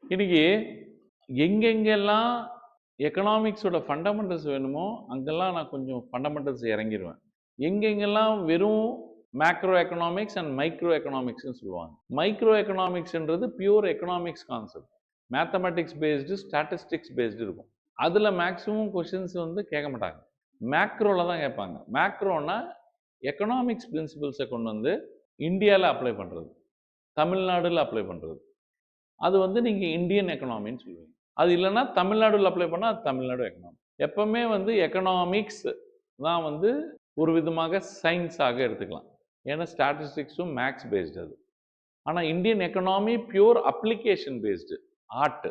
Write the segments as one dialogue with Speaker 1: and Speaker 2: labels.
Speaker 1: இன்னைக்கு எங்கெங்கெல்லாம் எக்கனாமிக்ஸோட ஃபண்டமெண்டல்ஸ் வேணுமோ அங்கெல்லாம் நான் கொஞ்சம் ஃபண்டமெண்டல்ஸ் இறங்கிடுவேன். எங்கெங்கெல்லாம் வெறும் மேக்ரோ எக்கனாமிக்ஸ் அண்ட் மைக்ரோ எக்கனாமிக்ஸ்னு சொல்லுவாங்க. மைக்ரோ எக்கனாமிக்ஸ்ன்றது pure economics concept. Mathematics based, statistics based இருக்கும். அதில் மேக்ஸிமம் கொஷின்ஸ் வந்து கேட்க மாட்டாங்க. மேக்ரோவில் தான் கேட்பாங்க. மேக்ரோனா எக்கனாமிக்ஸ் பிரின்சிபல்ஸை கொண்டு வந்து இந்தியாவில் அப்ளை பண்ணுறது, தமிழ்நாடுல அப்ளை பண்ணுறது. அது வந்து நீங்கள் இந்தியன் எக்கனாமின்னு சொல்லுவீங்க. அது இல்லைன்னா தமிழ்நாடுல அப்ளை பண்ணால் அது தமிழ்நாடு எக்கனாமி. எப்பவுமே வந்து எக்கனாமிக்ஸ் தான் வந்து ஒரு விதமாக சயின்ஸாக எடுத்துக்கலாம். ஏன்னா ஸ்டாட்டிஸ்டிக்ஸும் மேக்ஸ் பேஸ்டு அது. ஆனால் Indian economy pure application based, art.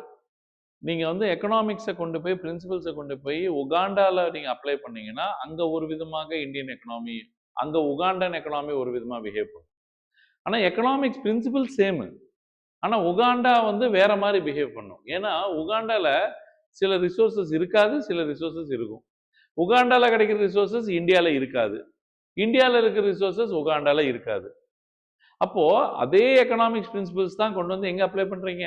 Speaker 1: நீங்கள் வந்து எக்கனாமிக்ஸை கொண்டு போய், பிரின்சிபல்ஸை கொண்டு போய் உகாண்டாவில் நீங்கள் அப்ளை பண்ணீங்கன்னா அங்கே ஒரு விதமாக இந்தியன் எக்கனாமி, அங்கே உகாண்டன் எக்கனாமி ஒரு விதமாக பிஹேவ் பண்ணும். ஆனால் எக்கனாமிக்ஸ் பிரின்சிபல் சேமு. ஆனால் உகாண்டா வந்து வேற மாதிரி பிஹேவ் பண்ணும். ஏன்னா உகாண்டால சில ரிசோர்ஸஸ் இருக்காது, சில ரிசோர்ஸஸ் இருக்கும். உகாண்டால கிடைக்கிற ரிசோர்ஸஸ் இந்தியாவில் இருக்காது, இந்தியாவில் இருக்கிற ரிசோர்ஸஸ் உகாண்டால இருக்காது. அப்போ அதே எக்கனாமிக்ஸ் பிரின்சிபல்ஸ் தான் கொண்டு வந்து எங்க அப்ளை பண்றீங்க,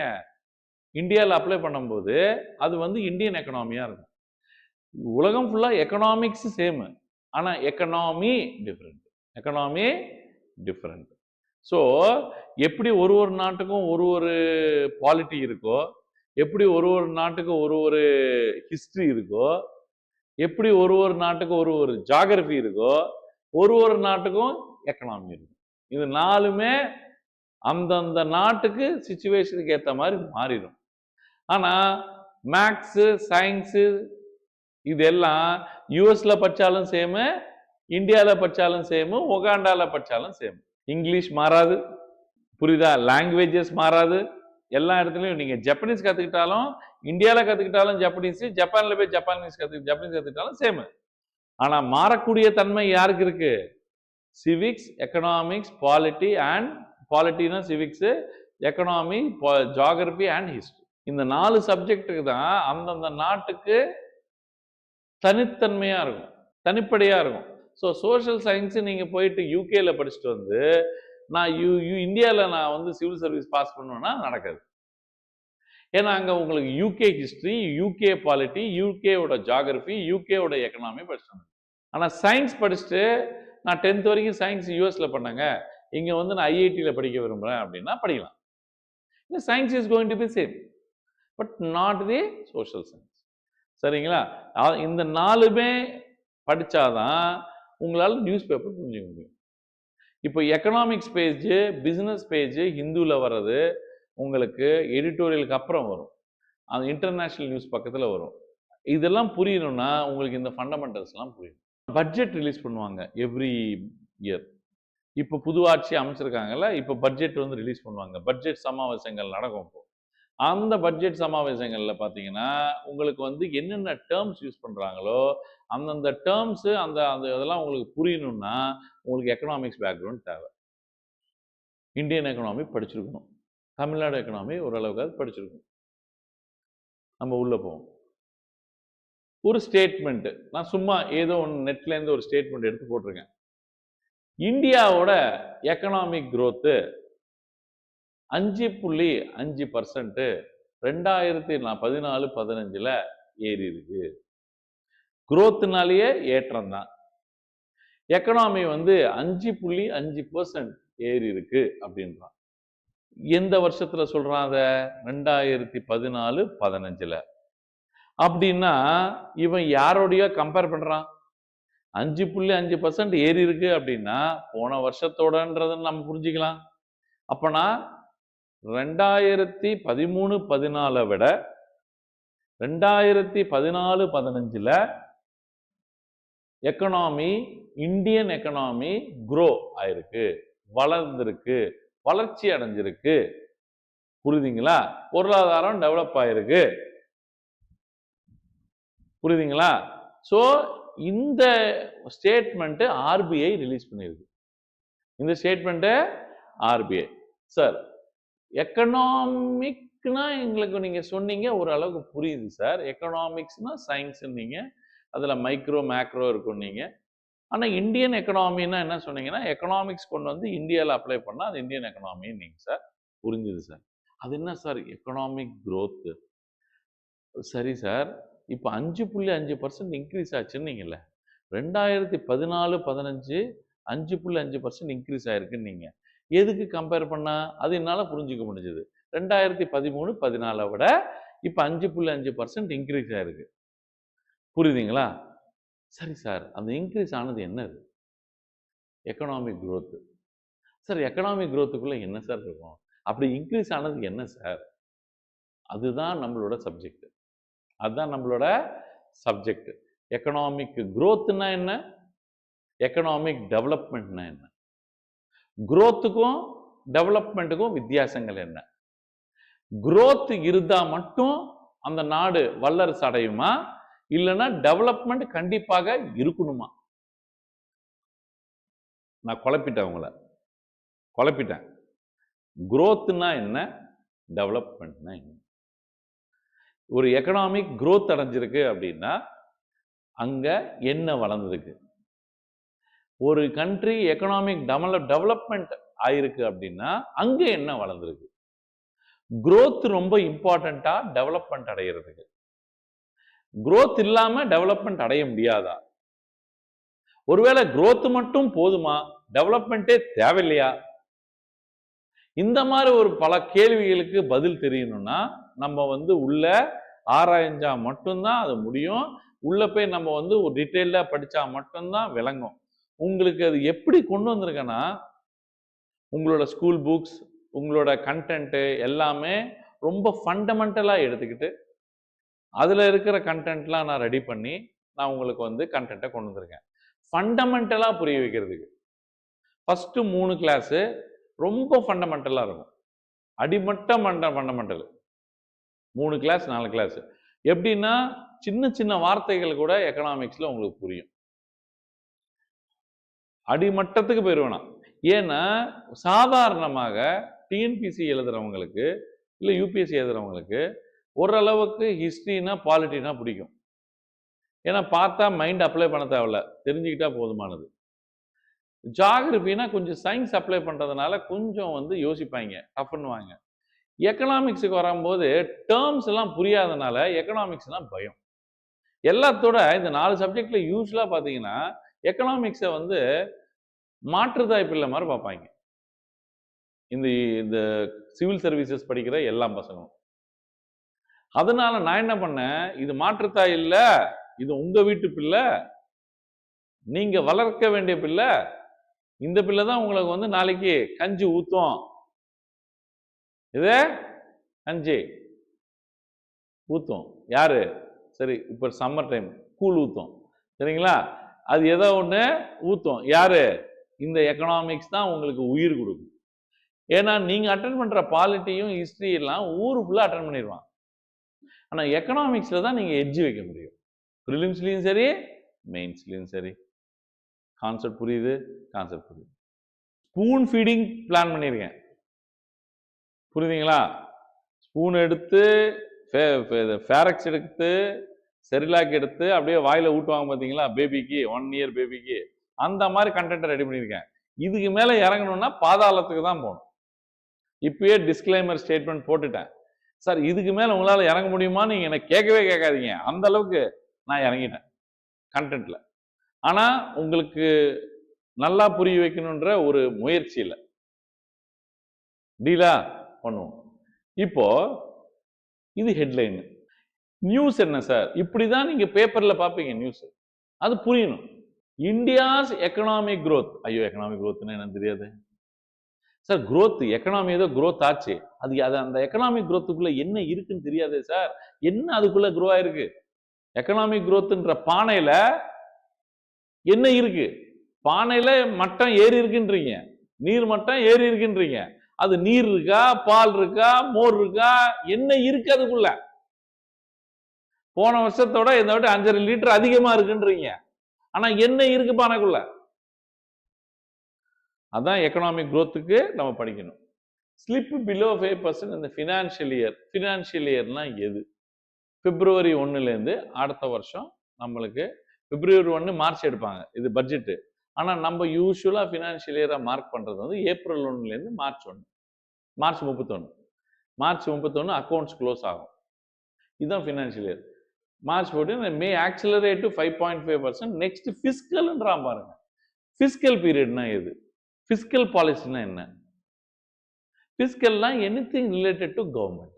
Speaker 1: இந்தியாவில் அப்ளை பண்ணும்போது அது வந்து இந்தியன் எக்கனாமியா இருக்கும். உலகம் ஃபுல்லா எக்கனாமிக்ஸ் சேம், ஆனா economy different. Economy different. So எப்படி ஒரு ஒரு நாட்டுக்கும் ஒரு ஒரு பாலிட்டி இருக்கோ, எப்படி ஒரு ஒரு நாட்டுக்கும் ஒரு ஒரு ஹிஸ்ட்ரி இருக்கோ, எப்படி ஒரு ஒரு நாட்டுக்கும் ஒரு ஒரு ஜாகிரபி இருக்கோ, ஒரு ஒரு நாட்டுக்கும் எக்கனாமி இருக்கும். இது நாலுமே அந்தந்த நாட்டுக்கு சிச்சுவேஷனுக்கு ஏற்ற மாதிரி மாறிடும். ஆனால் மேக்ஸு, சயின்ஸு இதெல்லாம் யூஎஸ்ல படித்தாலும் சேமு, இந்தியாவில் படித்தாலும் சேமு, உகாண்டாவில் படித்தாலும் சேமு. இங்கிலீஷ் மாறாது, புரியுதா? லாங்குவேஜஸ் மாறாது. எல்லா இடத்துலையும் நீங்கள் ஜப்பனீஸ் கற்றுக்கிட்டாலும், இந்தியாவில் கற்றுக்கிட்டாலும் ஜப்பனீஸ், ஜப்பானில் போய் ஜப்பானீஸ் கற்றுக்கிட்டாலும் சேமு. ஆனால் மாறக்கூடிய தன்மை யாருக்கு இருக்கு? சிவிக்ஸ், எக்கனாமிக்ஸ், பாலிட்டி அண்ட் பாலிட்டினா civics, economy, geography and history. இந்த 4 சப்ஜெக்டுக்கு தான் அந்தந்த நாட்டுக்கு தனித்தன்மையா இருக்கும், தனிப்படையா இருக்கும். ஸோ சோஷியல் சயின்ஸ் நீங்க போயிட்டு யூகேல படிச்சுட்டு வந்து நான் இந்தியாவில் நான் வந்து சிவில் சர்வீஸ் பாஸ் பண்ணுவேன்னா நடக்காது. ஏன்னா அங்க உங்களுக்கு யூகே ஹிஸ்ட்ரி, யூகே பாலிட்டி, யூகேவோட ஜியாகிரபி, யூகேவோட எக்கனாமி படிச்சுட்டு. ஆனா சயின்ஸ் படிச்சுட்டு நான் 10th வரைக்கும் சயின்ஸ் யூஎஸ்ல பண்ணேங்க, இங்க வந்து நான் ஐஐடியில படிக்க விரும்புறேன் அப்படின்னா படிக்கலாம். Science is going to be same, but not the social science. சரிங்களா? இந்த 4மே படிச்சாதான் உங்களால் நியூஸ் பேப்பர் புரிஞ்சுக்க முடியும். இப்போ எக்கனாமிக்ஸ் பேஜ், பிசினஸ் பேஜ் ஹிந்துல வர்றது உங்களுக்கு எடிட்டோரியலுக்கு அப்புறம் வரும், அது இன்டர்நேஷனல் நியூஸ் பக்கத்தில் வரும். இதெல்லாம் புரியணும்னா உங்களுக்கு இந்த ஃபண்டமெண்டல்ஸ்லாம் புரியணும். பட்ஜெட் ரிலீஸ் பண்ணுவாங்க எவ்ரி இயர். இப்போ புது ஆட்சி அமைச்சிருக்காங்கல்ல, இப்போ பட்ஜெட் வந்து ரிலீஸ் பண்ணுவாங்க. பட்ஜெட் சமாவேசங்கள் நடக்கும். இப்போ அந்த பட்ஜெட் சமாவேசங்களில் பார்த்தீங்கன்னா உங்களுக்கு வந்து என்னென்ன டேர்ம்ஸ் யூஸ் பண்ணுறாங்களோ அந்தந்த டேர்ம்ஸு அந்த அந்த இதெல்லாம் உங்களுக்கு புரியணும்னா உங்களுக்கு எக்கனாமிக்ஸ் பேக்ரவுண்ட் தேவை. இந்தியன் எக்கனாமி படிச்சிருக்கணும், தமிழ்நாடு எக்கனாமி ஓரளவுக்கு படிச்சிருக்கணும். நம்ம உள்ள போவோம். ஒரு ஸ்டேட்மெண்ட் நான் சும்மா ஏதோ ஒன்று நெட்லேருந்து ஒரு ஸ்டேட்மெண்ட் எடுத்து போட்டிருக்கேன். இந்தியாவோட எக்கனாமிக் growth 5.5% 2014-15 ஏறி இருக்கு. குரோத்னாலேயே ஏற்றம் தான். எக்கனாமி வந்து 5.5% ஏறி இருக்கு அப்படின்றான். எந்த வருஷத்துல சொல்றான் அத? 2014-15. அப்படின்னா இவன் யாரோடைய கம்பேர் பண்றான்? 5.5% ஏறி இருக்கு அப்படின்னா போன வருஷத்தோடன்றதை நம்ம புரிஞ்சுக்கலாம். அப்பனா 2013-14 விட 2014-15 எக்கனாமி, இந்தியன் எக்கனாமி குரோ ஆயிருக்கு, வளர்ந்திருக்கு, வளர்ச்சி அடைஞ்சிருக்கு. புரியுதுங்களா? பொருளாதாரம் டெவலப் ஆயிருக்கு. புரியுதுங்களா? சோ இந்த ஸ்டேட்மெண்ட் ஆர்பிஐ ரிலீஸ் பண்ணிருக்கு. இந்த ஸ்டேட்மெண்ட் ஆர்பிஐ. சார் எக்கனாமிக்னா எங்களுக்கு நீங்க சொன்னீங்க ஓரளவுக்கு புரியுது சார். எக்கனாமிக்ஸ்னா சயின்ஸ் நீங்க, அதுல மைக்ரோ மேக்ரோ இருக்கும் நீங்க. ஆனா இந்தியன் எக்கனாமின்னா என்ன சொன்னீங்கன்னா எக்கனாமிக்ஸ் கொண்டு வந்து இந்தியாவில் அப்ளை பண்ணா அது இந்தியன் எக்கனாமி நீங்க சார். புரிஞ்சுது சார். அது என்ன சார் எக்கனாமிக் growth? சரி சார், இப்போ 5.5% இன்க்ரீஸ் ஆச்சுன்னீங்கல்ல. 2014, 15 5.5% இன்க்ரீஸ் ஆயிருக்குன்னீங்க. எதுக்கு கம்பேர் பண்ணா? அது என்னால புரிஞ்சுக்க முடிஞ்சது. 2013, 14 விட இப்ப 5.5% இன்க்ரீஸ் ஆயிருக்கு. புரியுதுங்களா? சரி சார், அந்த இன்க்ரீஸ் ஆனது என்னது? Economic growth. சார் எக்கனாமிக் growthக்குள்ள என்ன சார் இருக்கும்? அப்படி இன்க்ரீஸ் ஆனது என்ன சார்? அதுதான் நம்மளோட சப்ஜெக்ட். அதுதான் நம்மளோட சப்ஜெக்ட். எக்கனாமிக் growthனா என்ன? எக்கனாமிக் டெவலப்மெண்ட்னா என்ன? growthக்கும் டெவலப்மெண்ட்டுக்கும் வித்தியாசங்கள் என்ன? growth இருந்தா மட்டும் அந்த நாடு வல்லரசு அடையுமா? இல்லைன்னா டெவலப்மெண்ட் கண்டிப்பாக இருக்கணுமா? நான் குழப்பிட்டேன் உங்களை. குழப்பிட்டேன். growthனா என்ன? டெவலப்மெண்ட்னா என்ன? ஒரு எக்கனாமிக் growth அடைஞ்சிருக்கு அப்படின்னா அங்க என்ன வளர்ந்திருக்கு? ஒரு கண்ட்ரி எக்கனாமிக் டெவலப்மெண்ட் ஆயிருக்கு அப்படின்னா அங்க என்ன வளர்ந்திருக்கு? growth ரொம்ப இம்பார்ட்டண்டா டெவலப்மெண்ட் அடையிறதுக்கு. growth இல்லாம டெவலப்மெண்ட் அடைய முடியாதா? ஒருவேளை growth மட்டும் போதுமா? டெவலப்மெண்ட்டே தேவையில்லையா? இந்த மாதிரி ஒரு பல கேள்விகளுக்கு பதில் தெரியணும்னா நம்ம உள்ள ஆராய்ஞ்சா மட்டும்தான் அது முடியும். உள்ள போய் நம்ம ஒரு டீட்டெயிலா படிச்சா மட்டும்தான் விளங்கும். உங்களுக்கு அது எப்படி கொண்டு வந்திருக்கேன்னா, உங்களோட ஸ்கூல் புக்ஸ், உங்களோட கண்டென்ட் எல்லாமே ரொம்ப ஃபண்டமெண்டலா எடுத்துக்கிட்டு அதுல இருக்கிற கண்டென்ட்லாம் நான் ரெடி பண்ணி நான் உங்களுக்கு கண்டென்ட்டை கொண்டு வந்திருக்கேன். ஃபண்டமெண்டலா புரிய வைக்கிறதுக்கு. ஃபர்ஸ்ட் 3 கிளாஸ் ரொம்ப ஃபண்டமெண்டலா இருக்கும். அடிமட்ட ஃபண்டமெண்டல். 3 class 4 class. எப்படின்னா சின்ன சின்ன வார்த்தைகள் கூட எக்கனாமிக்ஸ்ல உங்களுக்கு புரியும். அடிமட்டத்துக்கு போயிருவேனா. ஏன்னா சாதாரணமாக டிஎன்பிசி எழுதுறவங்களுக்கு இல்ல யூபிஎஸ்சி எழுதுறவங்களுக்கு ஓரளவுக்கு ஹிஸ்டரினா பாலிட்டினா பிடிக்கும். ஏன்னா பார்த்தா மைண்ட் அப்ளை பண்ண தேவையில்ல, தெரிஞ்சுக்கிட்டா போதுமானது. ஜியாகிரபினா கொஞ்சம் சயின்ஸ் அப்ளை பண்றதுனால கொஞ்சம் யோசிப்பாங்க, டஃப்னுவாங்க. எக்கனாமிக்ஸுக்கு வரும்போது டேர்ம்ஸ் எல்லாம் புரியாதனால எக்கனாமிக்ஸ்லாம் பயம். எல்லாத்தோட இந்த 4 சப்ஜெக்ட்ல யூஸ்வலா பாத்தீங்கன்னா எக்கனாமிக்ஸை மாற்றுதாய் பிள்ளை மாதிரி பார்ப்பாங்க. இந்த சிவில் சர்வீசஸ் படிக்கிற எல்லா பசங்களும். அதனால நான் என்ன பண்ணேன், இது மாற்றுத்தாய் இல்ல, இது உங்க வீட்டு பிள்ளை, நீங்க வளர்க்க வேண்டிய பிள்ளை, இந்த பிள்ளை தான் உங்களுக்கு நாளைக்கு கஞ்சி ஊத்தும். இது கஞ்சி ஊத்தும். யாரு? சரி, இப்ப சம்மர் டைம் கூழ் ஊத்தும். சரிங்களா? அது ஏதோ ஒண்ணு ஊத்தும். யாரு? இந்த எக்கனாமிக்ஸ் தான் உங்களுக்கு உயிர் கொடுக்கும். ஏன்னா நீங்க அட்டன் பண்ற பாலிட்டியும் ஹிஸ்டரி எல்லாம் ஊரு ஃபுல்லா அட்டன் பண்ணிடுவான். ஆனா எக்கனாமிக்ஸ்ல தான் நீங்க எட்ஜ் வைக்க முடியும். ப்ரிலிம்ஸ்லயும் சரி, மெயின்ஸ்லயும் சரி. கான்செப்ட் புரியுது? கான்செப்ட் புரியுது. ஸ்பூன் ஃபீடிங் பிளான் பண்ணியிருக்கேன். புரியுதுங்களா? ஸ்பூன் எடுத்து ஃபேரக்ஸ் எடுத்து செரிலாக் எடுத்து அப்படியே வாயில ஊட்டுவாங்க பார்த்தீங்களா, பேபிக்கு 1 இயர் பேபிக்கு, அந்த மாதிரி கண்டென்ட் ரெடி பண்ணியிருக்கேன். இதுக்கு மேல இறங்கணும்னா பாதாளத்துக்கு தான் போகணும். இப்பயே டிஸ்க்ளைமர் ஸ்டேட்மெண்ட் போட்டுட்டேன். சார் இதுக்கு மேல உங்களால இறங்க முடியுமா நீங்க எனக்கு கேட்கவே கேட்காதீங்க. அந்த அளவுக்கு நான் இறங்கிட்டேன் கண்டென்ட்ல. ஆனா உங்களுக்கு நல்லா புரிய வைக்கணுன்ற ஒரு முயற்சியில டீலா பண்ணுவோம். இப்போ இது ஹெட்லைன். நியூஸ் என்ன சார்? இப்படிதான் நீங்க பேப்பர்ல பாப்பீங்க நியூஸ். அது புரியணும். India's economic growth. ஐயோ எக்கனாமிக் growthனா என்னன்னு தெரியாது சார். growth எக்கனாமி ஏதோ growth ஆச்சு, அது அந்த எக்கனாமிக் growthக்குள்ள என்ன இருக்குன்னு தெரியாதே சார். என்ன அதுக்குள்ள grow ஆயிருக்கு? எக்கனாமிக் growthன்ற பானையில என்ன இருக்கு? பானையில மட்டம் ஏறி இருக்குன்றீங்க, நீர் மட்டம் ஏறி இருக்குன்றீங்க. அது நீர் இருக்கா, பால் இருக்கா, மோர் இருக்கா, என்ன இருக்கு அதுக்குள்ள? போன வருஷத்தோட இந்த விட 5.5 லிட்டர் அதிகமா இருக்குன்றீங்க. ஆனா என்ன இருக்கு பானைக்குள்ள? அதான் எக்கனாமிக் growthக்கு நம்ம படிக்கணும். ஸ்லிப் பிலோ 5% இந்த ஃபினான்ஷியல் இயர். ஃபினான்ஷியல் இயர்னா எது? பிப்ரவரி 1ல இருந்து அடுத்த வருஷம் நம்மளுக்கு பிப்ரவரி 1 மார்ச் எடுப்பாங்க, இது பட்ஜெட். ஆனா நம்ம யூசுவலா ஃபினான்ஷியல் இயரா மார்க் பண்றது ஏப்ரல் 1ல இருந்து March 1, March 31. March 31 accounts close ஆகும். இதுதான் financial year. March 14 may accelerate to 5.5%. Next ஃபிஸ்கல்ன்றான் பாருங்க. ஃபிஸ்கல் பீரியட்னா எது? ஃபிஸ்கல் பாலிசினா என்ன? ஃபிஸ்கல்னா anything related to government.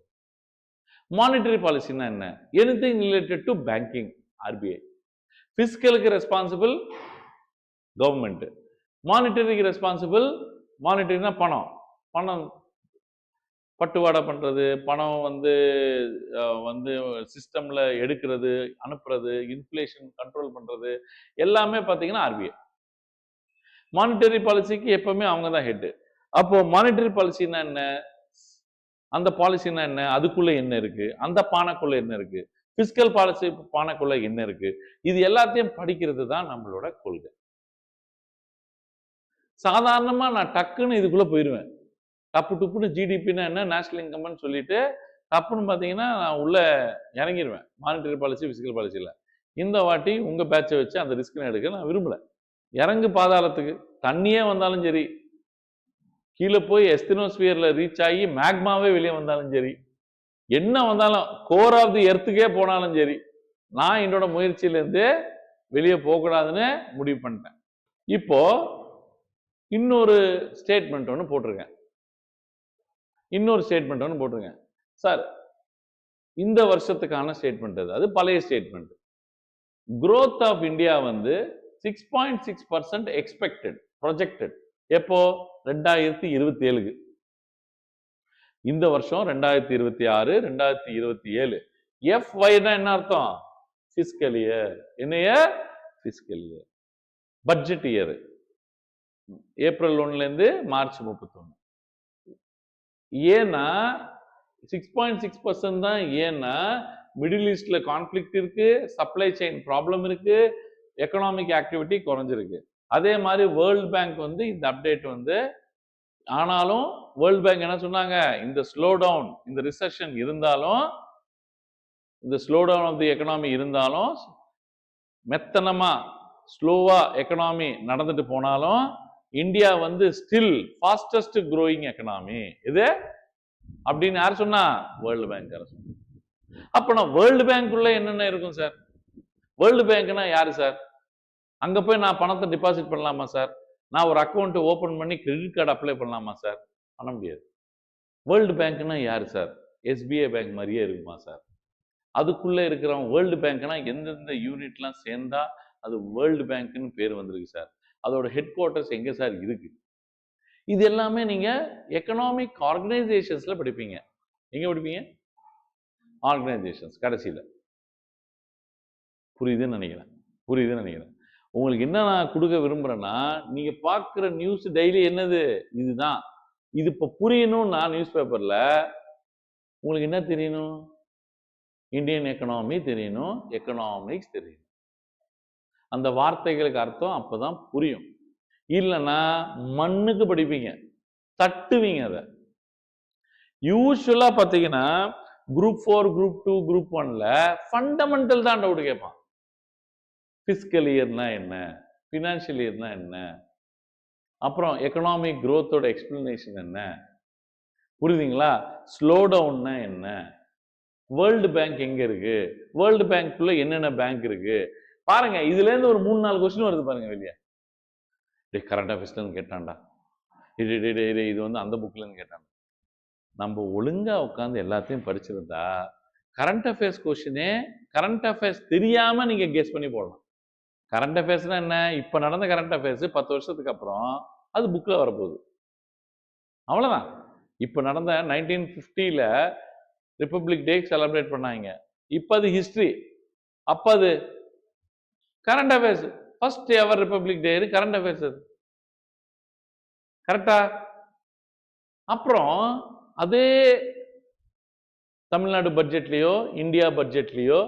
Speaker 1: Monetary பாலிசினா என்ன? Anything related to banking, RBI. ஃபிஸ்கலுக்கு ரெஸ்பான்சிபிள் கவர்மெண்ட், மானிட்டரிக்கு ரெஸ்பான்சிபிள், மானிட்டரினா பணம். பணம் பட்டுவாடா பண்றது, பணம் வந்து சிஸ்டம்ல எடுக்கிறது, அனுப்புறது, இன்ஃப்ளேஷன் கண்ட்ரோல் பண்றது எல்லாமே பார்த்தீங்கன்னா ஆர்பிஐ. மானிட்டரி பாலிசிக்கு எப்பவுமே அவங்க தான் ஹெட். அப்போ மானிட்டரி பாலிசினா என்ன? அந்த பாலிசினா என்ன? அதுக்குள்ள என்ன இருக்கு? அந்த பானைக்குள்ள என்ன இருக்கு? பிஸ்கல் பாலிசி பானைக்குள்ள என்ன இருக்கு? இது எல்லாத்தையும் படிக்கிறது தான் நம்மளோட கொள்கை. சாதாரணமா நான் டக்குன்னு இதுக்குள்ள போயிருவேன். டப்பு டுப்புன்னு ஜிடிபின்னா என்ன, நேஷனல் இன்கம்னு சொல்லிட்டு டப்புன்னு பார்த்தீங்கன்னா நான் உள்ள இறங்கிடுவேன் மானிட்டரி பாலிசி, பிசிக்கல் பாலிசியில். இந்த வாட்டி உங்க பேட்சை வச்சு அந்த ரிஸ்க் எடுக்க நான் விரும்பல. இறங்கு பாதாளத்துக்கு, தண்ணியே வந்தாலும் சரி, கீழே போய் எஸ்தினோஸ்பியர்ல ரீச் ஆகி மேக்மாவே வெளியே வந்தாலும் சரி, என்ன வந்தாலும் கோர் ஆஃப் தி எர்த்துக்கே போனாலும் சரி, நான் என்னோட முயற்சியிலேருந்து வெளியே போகக்கூடாதுன்னு முடிவு பண்ணிட்டேன். இப்போ இன்னொரு ஸ்டேட்மெண்ட் ஒன்று போட்டிருக்கேன். சார் இந்த வருஷத்துக்கான ஸ்டேட்மெண்ட் அது பழைய ஸ்டேட்மெண்ட். growth ஆஃப் இந்தியா வந்து 6.6% எக்ஸ்பெக்டட், ப்ரொஜெக்டட். எப்போ? 2027. இந்த வருஷம் 2026, 2027. FY என்ன அர்த்தம்? Fiscal year. என்ன? Fiscal year. Budget year. April 1 March 31. ஏன்னா 6.6% தான். ஏன்னா மிடில் ஈஸ்ட்ல கான்ஃபிளிக்ட் இருக்கு, சப்ளை செயின் ப்ராப்ளம் இருக்கு, எக்கனாமிக் ஆக்டிவிட்டி குறைஞ்சிருக்கு. அதே மாதிரி வேர்ல்ட் பேங்க் வந்து இந்த அப்டேட் வந்து, ஆனாலும் வேர்ல்ட் பேங்க் என்ன சொன்னாங்க? இந்த ஸ்லோ டவுன், இந்த ரிசெஷன் இருந்தாலும், இந்த slow down of the economy இருந்தாலும், மெத்தனமா ஸ்லோவா எக்கனாமி நடந்துட்டு போனாலும், இந்தியா வந்து ஸ்டில் ஃபாஸ்டஸ்ட் க்ரோயிங் எக்கனாமி இது அப்படின்னு யார் சொன்னா? World bank. அப்ப நான் வேர்ல்டு பேங்க்குள்ள என்னென்ன இருக்கும் சார்? வேர்ல்டு பேங்க்னா யாரு சார்? அங்க போய் நான் பணத்தை டிபாசிட் பண்ணலாமா சார்? நான் ஒரு அக்கௌண்ட் ஓபன் பண்ணி கிரெடிட் கார்டு அப்ளை பண்ணலாமா சார்? பண்ண முடியாது. வேர்ல்டு பேங்க்னா யாரு சார்? எஸ்பிஐ பேங்க் மாதிரியே இருக்குமா சார்? அதுக்குள்ள இருக்கிறவங்க வேர்ல்டு பேங்க்னா எந்தெந்த யூனிட்லாம் சேர்ந்தா அது வேர்ல்டு பேங்க்னு பேர் வந்திருக்கு சார். அதோட ஹெட் குவார்ட்டர்ஸ் எங்க சார் இருக்கு? இது எல்லாமே நீங்க எக்கனாமிக் ஆர்கனைசேஷன்ஸ்ல படிப்பீங்க. எங்க படிப்பீங்க? ஆர்கனைசேஷன்ஸ். கடைசியில புரியுதுன்னு நினைக்கிறேன். உங்களுக்கு என்ன நான் கொடுக்க விரும்புறேன்னா, நீங்க பார்க்குற நியூஸ் டெய்லி என்னது? இதுதான். இது இப்ப புரியணும்னா நியூஸ் பேப்பர்ல உங்களுக்கு என்ன தெரியணும்? இந்தியன் எக்கனாமி தெரியணும், எக்கனாமிக்ஸ் தெரியணும். அந்த வார்த்தைகளுக்கு அர்த்தம் அப்பதான் புரியும். இல்லைன்னா மண்ணுக்கு படிப்பீங்க, தட்டுவீங்க. அதை யூஸ்வலா பாத்தீங்கன்னா குரூப் 4, குரூப் 2, குரூப் 1ல ஃபண்டமெண்டல் தான் டவுட் கேட்பான். பிஸ்கல் இயர்னா என்ன, பினான்சியல் இயர்னா என்ன, அப்புறம் எக்கனாமிக் growthோட எக்ஸ்பிளனேஷன் என்ன, புரியுதுங்களா? ஸ்லோ டவுன்னா என்ன, வேர்ல்டு பேங்க் எங்க இருக்கு, வேர்ல்டு பேங்க்குள்ள என்னென்ன பேங்க் இருக்கு பாருங்க. இதுல இருந்து ஒரு 3-4 கொஸ்டின் வருது பாருங்க வெளியே. கரண்ட் அஃபேர்ஸ்ல கேட்டான்டா, இது வந்து அந்த புக்ல இருந்து கேட்டான். நம்ம ஒழுங்கா உட்காந்து எல்லாத்தையும் படிச்சிருந்தா கரண்ட் அஃபேர்ஸ் கொஸ்டினே கரண்ட் அஃபேர்ஸ் தெரியாம நீங்க கெஸ் பண்ணி போடலாம். கரண்ட் அஃபேர்ஸ்னா என்ன? இப்ப நடந்த கரண்ட் அஃபேர்ஸ் 10 வருஷத்துக்கு அப்புறம் அது புக்ல வரப்போகுது, அவ்வளவுதான். இப்ப நடந்த 1950ல ரிப்பப்ளிக் டே செலிப்ரேட் பண்ணாங்க. இப்ப அது ஹிஸ்டரி, அப்ப அது current affairs. First ever republic டே கரண்ட் அஃபேர்ஸ். அது கரெக்டா? அப்புறம் அதே தமிழ்நாடு பட்ஜெட்லயோ இந்தியா பட்ஜெட்லயோ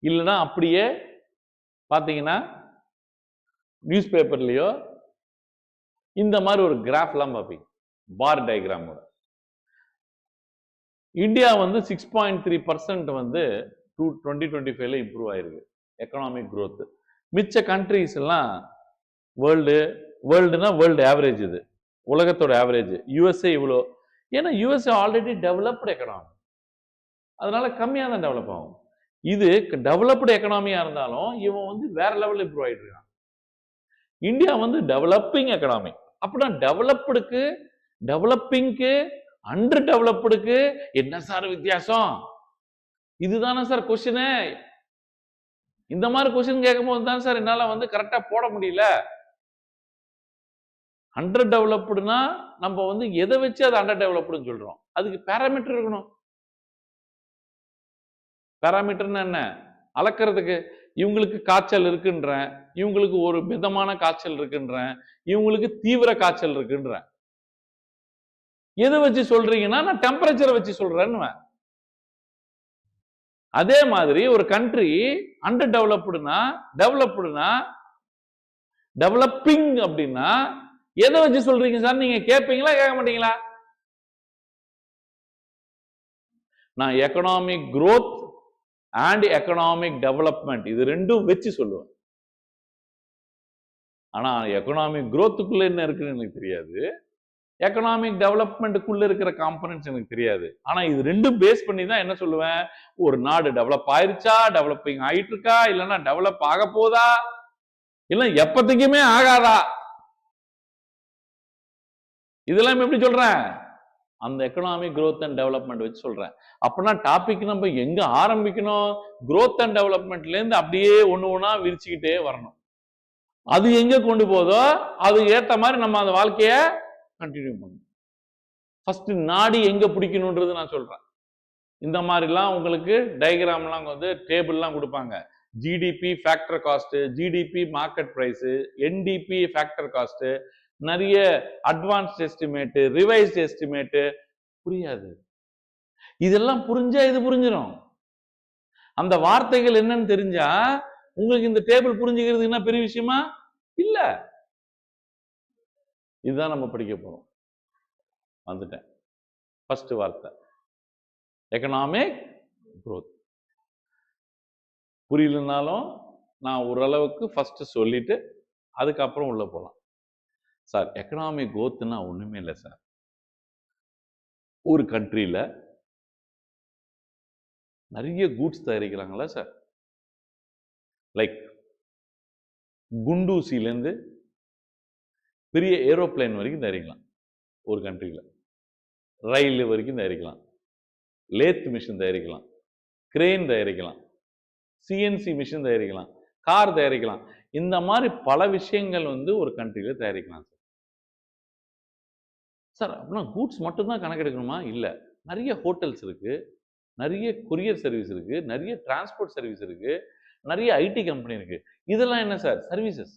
Speaker 1: இல்லைன்னா அப்படியே பாத்தீங்கன்னா நியூஸ் பேப்பர்லயோ இந்த மாதிரி ஒரு கிராஃப்லாம் பார்ப்பீங்க, பார் டயக்ராமோட. இந்தியா வந்து 6.3% வந்து 2025ல இம்ப்ரூவ் ஆயிருக்கு எக்கனாமிக் growth. மிச்ச கண்ட்ரிஸ் எல்லாம் வேர்ல்டுனா வேர்ல்டு ஆவரேஜ், இது உலகத்தோட ஆவரேஜ். யுஎஸ்ஏ இவ்வளோ, ஏன்னா யூஎஸ்ஏ ஆல்ரெடி டெவலப்டு எக்கனாமி, அதனால கம்மியாக தான் டெவலப் ஆகும். இது டெவலப்டு எக்கனாமியா இருந்தாலும் இவன் வந்து வேற லெவலில் இம்ப்ரூவ் ஆயிட்டு இருக்கான். இந்தியா வந்து டெவலப்பிங் எக்கனாமி. அப்படின்னா டெவலப்டுக்கு, டெவலப்பிங்க்கு, அண்டர் டெவலப்டுக்கு என்ன சார் வித்தியாசம்? இதுதானே சார் கொஸ்டினு. இந்த மாதிரி கொஸ்டின் கேட்கும் போது தான் சார் என்னால வந்து கரெக்டா போட முடியல. அண்டர் டெவலப்டுனா நம்ம வந்து எதை வச்சு அது அண்டர் டெவலப்டுன்னு சொல்றோம்? அதுக்கு பேராமீட்டர் இருக்கணும். பேராமீட்டர்னா என்ன? அளக்கிறதுக்கு. இவங்களுக்கு காய்ச்சல் இருக்குன்றேன், இவங்களுக்கு ஒரு மிதமான காய்ச்சல் இருக்குன்றேன், இவங்களுக்கு தீவிர காய்ச்சல் இருக்குன்றேன். எதை வச்சு சொல்றீங்கன்னா நான் டெம்பரேச்சரை வச்சு சொல்றேன்னு. அதே மாதிரி ஒரு கண்ட்ரி அண்டர் டெவலப்டுனா, டெவலப்டுனா, டெவலப்பிங் அப்படின்னா எதை வச்சு சொல்றீங்க சார் நீங்க கேட்பீங்களா கேட்க மாட்டீங்களா? நான் economic growth and economic development இது ரெண்டும் வச்சு சொல்லுவேன். ஆனா எக்கனாமிக் growthக்குள்ள என்ன இருக்குன்னு எனக்கு தெரியாது, எக்கனாமிக் டெவலப்மெண்ட்டுக்குள்ள இருக்கிற காம்பனன்ட்ஸ் எனக்கு தெரியாது. ஆனா இது ரெண்டும் பேஸ் பண்ணி தான் என்ன சொல்லுவேன், ஒரு நாடு டெவலப் ஆயிருச்சா, டெவலப்பிங் ஆயிட்டு இருக்கா, இல்லைன்னா டெவலப் ஆக போதா, இல்ல எப்பத்துக்குமே ஆகாதா, இதெல்லாம் எப்படி சொல்றேன்? அந்த எக்கனாமிக் growth அண்ட் டெவலப்மெண்ட் வச்சு சொல்றேன். அப்படின்னா டாபிக் நம்ம எங்க ஆரம்பிக்கணும்? growth அண்ட் டெவலப்மெண்ட்ல இருந்து அப்படியே ஒண்ணு ஒண்ணா விரிச்சுக்கிட்டே வரணும். அது எங்க கொண்டு போதோ அது ஏத்த மாதிரி நம்ம அந்த வாழ்க்கைய கண்டினியூ பண்ணணும். ஃபர்ஸ்ட் நாடி எங்க பிடிக்கணும்ன்றது நான் சொல்றேன். இந்த மாதிரிலாம் உங்களுக்கு டயக்ராம்லாம் வந்து டேபிள்லாம் கொடுப்பாங்க. GDP factor cost, GDP market price, NDP factor cost, நிறைய அட்வான்ஸ்ட் எஸ்டிமேட், ரிவைஸ்ட் எஸ்டிமேட். புரியாது. இதெல்லாம் புரிஞ்சா இது புரிஞ்சிடும். அந்த வார்த்தைகள் என்னன்னு தெரிஞ்சா உங்களுக்கு இந்த டேபிள் புரிஞ்சுக்கிறது என்ன பெரிய விஷயமா இல்ல. இதுதான் நம்ம படிக்க போறோம். வந்துட்டேன். ஃபர்ஸ்ட் வார்த்தை எக்கனாமிக் growth. புரியலனாலும் நான் ஓரளவுக்கு ஃபர்ஸ்ட் சொல்லிட்டு அதுக்கப்புறம் உள்ள போலாம். சார் எக்கனாமிக் growthனா ஒண்ணுமே இல்லை சார். ஒரு கண்ட்ரியில நிறைய கூட்ஸ் தயாரிக்கிறாங்களா சார், லைக் குண்டூசிலேருந்து பெரிய ஏரோப்ளேன் வரைக்கும் தயாரிக்கலாம் ஒரு கண்ட்ரியில, ரயில் வரைக்கும் தயாரிக்கலாம், லேத் மிஷின் தயாரிக்கலாம், கிரேன் தயாரிக்கலாம், சிஎன்சி மிஷின் தயாரிக்கலாம், கார் தயாரிக்கலாம். இந்த மாதிரி பல விஷயங்கள் வந்து ஒரு கண்ட்ரியில தயாரிக்கலாம் சார். அப்படின்னா கூட்ஸ் மட்டும்தான் கணக்கெடுக்கணுமா? இல்லை, நிறைய ஹோட்டல்ஸ் இருக்கு, நிறைய கொரியர் சர்வீஸ் இருக்கு, நிறைய டிரான்ஸ்போர்ட் சர்வீஸ் இருக்கு, நிறைய ஐடி கம்பெனி இருக்கு. இதெல்லாம் என்ன சார்? சர்வீசஸ்.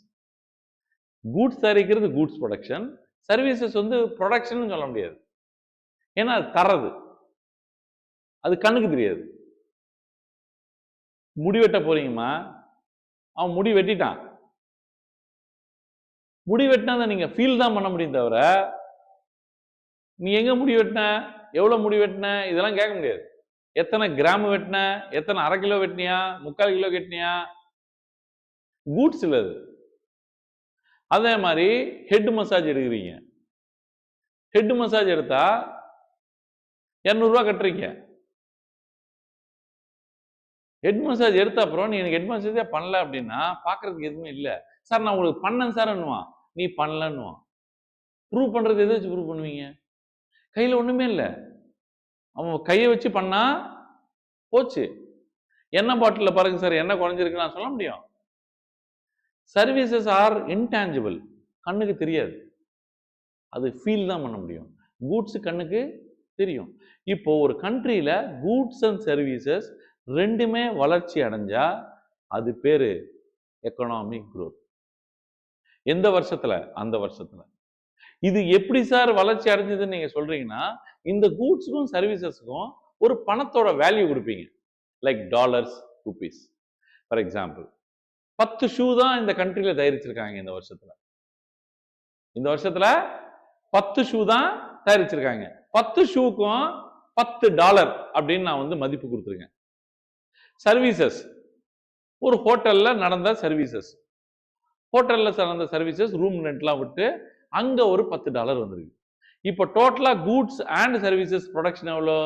Speaker 1: கூட்ஸ் தயாரிக்கிறது கூட்ஸ் ப்ரொடக்ஷன், சர்வீசஸ் வந்து ப்ரொடக்ஷன் சொல்ல முடியாது. ஏன்னா அது தரது, அது கண்ணுக்கு தெரியாது. முடி வெட்ட போறீங்கம்மா, அவன் முடி வெட்டிட்டான். முடி வெட்டினா நீங்க ஃபீல் தான் பண்ண முடியும் தவிர நீ எங்க முடி வெட்டின, எவ்வளவு முடி வெட்டின இதெல்லாம் கேட்க முடியாது. எத்தனை கிராம் வெட்டின, எத்தனை அரை கிலோ வெட்டினியா, 3/4 கிலோ வெட்டினியா, கூட்ஸ் இல்ல அது. அதே மாதிரி ஹெட் மசாஜ் எடுக்கிறீங்க, ஹெட் மசாஜ் எடுத்தா 200 ரூபாய் கட்டுறீங்க. ஹெட் மசாஜ் எடுத்த அப்புறம் நீ எனக்கு ஹெட் மசாஜே பண்ணல அப்படின்னா பாக்குறதுக்கு எதுவுமே இல்லை. சார் நான் உங்களுக்கு பண்ணேன் சார்ன்னுவான், நீ பண்ணலன்னுவான். ப்ரூவ் பண்றது எதை வச்சு ப்ரூவ் பண்ணுவீங்க? கையில ஒண்ணுமே இல்லை, அவன் கையை வச்சு பண்ணா போச்சு. எண்ணெய் பாட்டில பாருங்க சார், எண்ணெய் குறைஞ்சிருக்கு நான் சொல்ல முடியும். சர்வீசஸ் ஆர் இன்டான்ஜிபிள், கண்ணுக்கு தெரியாது, அது ஃபீல் தான் பண்ண முடியும். கூட்ஸ் கண்ணுக்கு தெரியும். இப்போ ஒரு கண்ட்ரியில கூட்ஸ் அண்ட் சர்வீசஸ் ரெண்டுமே வளர்ச்சி அடைஞ்சா அது பேரு எக்கனாமிக் growth. எந்த வருஷத்துல? அந்த வருஷத்துல. இது எப்படி சார் வளர்ச்சி அடைஞ்சதுன்னு நீங்க சொல்றீங்கன்னா, இந்த கூட்ஸுக்கும் சர்வீசஸ்க்கும் ஒரு பணத்தோட வேல்யூ கொடுப்பீங்க, like dollars, rupees. For example 10 shoe தான் இந்த கண்ட்ரியில தயாரிச்சிருக்காங்க இந்த வருஷத்துல. இந்த வருஷத்துல 10 ஷூ தான் தயாரிச்சிருக்காங்க. 10 ஷூக்கும் $10 அப்படின்னு நான் வந்து மதிப்பு கொடுத்துருக்கேன். சர்வீசஸ், ஒரு ஹோட்டல்ல நடந்த சர்வீசஸ், ஹோட்டல்ல நடந்த சர்வீசஸ், ரூம் ரெண்ட்லாம் விட்டு அங்க ஒரு $10 வந்திருக்கு. இப்போ டோட்டலா கூட்ஸ் அண்ட் சர்வீசஸ் ப்ரொடக்ஷன் எவ்வளோ?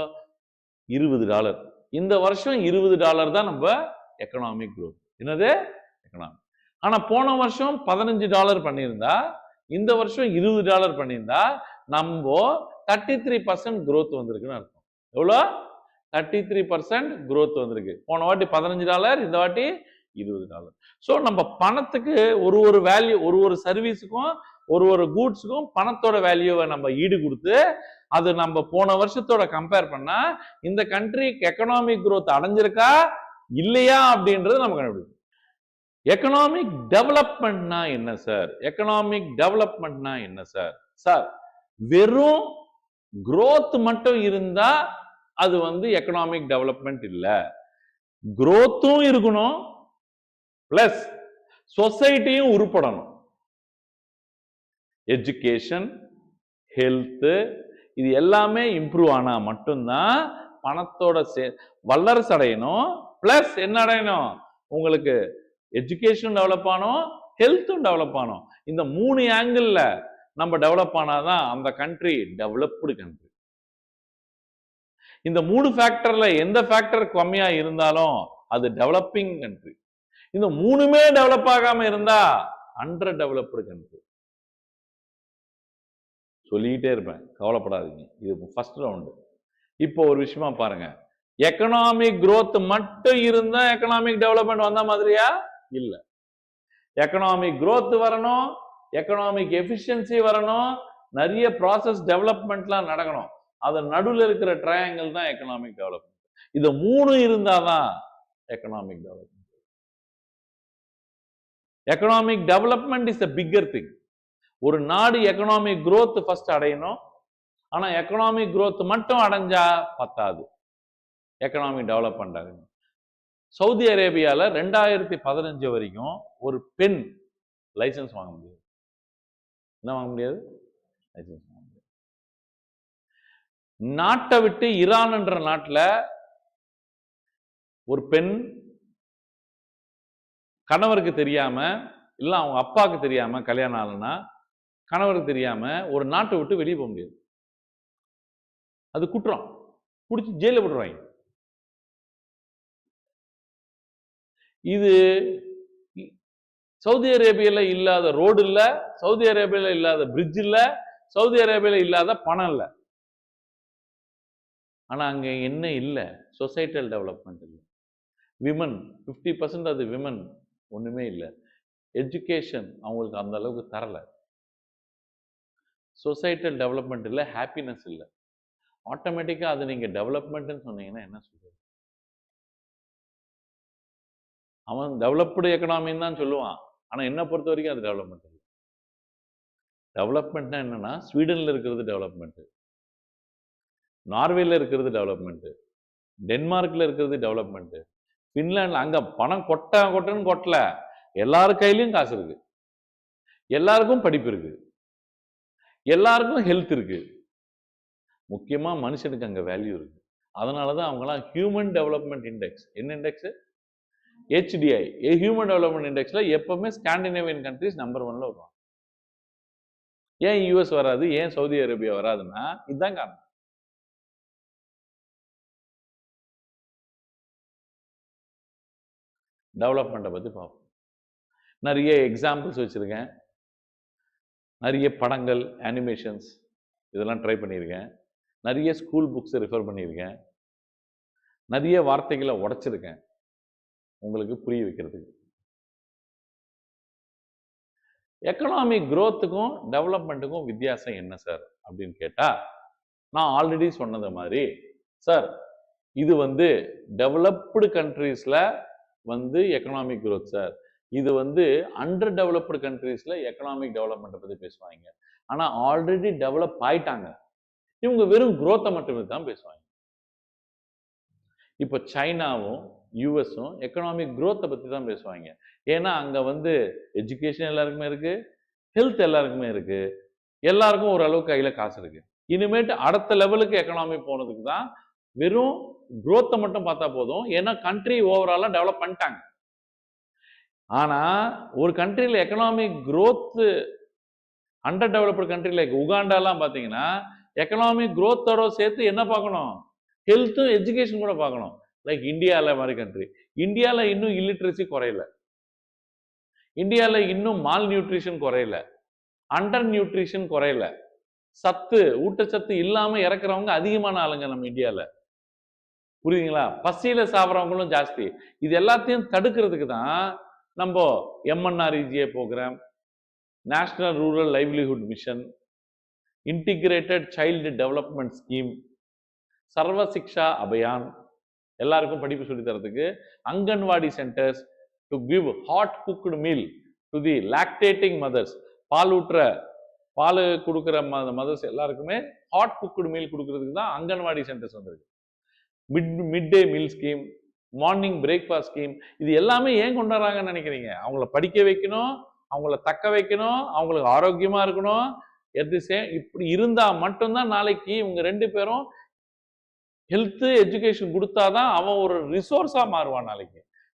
Speaker 1: $20. இந்த வருஷம் $20 தான் நம்ம எக்கனாமிக் growth. என்னது? எக்கனாமிக். ஆனா போன வருஷம் $15 பண்ணியிருந்தா, இந்த வருஷம் $20 பண்ணியிருந்தா, நம்ம 33% growth வந்திருக்குன்னு அர்த்தம். எவ்வளோ? 33% growth வந்திருக்கு. போன வாட்டி $15, இந்த வாட்டி $20. ஸோ நம்ம பணத்துக்கு ஒரு வேல்யூ, ஒரு சர்வீஸுக்கும் ஒரு கூட்ஸுக்கும் பணத்தோட வேல்யூவை நம்ம ஈடு கொடுத்து, அது நம்ம போன வருஷத்தோட கம்பேர் பண்ணா இந்த கண்ட்ரி எக்கனாமிக் growth அடைஞ்சிருக்கா இல்லையா அப்படின்றது நம்ம கண்டுபிடிக்கும். எக்கனாமிக் டெவலப்மெண்ட்னா என்ன சார்? எக்கனாமிக் டெவலப்மெண்ட்னா என்ன சார்? சார், வெறும் growth மட்டும் இருந்தா அது வந்து எக்கனாமிக் டெவலப்மெண்ட் இல்ல. growthம் இருக்கணும், பிளஸ் சொசைட்டியும் உருப்படணும். எஜுகேஷன், ஹெல்த், இது எல்லாமே இம்ப்ரூவ் ஆனா மட்டும்தான் பணத்தோட வல்லரசு அடையணும். பிளஸ் என்ன அடையணும்? உங்களுக்கு எஜுகேஷன் டெவலப் ஆனோம், ஹெல்த்தும் டெவலப் ஆனோம். இந்த 3 ஆங்கிள் நம்ம டெவலப் ஆனாதான் அந்த கண்ட்ரி டெவலப்டு கண்ட்ரி. இந்த 3 ஃபேக்டர்ல எந்த ஃபேக்டர் கம்மியா இருந்தாலும் அது டெவலப்பிங் கண்ட்ரி. இந்த 3மே டெவலப் ஆகாம இருந்தா அண்டர் டெவலப்டு கண்ட்ரி. சொல்லிக்கிட்டே இருப்பேன், கவலைப்படாதீங்க. இது ஃபர்ஸ்ட் ரவுண்டு. இப்போ ஒரு விஷயமா பாருங்க, எக்கனாமிக் growth மட்டும் இருந்தா எக்கனாமிக் டெவலப்மெண்ட் வந்த மாதிரியா? இல்ல. எக்கனாமிக் growth வரணும், எக்கனாமிக் எஃபிஷியன்சி வரணும், நிறைய ப்ராசஸ் டெவலப்மெண்ட்லாம் நடக்கணும். அது நடுவில் இருக்கிற ட்ரையாங்கிள் தான் எக்கனாமிக் டெவலப்மெண்ட். இது 3 இருந்தாதான் economic development. Economic development is a bigger thing. ஒரு நாடு எக்கனாமிக் growth ஃபர்ஸ்ட் அடையணும். ஆனா எக்கனாமிக் growth மட்டும் அடைஞ்சா பத்தாது, எக்கனாமிக் டெவலப்மெண்ட் ஆகணும். சவுதி அரேபியால 2015 வரைக்கும் ஒரு பெண் லைசன்ஸ் வாங்க முடியாது. என்ன வாங்க முடியாது? லைசன்ஸ் வாங்க முடியாது. நாட்டை விட்டு ஈரான் என்ற நாட்டுல ஒரு பெண் கணவருக்கு தெரியாம, இல்ல அவங்க அப்பாவுக்கு தெரியாம கல்யாணம் ஆகலன்னா, கணவருக்கு தெரியாம ஒரு நாட்டை விட்டு வெளியே போக முடியாது. அது குற்றம். பிடிச்சி ஜெயில விடுறாங்க. இது சவுதி அரேபியால இல்லாத ரோடு இல்ல, சவுதி அரேபியால இல்லாத பிரிட்ஜ் இல்ல, சவுதி அரேபியால இல்லாத பணம் இல்ல. ஆனா அங்க என்ன இல்ல? சொசைட்டல் டெவலப்மெண்ட் இல்ல. விமன் 50% அது விமன் ஒண்ணுமே இல்ல. எஜுகேஷன் அவங்களுக்கு அந்த அளவுக்கு தரல. சொசைட்டல் டெவலப்மெண்ட் இல்ல, ஹாப்பினஸ் இல்ல. ஆட்டோமேட்டிக்கா அது நீங்க டெவலப்மெண்ட்னு சொன்னீங்கன்னா என்ன சொல்றது? அவன் டெவலப்டு எக்கனாமின்னு தான் சொல்லுவான். ஆனா என்ன பொறுத்த வரைக்கும் அது டெவலப்மெண்ட் இல்லை. டெவலப்மெண்ட்னா என்னன்னா, ஸ்வீடன்ல இருக்கிறது டெவலப்மெண்ட், நார்வேல இருக்கிறது டெவலப்மெண்ட், டென்மார்க்ல இருக்கிறது டெவலப்மெண்ட், பின்லாண்ட்ல அங்க பணம் கொட்டன்னு கொட்டல, எல்லார் கையிலயும் காசு இருக்கு, எல்லாருக்கும் படிப்பு இருக்கு, எல்லாருக்கும் ஹெல்த் இருக்கு, முக்கியமா மனுஷனுக்கு அங்க வேல்யூ இருக்கு. அதனாலதான் அவங்களாம் ஹியூமன் டெவலப்மெண்ட் இண்டெக்ஸ், என்ன இண்டெக்ஸ்? HDI, ஹியூமன் டெவலப்மெண்ட் இண்டெக்ஸ்ல எப்பவுமே ஸ்காண்டினேவியன் கண்ட்ரிஸ் நம்பர் 1ல வருவாங்க. ஏன் யூஎஸ் வராது, ஏன் சவுதி அரேபியா வராதுன்னா இதுதான் காரணம். டெவலப்மெண்ட்டை பத்தி பார்ப்போம். நிறைய எக்ஸாம்பிள்ஸ் வச்சிருக்கேன், நிறைய படங்கள், அனிமேஷன்ஸ் இதெல்லாம் ட்ரை பண்ணியிருக்கேன், நிறைய ஸ்கூல் புக்ஸ் ரெஃபர் பண்ணியிருக்கேன், நிறைய வார்த்தைகளை உடைச்சிருக்கேன் உங்களுக்கு புரிய வைக்கிறதுக்கு. எக்கனாமிக் growthக்கும் டெவலப்மெண்ட்டுக்கும் வித்தியாசம் என்ன சார் அப்படின்னு கேட்டா, நான் ஆல்ரெடி சொன்னது மாதிரி சார், இது வந்து டெவலப்டு கண்ட்ரீஸ்ல வந்து எக்கனாமிக் growth சார், இது வந்து அண்டர் டெவலப்டு கண்ட்ரீஸ்ல எக்கனாமிக் டெவலப்மெண்ட்டை பத்தி பேசுவாங்க. ஆனா ஆல்ரெடி டெவலப் ஆயிட்டாங்க, இவங்க வெறும் growth மட்டுமே தான் பேசுவாங்க. இப்போ சைனாவும் யூஎஸும் எக்கனாமிக் growth பத்தி தான் பேசுவாங்க. ஏன்னா அங்க வந்து எஜுகேஷன் எல்லாருக்குமே இருக்கு, ஹெல்த் எல்லாருக்குமே இருக்கு, எல்லாருக்கும் ஓரளவுக்கு கையில காசு இருக்கு. இனிமேட்டு அடுத்த லெவலுக்கு எக்கனாமி போனதுக்கு தான் வெறும் growth மட்டும் பார்த்தா போதும், ஏன்னா கண்ட்ரி ஓவராலா டெவலப் பண்ணிட்டாங்க. ஆனா ஒரு கண்ட்ரியில economic growth under developed country like உகாண்டாலாம் பார்த்தீங்கன்னா எக்கனாமிக் growth-ஓட சேர்த்து என்ன பார்க்கணும், ஹெல்த்தும் எஜுகேஷன் கூட பார்க்கணும். லைக் இந்தியாவில் மாதிரி கண்ட்ரி. இந்தியாவில் இன்னும் இல்லிட்ரஸி குறையல. இந்தியாவில் இன்னும் மால் நியூட்ரிஷன் குறையல, அண்டர் நியூட்ரிஷன் குறையல. சத்து ஊட்டச்சத்து இல்லாம இறக்குறவங்க அதிகமான ஆளுங்க நம்ம இந்தியாவில். புரியுதுங்களா? பசியில சாப்பிட்றவங்களும் ஜாஸ்தி. இது எல்லாத்தையும் தடுக்கிறதுக்கு தான் நம்ம MNREGA program, national rural livelihood mission, integrated child development scheme, Sarva Shiksha Abhiyan, எல்லாருக்கும் படிப்பு சொல்லி தரதுக்கு anganwadi centres to give hot cooked meal to the lactating mothers, பால் கொடுக்குற மதர்ஸ் எல்லாருக்குமே ஹாட் குக்டு மீல் கொடுக்கறதுக்கு தான் அங்கன்வாடி சென்டர்ஸ் வந்திருக்கு. Mid day meal scheme, morning breakfast scheme, இது எல்லாமே ஏன் கொண்டு வராங்கன்னு நினைக்கிறீங்க? அவங்கள படிக்க வைக்கணும், அவங்கள தக்க வைக்கணும், அவங்களுக்கு ஆரோக்கியமா இருக்கணும். இப்படி இருந்தா மட்டும்தான் நாளைக்கு இவங்க 2 பேரும் ஹெல்த் எஜுகேஷன் கொடுத்தாதான் அவன் ஒரு ரிசோர்ஸா மாறுவான்.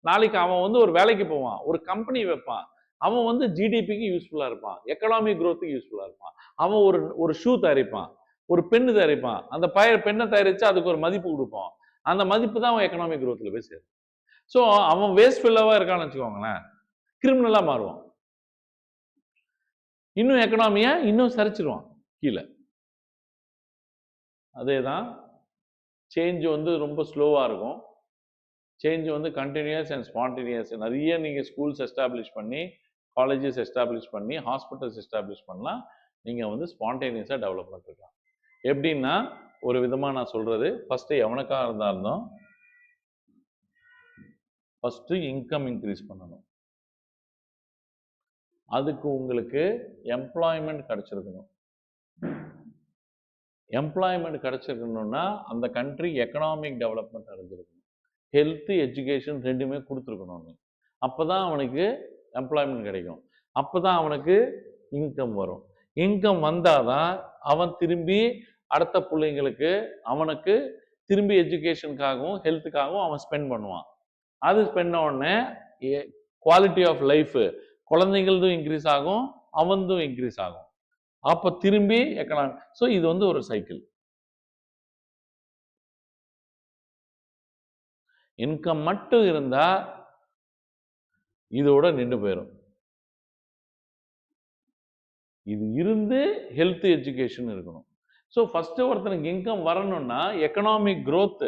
Speaker 1: நாளைக்கு அவன் ஒரு வேலைக்கு போவான், ஒரு கம்பெனி வைப்பான், அவன் ஜிடிபிக்கு யூஸ்ஃபுல்லா இருப்பான், எக்கனாமிக் growth-க்கு யூஸ்ஃபுல்லா இருப்பான். அவன் ஒரு ஷூ தயாரிப்பான், ஒரு பெண்ணு தயாரிப்பான், அந்த பெண்ணை தயாரிச்சு அதுக்கு ஒரு மதிப்பு கொடுப்பான். அந்த மதிப்பு தான் அவன் எக்கனாமிக் growth-ல போய் சேரும். ஸோ அவன் வேஸ்ட்ஃபுல்லாவா இருக்கான்னு வச்சுக்கோங்களேன், கிரிமினலா மாறுவான். இன்னும் எக்கனாமியா இன்னும் சரிச்சிருவான் கீழே. அதேதான் சேஞ்ச் ரொம்ப ஸ்லோவா இருக்கும். Change continuous and spontaneous. நிறைய நீங்க ஸ்கூல்ஸ் எஸ்டாப்ளிஷ் பண்ணி, காலேஜஸ் எஸ்டாப்ளிஷ் பண்ணி, ஹாஸ்பிட்டல்ஸ் எஸ்டாப்ளிஷ் பண்ணலாம். நீங்க ஸ்பான்டேனியஸா டெவலப்மெண்ட் இருக்கலாம். எப்படின்னா ஒரு விதமா நான் சொல்றது, ஃபர்ஸ்ட் எவனுக்கா இருந்தாலும் ஃபர்ஸ்ட் இன்கம் இன்க்ரீஸ் பண்ணணும். அதுக்கு உங்களுக்கு எம்ப்ளாய்மெண்ட் கிடைச்சிருக்கணும். எம்ப்ளாய்மெண்ட் கிடைச்சிருக்கணும்னா அந்த கண்ட்ரி எக்கனாமிக் டெவலப்மெண்ட் அடைஞ்சிருக்கணும். ஹெல்த் எஜுகேஷன் ரெண்டுமே கொடுத்துருக்கணும். அப்போதான் அவனுக்கு எம்ப்ளாய்மெண்ட் கிடைக்கும், அப்போதான் அவனுக்கு இன்கம் வரும். இன்கம் வந்தாதான் அவன் திரும்பி அடுத்த பிள்ளைங்களுக்கு அவனுக்கு திரும்பி எஜுகேஷனுக்காகவும் ஹெல்த்துக்காகவும் அவன் ஸ்பெண்ட் பண்ணுவான். அது ஸ்பெண்ட் உடனே குவாலிட்டி ஆஃப் லைஃப் குழந்தைங்களதும் இன்க்ரீஸ் ஆகும், அவன்தும் இன்க்ரீஸ் ஆகும். அப்போ திரும்பி எக்கனாமிக். ஸோ இது ஒரு சைக்கிள். இன்கம் மட்டும் இருந்தா இதோட நின்று போயிடும். இது இருந்து ஹெல்த் எஜுகேஷன் இருக்கணும். ஸோ ஃபர்ஸ்ட் ஒருத்தனுக்கு இன்கம் வரணும்னா எக்கனாமிக் growth,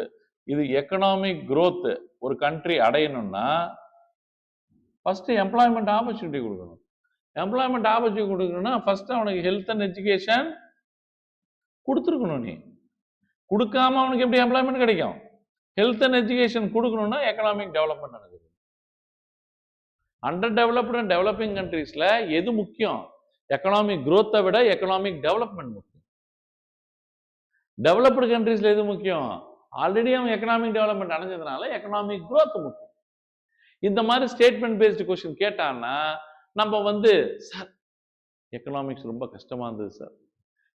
Speaker 1: இது எக்கனாமிக் growth ஒரு கண்ட்ரி அடையணும்னா ஃபர்ஸ்ட் எம்ப்ளாய்மெண்ட் ஆப்பர்ச்சுனிட்டி கொடுக்கணும். எம்ப்ளாய்மெண்ட் ஆப்பர்ச்சுனிட்டி கொடுக்கணும்னா ஃபர்ஸ்ட் அவனுக்கு ஹெல்த் அண்ட் எஜுகேஷன் கொடுத்துருக்கணும். நீ கொடுக்காம அவனுக்கு எப்படி எம்ப்ளாய்மெண்ட் கிடைக்கும்? ஹெல்த் அண்ட் எஜுகேஷன் கொடுக்கணும்னா எக்கனாமிக் டெவலப்மெண்ட் நடக்குது. அண்டர் டெவலப்டு அண்ட் டெவலப்பிங் கண்ட்ரீஸ்ல எது முக்கியம்? எக்கனாமிக் growth-ஐ விட எக்கனாமிக் டெவலப்மெண்ட் முக்கியம். டெவலப்டு கண்ட்ரீஸ்ல எது முக்கியம்? ஆல்ரெடி அவன் எக்கனாமிக் டெவலப்மெண்ட் அடைஞ்சதுனால எக்கனாமிக் growth முக்கியம். இந்த மாதிரி ஸ்டேட்மெண்ட் பேஸ்டு கொஸ்டின் கேட்டான்னா நம்ம சார் எக்கனாமிக்ஸ் ரொம்ப கஷ்டமா இருந்தது சார்,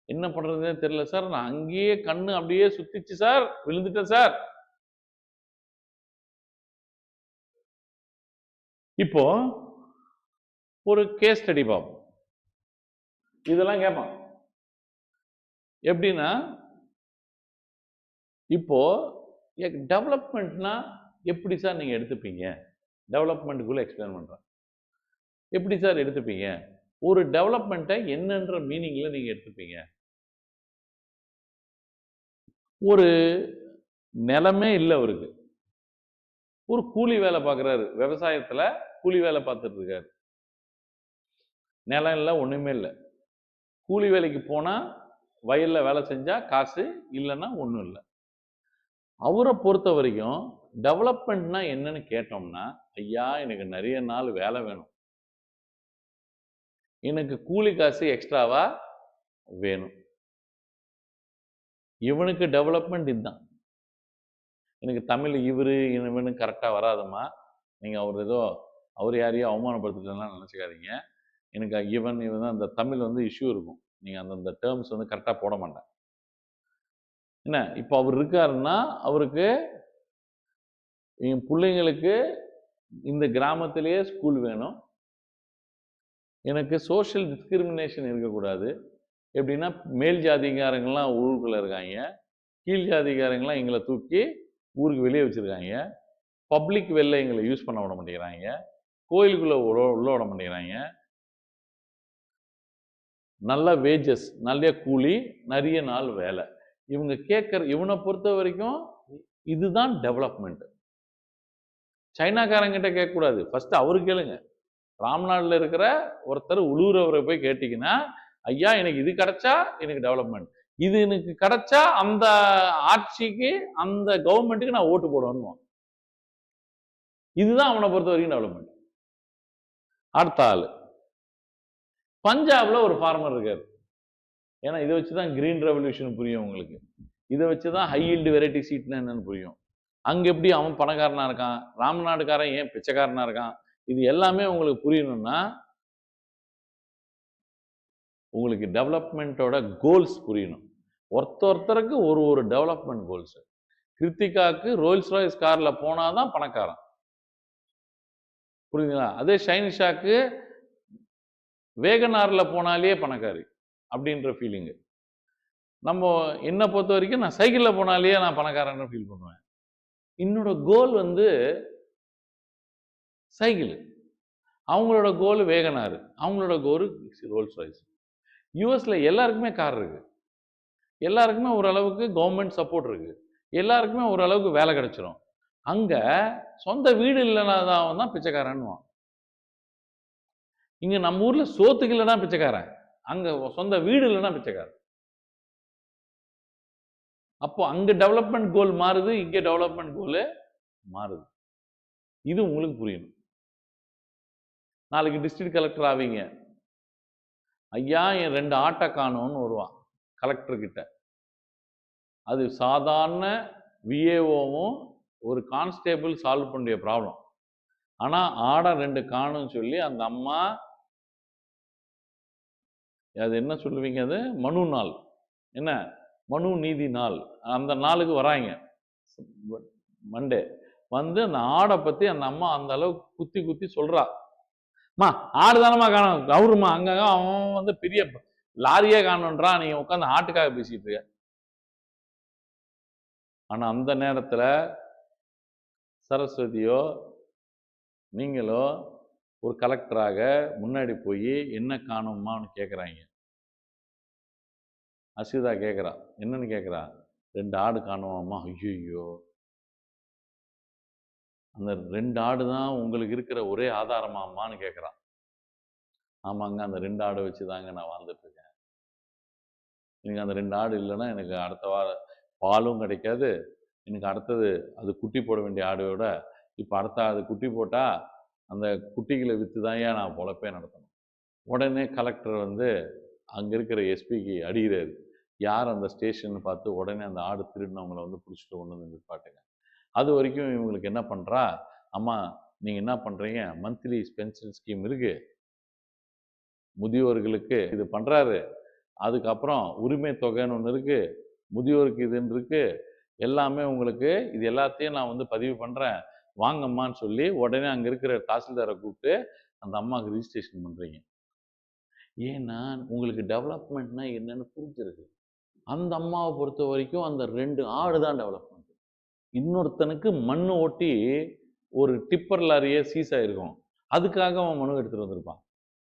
Speaker 1: என்ன பண்றதுன்னே தெரியல சார், நான் அங்கேயே கண்ணு அப்படியே சுத்திச்சு சார், விழுந்துட்டேன் சார். இப்போ ஒரு கேஸ் ஸ்டடி பார்ப்போம். இதெல்லாம் கேட்பான். எப்படின்னா இப்போ டெவலப்மெண்ட்னா எப்படி சார் நீங்க எடுத்துப்பீங்க? டெவலப்மெண்ட்டுக்குள்ள எக்ஸ்பிளைன் பண்றேன். எப்படி சார் எடுத்துப்பீங்க? ஒரு டெவலப்மெண்ட்டை என்னன்ற மீனிங்ல நீங்க எடுத்துப்பீங்க? ஒரு நிலமே இல்லை அவருக்கு, ஒரு கூலி வேலை பார்க்குறாரு, விவசாயத்துல கூலி வேலை பார்த்துட்டு இருக்காரு. நிலம் இல்லை, ஒண்ணுமே இல்லை. கூலி வேலைக்கு போனா வயல்ல வேலை செஞ்சா காசு, இல்லைன்னா ஒன்றும் இல்லை. அவரை பொறுத்த வரைக்கும் டெவலப்மெண்ட்னா என்னன்னு கேட்டோம்னா, ஐயா எனக்கு நிறைய நாள் வேலை வேணும், எனக்கு கூலி காசு எக்ஸ்ட்ராவா வேணும். இவனுக்கு டெவலப்மெண்ட் இதுதான். எனக்கு தமிழ் இவனு கரெக்டா வராதம்மா, நீங்க அவர் யாரையோ அவமானப்படுத்திட்டலாம் நினைச்சுக்காதீங்க. எனக்கு இவன் அந்த தமிழ் இஷ்யூ இருக்கும், நீங்க அந்த டேர்ம்ஸ் கரெக்டா போட மாட்டேன். என்ன இப்போ அவர் இருக்காருன்னா அவருக்கு என் பிள்ளைங்களுக்கு இந்த கிராமத்திலேயே ஸ்கூல் வேணும், எனக்கு சோஷியல் டிஸ்கிரிமினேஷன் இருக்கக்கூடாது. எப்படின்னா மேல் ஜாதிக்காரங்கெல்லாம் ஊருக்குள்ளே இருக்காங்க, கீழ் ஜாதிக்காரங்கெல்லாம் எங்களை தூக்கி ஊருக்கு வெளியே வச்சுருக்காங்க, பப்ளிக் வெளில எங்களை யூஸ் பண்ண விட மாட்டேங்கிறாங்க, கோயிலுக்குள்ளே உள்ள விட மாட்டேங்கிறாங்க, நல்ல வேஜஸ், நல்ல கூலி, நிறைய நாள் வேலை. இவங்க இவனை பொறுத்த வரைக்கும் இதுதான் டெவலப்மெண்ட். சைனாக்காரங்கிட்ட கேட்கக்கூடாது, ஃபர்ஸ்ட் அவரு கேளுங்க. ராம்நாட்டில் இருக்கிற ஒருத்தர் உழுவுறவரை போய் கேட்டீங்கன்னா, ஐயா எனக்கு இது கிடைச்சா எனக்கு டெவலப்மெண்ட், இது எனக்கு கிடைச்சா அந்த ஆட்சிக்கு அந்த கவர்மெண்ட்டுக்கு நான் ஓட்டு போடணும். இதுதான் அவனை பொறுத்த வரைக்கும் டெவலப்மெண்ட். அடுத்த ஆளு பஞ்சாப்ல ஒரு ஃபார்மர் இருக்காரு. ஏன்னா இதை வச்சுதான் கிரீன் ரெவல்யூஷன் புரியும் உங்களுக்கு. இதை வச்சுதான் ஹை ஈல்டு வெரைட்டி சீட்னா என்னன்னு புரியும். அங்க எப்படி அவன் பணக்காரனா இருக்கான், ராமநாடுக்காரன் ஏன் பிச்சைக்காரனா இருக்கான், இது எல்லாமே உங்களுக்கு புரியணும்னா உங்களுக்கு டெவலப்மெண்ட்டோட கோல்ஸ் புரியணும். ஒருத்தருக்கு ஒரு டெவலப்மெண்ட் கோல்ஸ். கிருத்திகாவுக்கு ரோல்ஸ் ராய்ஸ் கார்ல போனாதான் பணக்காரன், புரியுதுங்களா? அதே ஷைனிஷாக்கு வேகனார்ல போனாலே பணக்காரி அப்படின்ற ஃபீலிங்கு. நம்ம என்ன பொறுத்த வரைக்கும் நான் சைக்கிளில் போனாலே நான் பணக்காரன்னு ஃபீல் பண்ணுவேன். என்னோட கோல் வந்து சைக்கிள், அவங்களோட கோல் வேகனார், அவங்களோட கோல் ரோல்ஸ் ராய்ஸ். யூஎஸ்ல எல்லாருக்குமே கார் இருக்கு, எல்லாருக்குமே ஓரளவுக்கு கவர்மெண்ட் சப்போர்ட் இருக்கு, எல்லாருக்குமே ஓரளவுக்கு வேலை கிடைச்சிடும். அங்க சொந்த வீடு இல்லைன்னா தான் பிச்சைக்காரன்னுவான். இங்க நம்ம ஊர்ல சோத்துக்கு இல்லைன்னா பிச்சைக்காரன், அங்க சொந்த வீடு இல்லைன்னா பிச்சைக்காரன். அப்போ அங்க டெவலப்மெண்ட் கோல் மாறுது, இங்க டெவலப்மெண்ட் கோல் மாறுது. இது உங்களுக்கு புரியணும். நாளைக்கு டிஸ்ட்ரிக்ட் கலெக்டர் ஆவீங்க, ஐயா என் 2 ஆட்டை காணோன்னு வருவான் கலெக்டர் கிட்ட. அது சாதாரண விஏஓவும் ஒரு கான்ஸ்டேபிள் சால்வ் பண்ணிய ப்ராப்ளம். ஆனா ஆடை 2 காணும்னு சொல்லி அந்த அம்மா, அது என்ன சொல்லுவீங்க, அது மனு நாள், என்ன மனு நீதி நாள், அந்த நாளுக்கு வராங்க மண்டே. வந்து அந்த ஆடை பத்தி அந்த அம்மா அந்த அளவுக்கு குத்தி குத்தி சொல்றா. மா ஆடு தானமா காணும், கவுருமா அங்க அவன் வந்து பெரிய லாரியே காணுன்றான், நீங்க உட்காந்து ஆட்டுக்காக பேசிட்டு இருக்க. ஆனா அந்த நேரத்துல சரஸ்வதியோ நீங்களோ ஒரு கலெக்டராக முன்னாடி போய் என்ன காணுமான்னு கேட்குறாங்க. அசிதா கேட்குறா, என்னன்னு கேட்குறா, 2 ஆடு காணுமாம்மா. ஐயோ, அந்த 2 ஆடு தான் உங்களுக்கு இருக்கிற ஒரே ஆதாரமாம்மான்னு கேட்குறான். ஆமாங்க, அந்த 2 ஆடை வச்சு தாங்க நான் வாழ்ந்துட்டு இருக்கேன். எனக்கு அந்த 2 ஆடு இல்லைன்னா எனக்கு அடுத்த வாரம் பாலும் கிடைக்காது, எனக்கு அடுத்தது அது குட்டி போட வேண்டிய ஆடோட இப்போ அடுத்த அது குட்டி போட்டால் அந்த குட்டிகளை விற்று தான் ஏன் நான் பொழப்பே நடத்தணும். உடனே கலெக்டர் வந்து அங்கே இருக்கிற எஸ்பிக்கு அடிக்கிறாரு. யார் அந்த ஸ்டேஷன் பார்த்து உடனே அந்த ஆடு திருடினவங்களை வந்து பிடிச்சிட்டு கொண்டு வந்து நிற்பாட்டுங்க. அது வரைக்கும் இவங்களுக்கு என்ன பண்ணுறா, அம்மா நீங்கள் என்ன பண்ணுறீங்க, மந்த்லி பென்ஷன் ஸ்கீம் இருக்குது முதியோர்களுக்கு, இது பண்ணுறாரு. அதுக்கப்புறம் உரிமை தொகைன்னு ஒன்று இருக்குது, முதியோருக்கு இதுன்னு இருக்குது, எல்லாமே உங்களுக்கு இது எல்லாத்தையும் நான் வந்து பதிவு பண்ணுறேன் வாங்கம்மான்னு சொல்லி உடனே அங்கே இருக்கிற தாசில்தாரை கூப்பிட்டு அந்த அம்மாவுக்கு ரிஜிஸ்ட்ரேஷன் பண்ணுறீங்க. ஏன்னா உங்களுக்கு டெவலப்மெண்ட்னா என்னன்னு புரிஞ்சிருக்கு. அந்த அம்மாவை பொறுத்த வரைக்கும் அந்த 2 ஆடு தான் டெவலப்மெண்ட். இன்னொருத்தனுக்கு மண் ஓட்டி ஒரு டிப்பர் லாரியே சீஸ் ஆயிருக்கும், அதுக்காக அவன் மனு எடுத்துட்டு வந்திருப்பான்.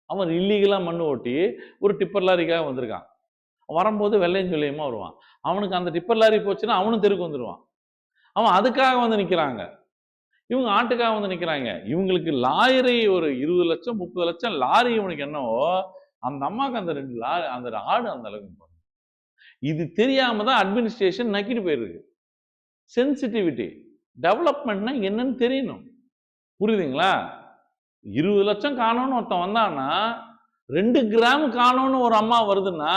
Speaker 1: அவன் இல்லீகலா மண் ஓட்டி ஒரு டிப்பர் லாரிக்காக வந்திருக்கான். வரும்போது வெள்ளையும் சொல்லியுமா வருவான். அவனுக்கு அந்த டிப்பர் லாரி போச்சுன்னா அவனும் தெருக்கு வந்துடுவான். அவன் அதுக்காக வந்து நிற்கிறாங்க, இவங்க ஆட்டுக்காக வந்து நிற்கிறாங்க. இவங்களுக்கு லாரி ஒரு 20 லட்சம் 30 லட்சம் லாரி இவனுக்கு என்னவோ, அந்த அம்மாவுக்கு அந்த 2 லாரி அந்த ஆடு அந்த அளவுக்கு. இது தெரியாம தான் அட்மினிஸ்ட்ரேஷன் நக்கிட்டு போயிருக்கு. சென்சிட்டிவிட்டி டெவலப்மெண்ட்னா என்னன்னு தெரியணும், புரியுதுங்களா? 20 லட்சம் காணோன்னு ஒருத்தன் வந்தான்னா 2 கிராம் காணோன்னு ஒரு அம்மா வருதுன்னா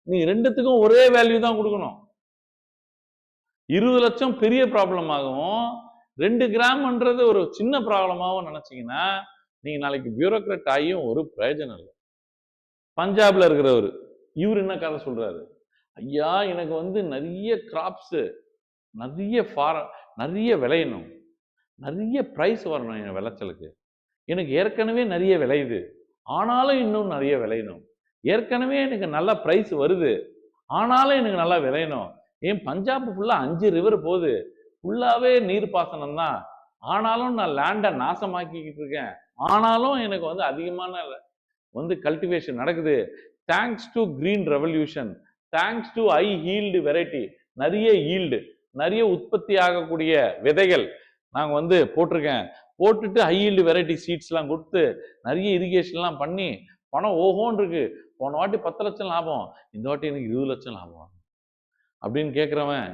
Speaker 1: நீ 2த்துக்கும் ஒரே வேல்யூ தான் கொடுக்கணும். 20 லட்சம் பெரிய ப்ராப்ளம் ஆகும், 2 கிராம்ன்றது ஒரு சின்ன ப்ராப்ளமாகவும் நினைச்சீங்கன்னா நீங்க நாளைக்கு பியூரோக்ராட் ஆகியும் ஒரு பிரயோஜனம் இல்லை. பஞ்சாப்ல இருக்கிறவர் இவர் என்ன கதை சொல்றாரு, ஐயா எனக்கு வந்து நிறைய கிராப்ஸ், நிறைய விளையணும், நிறைய பிரைஸ் வரணும் என் விளைச்சலுக்கு, எனக்கு ஏற்கனவே நிறைய விளையுது, ஆனாலும் இன்னும் நிறைய விளையணும். ஏற்கனவே எனக்கு நல்ல பிரைஸ் வருது, ஆனாலும் எனக்கு நல்லா விளையணும். ஏன் பஞ்சாப் ஃபுல்லா 5 ரிவர் போகுது, ஃபுல்லாவே நீர்ப்பாசனம் தான், ஆனாலும் நான் லேண்டை நாசமாக்கிக்கிட்டு இருக்கேன், ஆனாலும் எனக்கு வந்து அதிகமான வந்து கல்டிவேஷன் நடக்குது. Thanks to green revolution, thanks to high yield variety, நிறைய ஈல்டு, நிறைய உற்பத்தி ஆகக்கூடிய விதைகள் நாங்கள் வந்து போட்டிருக்கேன். போட்டுட்டு ஹை ஈல்டு வெரைட்டி சீட்ஸ்லாம் கொடுத்து நிறைய இரிகேஷன்லாம் பண்ணி பணம் ஓஹோன்னு இருக்கு. போன வாட்டி 10 லட்சம் லாபம், இந்த வாட்டி எனக்கு 20 லட்சம் லாபம் அப்படின்னு கேட்குறவன்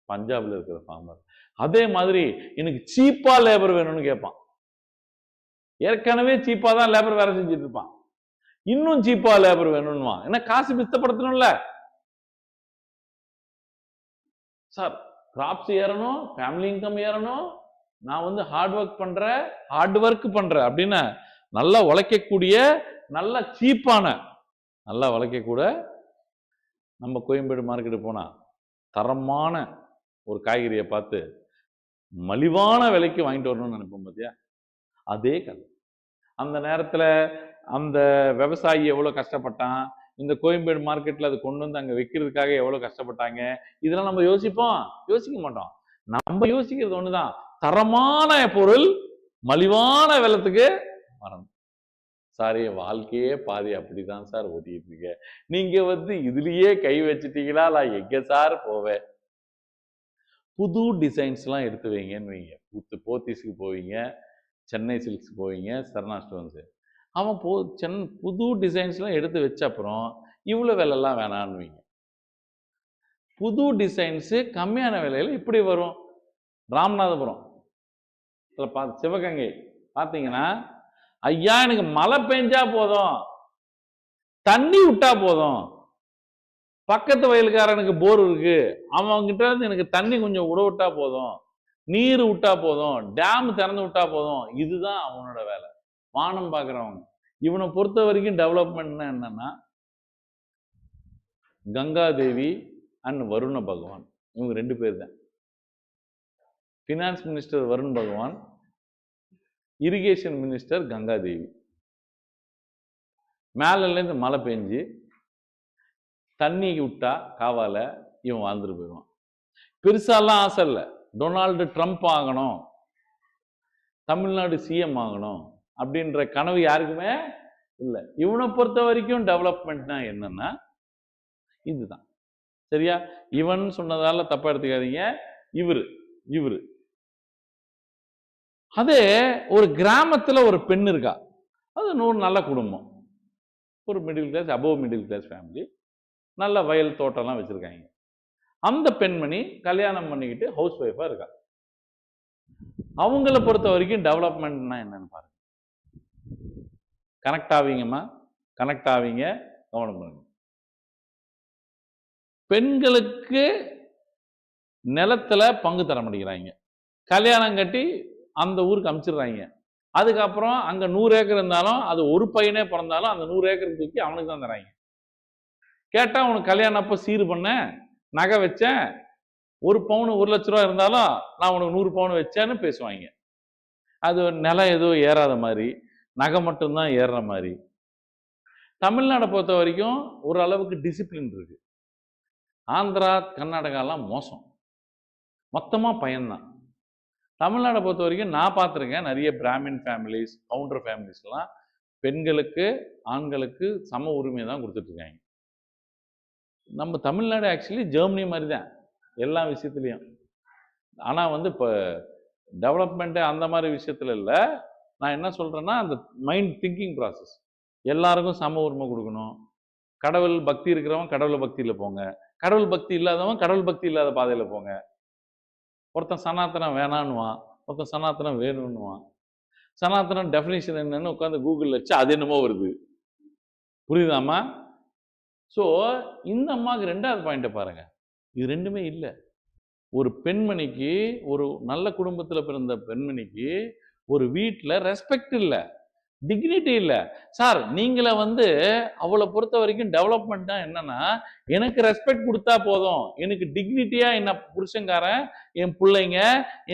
Speaker 1: பஞ்சாப்ல இருக்கிற ஃபார்மர். அதே மாதிரி எனக்கு சீப்பா லேபர் வேணும்னு கேட்பான். ஏற்கனவே சீப்பா தான் லேபர் வேலை செஞ்சுட்டு இருப்பான், இன்னும் சீப்பா லேபர் வேணும்னுவா. ஏன்னா காசு மிச்சப்படுத்தணும்ல சார். கிராப்ஸ் ஏறணும், ஃபேமிலி இன்கம் ஏறணும், நான் வந்து ஹார்ட் ஒர்க் பண்றேன் அப்படின்னு நல்லா உழைக்கக்கூடிய, நல்லா சீப்பான, நல்லா உழைக்கக்கூட நம்ம கோயம்பேடு மார்க்கெட்டு போனா தரமான ஒரு காய்கறியை பார்த்து மலிவான விலைக்கு வாங்கிட்டு வரணும்னு நினைப்போம் பார்த்தியா, அதே கதை. அந்த நேரத்தில் அந்த விவசாயி எவ்வளோ கஷ்டப்பட்டான், இந்த கோயம்பேடு மார்க்கெட்டில் அது கொண்டு வந்து அங்கே வைக்கிறதுக்காக எவ்வளோ கஷ்டப்பட்டாங்க, இதெல்லாம் நம்ம யோசிக்க மாட்டோம். நம்ம யோசிக்கிறது ஒண்ணுதான், தரமான பொருள் மலிவான விலத்துக்கு வரணும். சார் என் வாழ்க்கையே பாதி அப்படிதான் சார் ஓட்டிட்டு இருக்க, நீங்க வந்து இதுலயே கை வச்சுட்டீங்களா, நான் எங்க சார் போவேன். புது டிசைன்ஸ்லாம் எடுத்து வைங்கன்னு வைங்க. போத்தீஸுக்கு போவீங்க, சென்னை சில்க்ஸ் போவீங்க, சரணா ஸ்டோன்ஸு, அவன் புது டிசைன்ஸ்லாம் எடுத்து வச்ச அப்புறம் இவ்வளோ விலைலாம் வேணான்னு வைங்க. புது டிசைன்ஸு கம்மியான விலையில் இப்படி வரும். ராமநாதபுரம் சிவகங்கை பார்த்தீங்கன்னா, ஐயா எனக்கு மழை பெஞ்சா போதும், தண்ணி விட்டா போதும், பக்கத்து வயலுக்காரனுக்கு போர் இருக்கு, அவன்கிட்ட இருந்து எனக்கு தண்ணி கொஞ்சம் விட்டா போதும், நீர் விட்டா போதும், டேம் திறந்து விட்டா போதும், இதுதான் அவனோட வேலை. வானம் பார்க்குறவங்க. இவனை பொறுத்த வரைக்கும் டெவலப்மெண்ட்னா என்னன்னா, கங்காதேவி அண்ட் வருண பகவான், இவங்க 2 பேர் தான். ஃபினான்ஸ் மினிஸ்டர் வருண் பகவான், இரிகேஷன் மினிஸ்டர் கங்காதேவி. மேலேருந்து மழை பெஞ்சு தண்ணி விட்டா காவால இவன் வாழ்ந்துட்டு போயிடுவான். பெருசாலாம் ஆசை இல்லை, டொனால்டு ட்ரம்ப் ஆகணும், தமிழ்நாடு சிஎம் ஆகணும் அப்படின்ற கனவு யாருக்குமே இல்லை. இவனை பொறுத்த வரைக்கும் டெவலப்மெண்ட்னா என்னன்னா இதுதான். சரியா? இவன் சொன்னதால தப்பா எடுத்துக்காதீங்க. இவரு அதே ஒரு கிராமத்துல ஒரு பெண் இருக்கா, அது ஒரு நல்ல குடும்பம், ஒரு middle class, above middle class family, நல்ல வயல் தோட்டம்லாம் வச்சிருக்காங்க. அந்த பெண்மணி கல்யாணம் பண்ணிக்கிட்டு ஹவுஸ் ஒய்ஃபா இருக்கா. அவங்கள பொறுத்த வரைக்கும் டெவலப்மெண்ட்னா என்னன்னு பாருங்க. கனெக்ட் ஆவீங்கம்மா, கனெக்ட் ஆவீங்க, கவனம் பண்ணுங்க. பெண்களுக்கு நிலத்துல பங்கு தர மாட்டேங்கிறாங்க, கல்யாணம் கட்டி அந்த ஊருக்கு அனுப்பிச்சிடுறாங்க. அதுக்கப்புறம் அங்க 100 ஏக்கர் இருந்தாலும் அது ஒரு பையனே பிறந்தாலும் அந்த 100 ஏக்கர் தூக்கி அவனுக்கு தான் தராங்க. கேட்டா உனக்கு கல்யாணம் அப்ப சீர் பண்ண, நகை வச்சேன், 1 பவுன் 1 லட்ச ரூபா இருந்தாலும் நான் உனக்கு 100 பவுன் வச்சேன்னு பேசுவாங்க. அது நிலம் எதுவும் ஏறாத மாதிரி, நகை மட்டும்தான் ஏறுற மாதிரி. தமிழ்நாடை பொறுத்த வரைக்கும் ஓரளவுக்கு டிசிப்ளின் இருக்கு. ஆந்திரா கர்நாடகாலாம் மோசம், மொத்தமா பையன்தான். தமிழ்நாடை பொறுத்த வரைக்கும் நான் பார்த்துருக்கேன், நிறைய பிராமின் ஃபேமிலிஸ், கவுண்டர் ஃபேமிலிஸ்லாம் பெண்களுக்கு ஆண்களுக்கு சம உரிமை தான் கொடுத்துட்டு இருக்காங்க. நம்ம தமிழ்நாடு ஆக்சுவலி ஜெர்மனி மாதிரி தான் எல்லா விஷயத்துலையும். ஆனால் வந்து இப்போ டெவலப்மெண்ட்டு அந்த மாதிரி விஷயத்துல இல்லை. நான் என்ன சொல்கிறேன்னா, அந்த மைண்ட் திங்கிங் ப்ராசஸ், எல்லாருக்கும் சம உரிமை கொடுக்கணும். கடவுள் பக்தி இருக்கிறவன் கடவுள் பக்தியில் போங்க, கடவுள் பக்தி இல்லாதவன் கடவுள் பக்தி இல்லாத பாதையில் போங்க. ஒருத்தன் சனாத்தனம் வேணான்னுவான், ஒருத்தன் சனாத்தனம் வேணும்னுவான். சனாத்தனம் டெஃபினிஷன் என்னன்னு உட்காந்து கூகுளில் வச்சு அது என்னமோ வருது. புரியுதாம்மா? ஸோ இந்த அம்மாவுக்கு 2வது பாயிண்ட்டை பாருங்க, இது 2மே இல்லை. ஒரு பெண்மணிக்கு, ஒரு நல்ல குடும்பத்தில் பிறந்த பெண்மணிக்கு ஒரு வீட்டில் ரெஸ்பெக்ட் இல்லை, டிக்னிட்டி இல்லை. சார் நீங்கள வந்து அவளை பொறுத்த வரைக்கும் டெவலப்மெண்ட்னா என்னன்னா, எனக்கு ரெஸ்பெக்ட் கொடுத்தா போதும், எனக்கு டிக்னிட்டியா என்ன புருஷங்காரன், என் பிள்ளைங்க,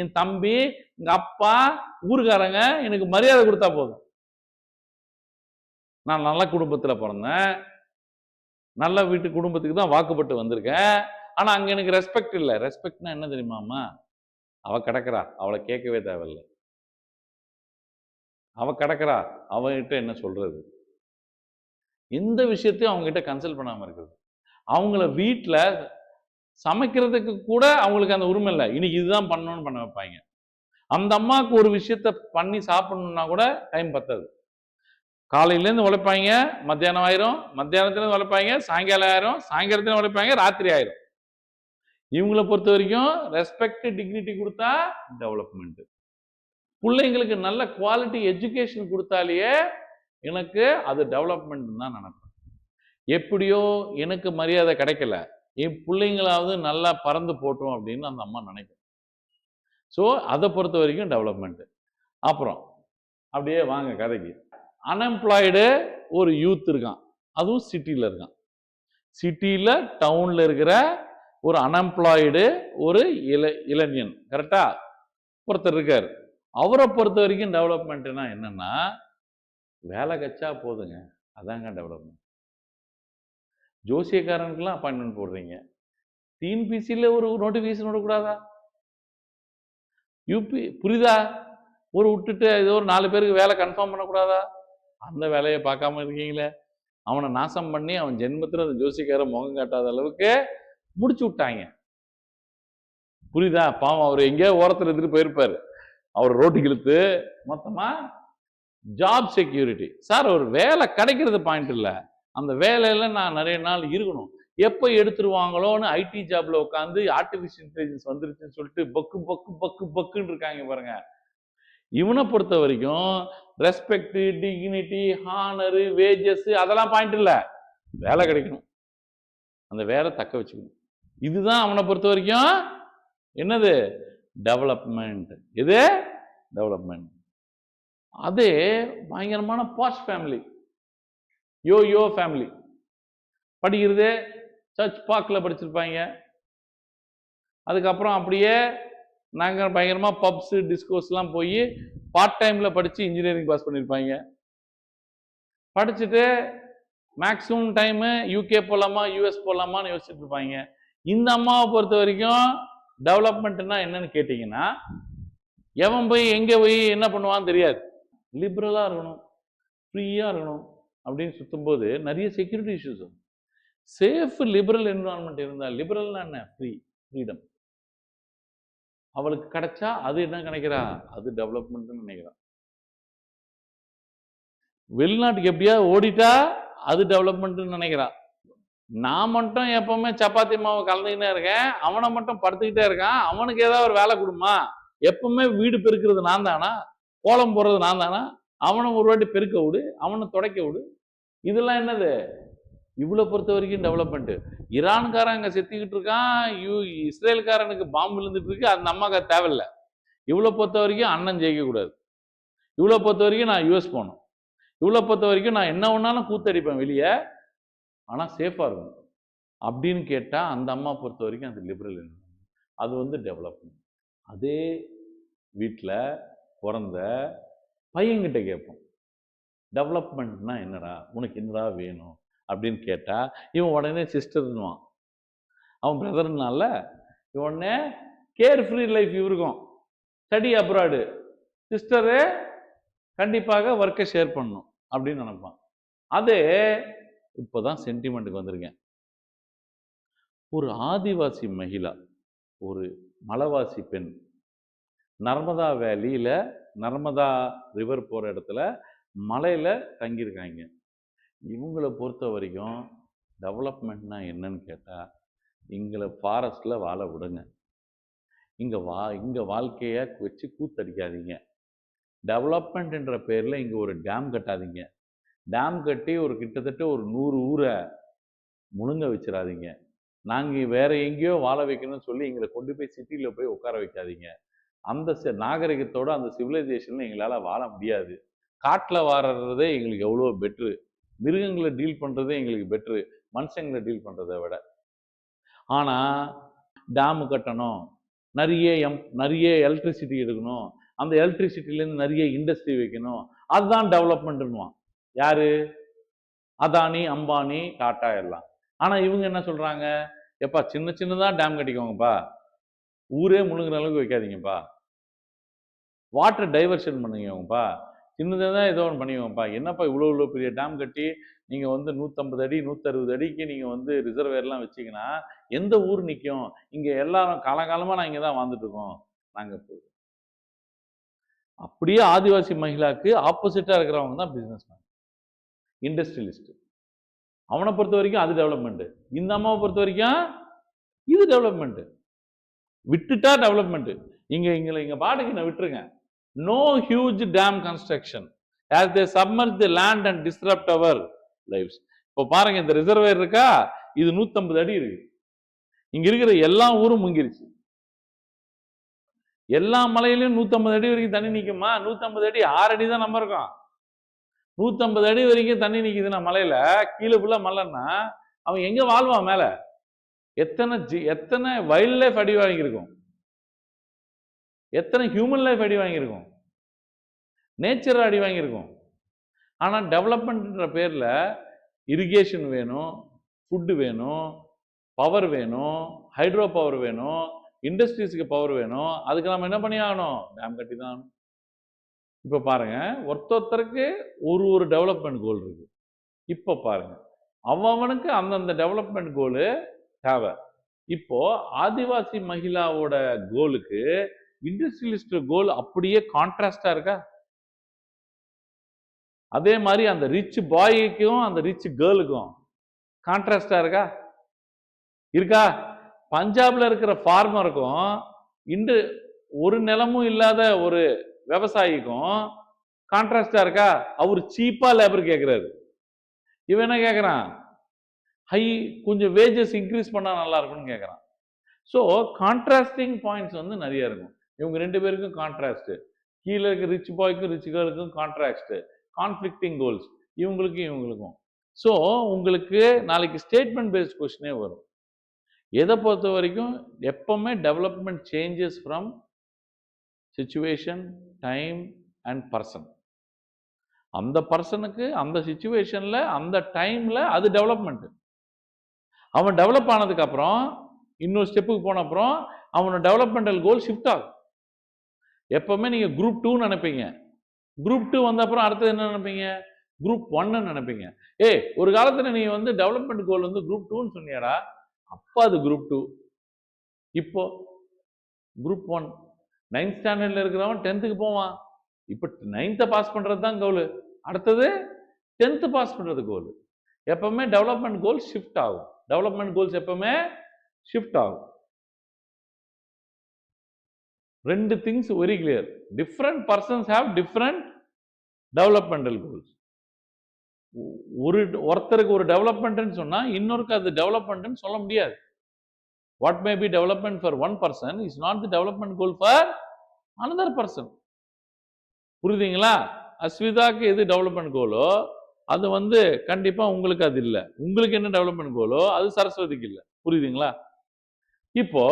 Speaker 1: என் தம்பி, எங்க அப்பா, ஊருக்காரங்க எனக்கு மரியாதை கொடுத்தா போதும். நான் நல்ல குடும்பத்தில் பிறந்தேன், நல்ல வீட்டு குடும்பத்துக்கு தான் வாக்குப்பட்டு வந்திருக்கேன். ஆனா அங்க எனக்கு ரெஸ்பெக்ட் இல்ல. ரெஸ்பெக்ட்னா என்ன தெரியுமாம்மா? அவ கிடக்குறா, அவளை கேட்கவே தேவையில்ல. அவ கிடக்குறா, அவகிட்ட என்ன சொல்றது? எந்த விஷயத்தையும் அவங்க கிட்ட கன்சல்ட் பண்ணாம இருக்குது. அவங்கள வீட்ல சமைக்கிறதுக்கு கூட அவங்களுக்கு அந்த உரிமை இல்ல. இன்னைக்கு இதுதான் பண்ணணும்னு பண்ண வைப்பாங்க. அந்த அம்மாவுக்கு ஒரு விஷயத்த பண்ணி சாப்பிடணும்னா கூட டைம் பத்தாது. காலையிலேருந்து உழைப்பாங்க, மத்தியானம் ஆயிரும், மத்தியானத்துலேருந்து உழைப்பாங்க, சாயங்காலம் ஆயிரும், சாயங்காலத்துல உழைப்பாங்க, ராத்திரி ஆயிரும். இவங்கள பொறுத்த வரைக்கும் ரெஸ்பெக்ட், டிக்னிட்டி கொடுத்தா டெவலப்மெண்ட். பிள்ளைங்களுக்கு நல்ல குவாலிட்டி எஜுகேஷன் கொடுத்தாலேயே எனக்கு அது டெவலப்மெண்ட் தான் நினைப்பேன். எப்படியோ எனக்கு மரியாதை கிடைக்கல, என் பிள்ளைங்களாவது நல்லா பறந்து போட்டோம் அப்படின்னு அந்த அம்மா நினைக்கும். ஸோ அதை பொறுத்த வரைக்கும் டெவலப்மெண்ட். அப்புறம் அப்படியே வாங்க கதைக்கு. அன்எம்ப்ளாய்டு ஒரு யூத் இருக்கான், அதுவும் சிட்டியில் இருக்கான். சிட்டியில் டவுனில் இருக்கிற ஒரு அன்எம்ப்ளாய்டு ஒரு இளைஞன் கரெக்டா ஒருத்தர் இருக்கார். அவரை பொறுத்த வரைக்கும் டெவலப்மெண்ட்னா என்னன்னா, வேலை கச்சா போதுங்க, அதாங்க டெவலப்மெண்ட். ஜோசியக்காரனுக்குலாம் அப்பாயின்மெண்ட் போடுறீங்க, டிஎன்பிசியில் ஒரு நோட்டிஃபிகேஷன் விடக்கூடாதா? யூபி புரியுதா? ஒரு விட்டுட்டு ஏதோ ஒரு 4 பேருக்கு வேலை கன்ஃபார்ம் பண்ணக்கூடாதா? அந்த வேலையை பார்க்காம இருக்கீங்களே. அவனை நாசம் பண்ணி அவன் ஜென்மத்தில் அந்த ஜோசிக்காரன் முகம் காட்டாத அளவுக்கு முடிச்சு விட்டாங்க. புரியுதா? பாவம் அவர் எங்கேயோ ஓரத்தில் எடுத்துட்டு போயிருப்பாரு, அவர் ரோட்டுக்கு இழுத்து. மொத்தமா ஜாப் செக்யூரிட்டி சார், ஒரு வேலை கிடைக்கிறது பாயிண்ட் இல்லை, அந்த வேலையில நான் நிறைய நாள் இருக்கணும். எப்போ எடுத்துருவாங்களோன்னு ஐடி ஜாப்ல உட்காந்து ஆர்டிபிஷியல் இன்டெலிஜென்ஸ் வந்துருச்சுன்னு சொல்லிட்டு பக்கு பக்கு பக்கு பக்குன்னு இருக்காங்க பாருங்க. இவனை பொறுத்த வரைக்கும் ரெஸ்பெக்ட், டிக்னிட்டி, ஹானர், வேஜஸ் அதெல்லாம் பாயிண்ட் இல்லை, வேலை கிடைக்கணும், அந்த வேலை தக்க வச்சுக்கணும். இதுதான் அவனை பொறுத்த வரைக்கும் என்னது டெவலப்மெண்ட். இது டெவலப்மெண்ட். அதே பயங்கரமான பாஷ் ஃபேமிலி, யோ ஃபேமிலி, படிக்கிறது சர்ச் பார்க்கில் படிச்சிருப்பாங்க. அதுக்கப்புறம் அப்படியே நாங்கள் பயங்கரமாக பப்ஸு டிஸ்கோஸ்லாம் போய் பார்ட் டைமில் படித்து இன்ஜினியரிங் பாஸ் பண்ணியிருப்பாங்க. படிச்சுட்டு மேக்ஸிமம் டைமு யூகே போகலாமா யூஎஸ் போகலாமான்னு யோசிச்சுட்டு இருப்பாங்க. இந்த அம்மாவை பொறுத்த வரைக்கும் டெவலப்மெண்ட்னா என்னன்னு கேட்டிங்கன்னா, எவன் போய் எங்கே போய் என்ன பண்ணுவான்னு தெரியாது. லிபரலாக இருக்கணும், ஃப்ரீயாக இருக்கணும் அப்படின்னு சுற்றும்போது நிறைய செக்யூரிட்டி இஷ்யூஸ் வரும். சேஃப் லிபரல் என்விரான்மெண்ட் இருந்தால், லிபரல்னா என்ன? ஃப்ரீடம் அவளுக்கு கிடைச்சா அது என்ன நினைக்கிறா? அது டெவலப்மெண்ட் நினைக்கிறான். வெளிநாட்டுக்கு எப்படியா ஓடிட்டா அது டெவலப்மெண்ட் நினைக்கிறான். நான் மட்டும் எப்பவுமே சப்பாத்தி மாவு கலந்துக்கிட்டே இருக்கேன், அவனை மட்டும் படுத்துக்கிட்டே இருக்கான், அவனுக்கு ஏதாவது ஒரு வேலை கொடுமா. எப்பவுமே வீடு பெருக்கிறது நான் தானா, கோலம் போடுறது நான் தானா, அவனை ஒரு வாட்டி பெருக்க விடு, அவனை துடைக்க விடு. இதெல்லாம் என்னது? இவ்வளோ பொறுத்த வரைக்கும் டெவலப்மெண்ட். ஈரான்காரன் அங்கே செத்துக்கிட்டு இருக்கான், இஸ்ரேல்காரனுக்கு பாம்பு விழுந்துட்டு இருக்கு, அந்த அம்மாக்கு தேவையில்லை. இவ்வளோ பொறுத்த வரைக்கும் அண்ணன் ஜெயிக்கக்கூடாது, இவ்வளோ பொறுத்த வரைக்கும் நான் யூஎஸ் போகணும், இவ்வளோ பொறுத்த வரைக்கும் நான் என்ன ஒன்றாலும் கூத்தடிப்பேன் வெளியே, ஆனால் சேஃபாக இருக்கும் அப்படின்னு கேட்டால் அந்த அம்மா பொறுத்த வரைக்கும் அது லிபரல். அது வந்து டெவலப்மெண்ட். அதே வீட்டில் பிறந்த பையன்கிட்ட கேட்போம், டெவலப்மெண்ட்னா என்னடா, உனக்கு என்னடா வேணும் அப்படின்னு கேட்டால் இவன் உடனே சிஸ்டர்னுவான். அவன் பிரதர்னால இவன் உடனே கேர் ஃப்ரீ லைஃப் இருக்கும், ஸ்டடி அப்ராடு, சிஸ்டரு கண்டிப்பாக ஒர்க்கை ஷேர் பண்ணணும் அப்படின்னு நினைப்பான். அதே இப்போதான் சென்டிமெண்ட்டுக்கு வந்திருக்கேன். ஒரு ஆதிவாசி மகிழா, ஒரு மலைவாசி பெண், நர்மதா வேலியில் நர்மதா ரிவர் போகிற இடத்துல மலையில் தங்கியிருக்காங்க. இவங்களை பொறுத்த வரைக்கும் டெவலப்மெண்ட்னா என்னன்னு கேட்டால், எங்களை ஃபாரஸ்டில் வாழ விடுங்க, இங்கே வாழ்க்கையை வச்சு கூத்தடிக்காதீங்க, டெவலப்மெண்ட்ன்ற பேரில் இங்கே ஒரு டேம் கட்டாதீங்க, டேம் கட்டி ஒரு கிட்டத்தட்ட ஒரு 100 ஊரை முழுங்க வச்சிடாதீங்க, நாங்கள் வேற எங்கேயோ வாழ வைக்கணும்னு சொல்லி எங்களை கொண்டு போய் சிட்டியில் போய் உட்கார வைக்காதீங்க, அந்த நாகரிகத்தோட அந்த சிவிலைசேஷனில் எங்களால் வாழ முடியாது, காட்டில் வாழறதே எங்களுக்கு எவ்வளோ பெட்ரு, மிருகங்களை டீல் பண்ணுறதே எங்களுக்கு பெட்ரு மனுஷங்களை டீல் பண்ணுறதை விட. ஆனால் டேமு கட்டணும், நிறைய எலக்ட்ரிசிட்டி எடுக்கணும், அந்த எலக்ட்ரிசிட்டிலேருந்து நிறைய இண்டஸ்ட்ரி வைக்கணும், அதுதான் டெவலப்மெண்ட்டுன்னுவான். யாரு? அதானி, அம்பானி, டாட்டா எல்லாம். ஆனா இவங்க என்ன சொல்றாங்க, எப்பா சின்ன சின்னதா டேம் கட்டிக்கோங்கப்பா, ஊரே முழுங்குற அளவுக்கு வைக்காதீங்கப்பா, வாட்டர் டைவர்ஷன் பண்ணுங்கப்பா, சின்னதாக ஏதோ ஒன்று பண்ணிக்கோங்கப்பா. என்னப்பா இவ்வளோ பெரிய டேம் கட்டி நீங்கள் வந்து 150 அடி 160 அடிக்கு நீங்கள் வந்து ரிசர்வேர்லாம் வச்சிங்கன்னா எந்த ஊர் நிற்கும்? இங்கே எல்லாரும் காலகாலமாக நான் இங்கே தான் வாழ்ந்துட்டு இருக்கோம் நாங்கள். அப்படியே ஆதிவாசி மகிழாக்கு ஆப்போசிட்டாக இருக்கிறவங்க தான் பிஸ்னஸ் மேன், இண்டஸ்ட்ரியலிஸ்ட். அவனை பொறுத்த வரைக்கும் அது டெவலப்மெண்ட், இந்த அம்மாவை பொறுத்த வரைக்கும் இது டெவலப்மெண்ட். விட்டுட்டா டெவலப்மெண்ட். இங்க பாட்டுக்கு நான் விட்டுருங்க. No huge dam construction as they submerge the land and disrupt our lives. இப்போ பாருங்க, இந்த ரிசர்வேர் இருக்கா, இது 150 அடி இருக்கு. இங்க இருக்கிற எல்லா ஊரும் முங்கிருச்சு. எல்லா மலையிலும் 150 அடி வரைக்கும் தண்ணி நிக்குமா? 150 அடி, 6 அடி தான் நம்ம இருக்கோம். 150 அடி வரைக்கும் தண்ணி நிக்குதுன்னா மலையில, கீழே ஃபுல்லா மலைன்னா அவன் எங்க வாழ்வான்? மேல எத்தனை வைல்ட் லைஃப் அடி வாங்கியிருக்கும், எத்தனை ஹியூமன் லைஃப் அடி வாங்கியிருக்கும், நேச்சர் அடி வாங்கியிருக்கும். ஆனா டெவலப்மெண்ட்ன்ற பேர்ல இரிகேஷன் வேணும், ஃபுட்டு வேணும், பவர் வேணும், ஹைட்ரோ பவர் வேணும், இண்டஸ்ட்ரீஸ்க்கு பவர் வேணும். அதுக்கு நம்ம என்ன பண்ணி ஆகணும்? டேம் கட்டி தான். இப்ப பாருங்க, ஒருத்தருக்கு ஒரு டெவலப்மெண்ட் கோல் இருக்கு. இப்ப பாருங்க, அவனுக்கு அந்தந்த டெவலப்மெண்ட் கோலு தேவை. இப்போ ஆதிவாசி மகிழாவோட கோலுக்கு இண்டஸ்ட்ரியலிஸ்ட் கோல் அப்படியே கான்ட்ராஸ்டா இருக்கா? அதே மாதிரி அந்த ரிச் பாய்க்கும் அந்த ரிச் கேர்ளுக்கும் கான்ட்ராஸ்டா இருக்கா? இருக்கா? பஞ்சாப்ல இருக்கிற ஃபார்மருக்கும் இன்று ஒரு நிலமும் இல்லாத ஒரு விவசாயிக்கும் கான்ட்ராஸ்டா இருக்கா? அவர் சீப்பா லேபர் கேட்கிறாரு, இவன் என்ன கேட்கறான்? கொஞ்சம் வேஜஸ் இன்க்ரீஸ் பண்ணா நல்லா இருக்கும்னு கேட்கறான். ஸோ கான்ட்ராஸ்டிங் பாயிண்ட்ஸ் வந்து நிறைய இருக்கும். இவங்க ரெண்டு பேருக்கும் கான்ட்ராஸ்ட், கீழே இருக்க ரிச் பாய்க்கும் ரிச் கேர்ளுக்கும் கான்ட்ராஸ்ட், கான்ஃப்ளிக்டிங் கோல்ஸ் இவங்களுக்கும் இவங்களுக்கும். ஸோ உங்களுக்கு நாளைக்கு ஸ்டேட்மெண்ட் பேஸ்ட் கொஸ்டினே வரும். எதை பொறுத்த வரைக்கும் எப்பவுமே development changes from situation, time and person. அந்த பர்சனுக்கு அந்த சிச்சுவேஷன்ல அந்த டைம்ல அது டெவலப்மெண்ட். அவன் டெவலப் ஆனதுக்கு அப்புறம் இன்னொரு ஸ்டெப்புக்கு போன அப்புறம் அவனோட டெவலப்மெண்டல் கோல் ஷிஃப்ட் ஆகும். எப்பவுமே நீங்க குரூப் 2 நினைப்பீங்க, குரூப் 2 வந்த அப்புறம் அடுத்தது என்ன நினைப்பீங்க? குரூப் 1 நினைப்பீங்க. ஒரு காலத்துல நீ வந்து டெவலப்மெண்ட் கோல் வந்து குரூப் 2ன்னு சொன்னியாடா, அப்ப அது குரூப் 2. இப்போ குரூப் 1. 9th ஸ்டாண்டர்ட்ல இருக்கிறவன் 10th போவான். இப்ப 9th பாஸ் பண்றது தான் கோல், அடுத்தது 10th பாஸ் பண்றது கோல். எப்பவுமே டெவலப்மெண்ட் கோல் ஷிஃப்ட் ஆகும். டெவலப்மெண்ட் கோல்ஸ் எப்பவுமே ஷிஃப்ட் ஆகும். ரெண்டு things very clear. Different persons have different developmental goals. ஒருத்தருக்கு ஒரு டெவலப்மெண்ட்னு சொன்னா இன்னொருக்கு அது டெவலப்மெண்ட்னு சொல்ல முடியாது. What may be development for one person is not the development goal for another person. புரியுதுங்களா? அஸ்விதாக்கு எது டெவலப்மெண்ட் கோலோ அது வந்து கண்டிப்பா உங்களுக்கு அது இல்லை. உங்களுக்கு என்ன டெவலப்மெண்ட் கோலோ அது சரஸ்வதிக்கு இல்லை. புரியுதுங்களா? இப்போ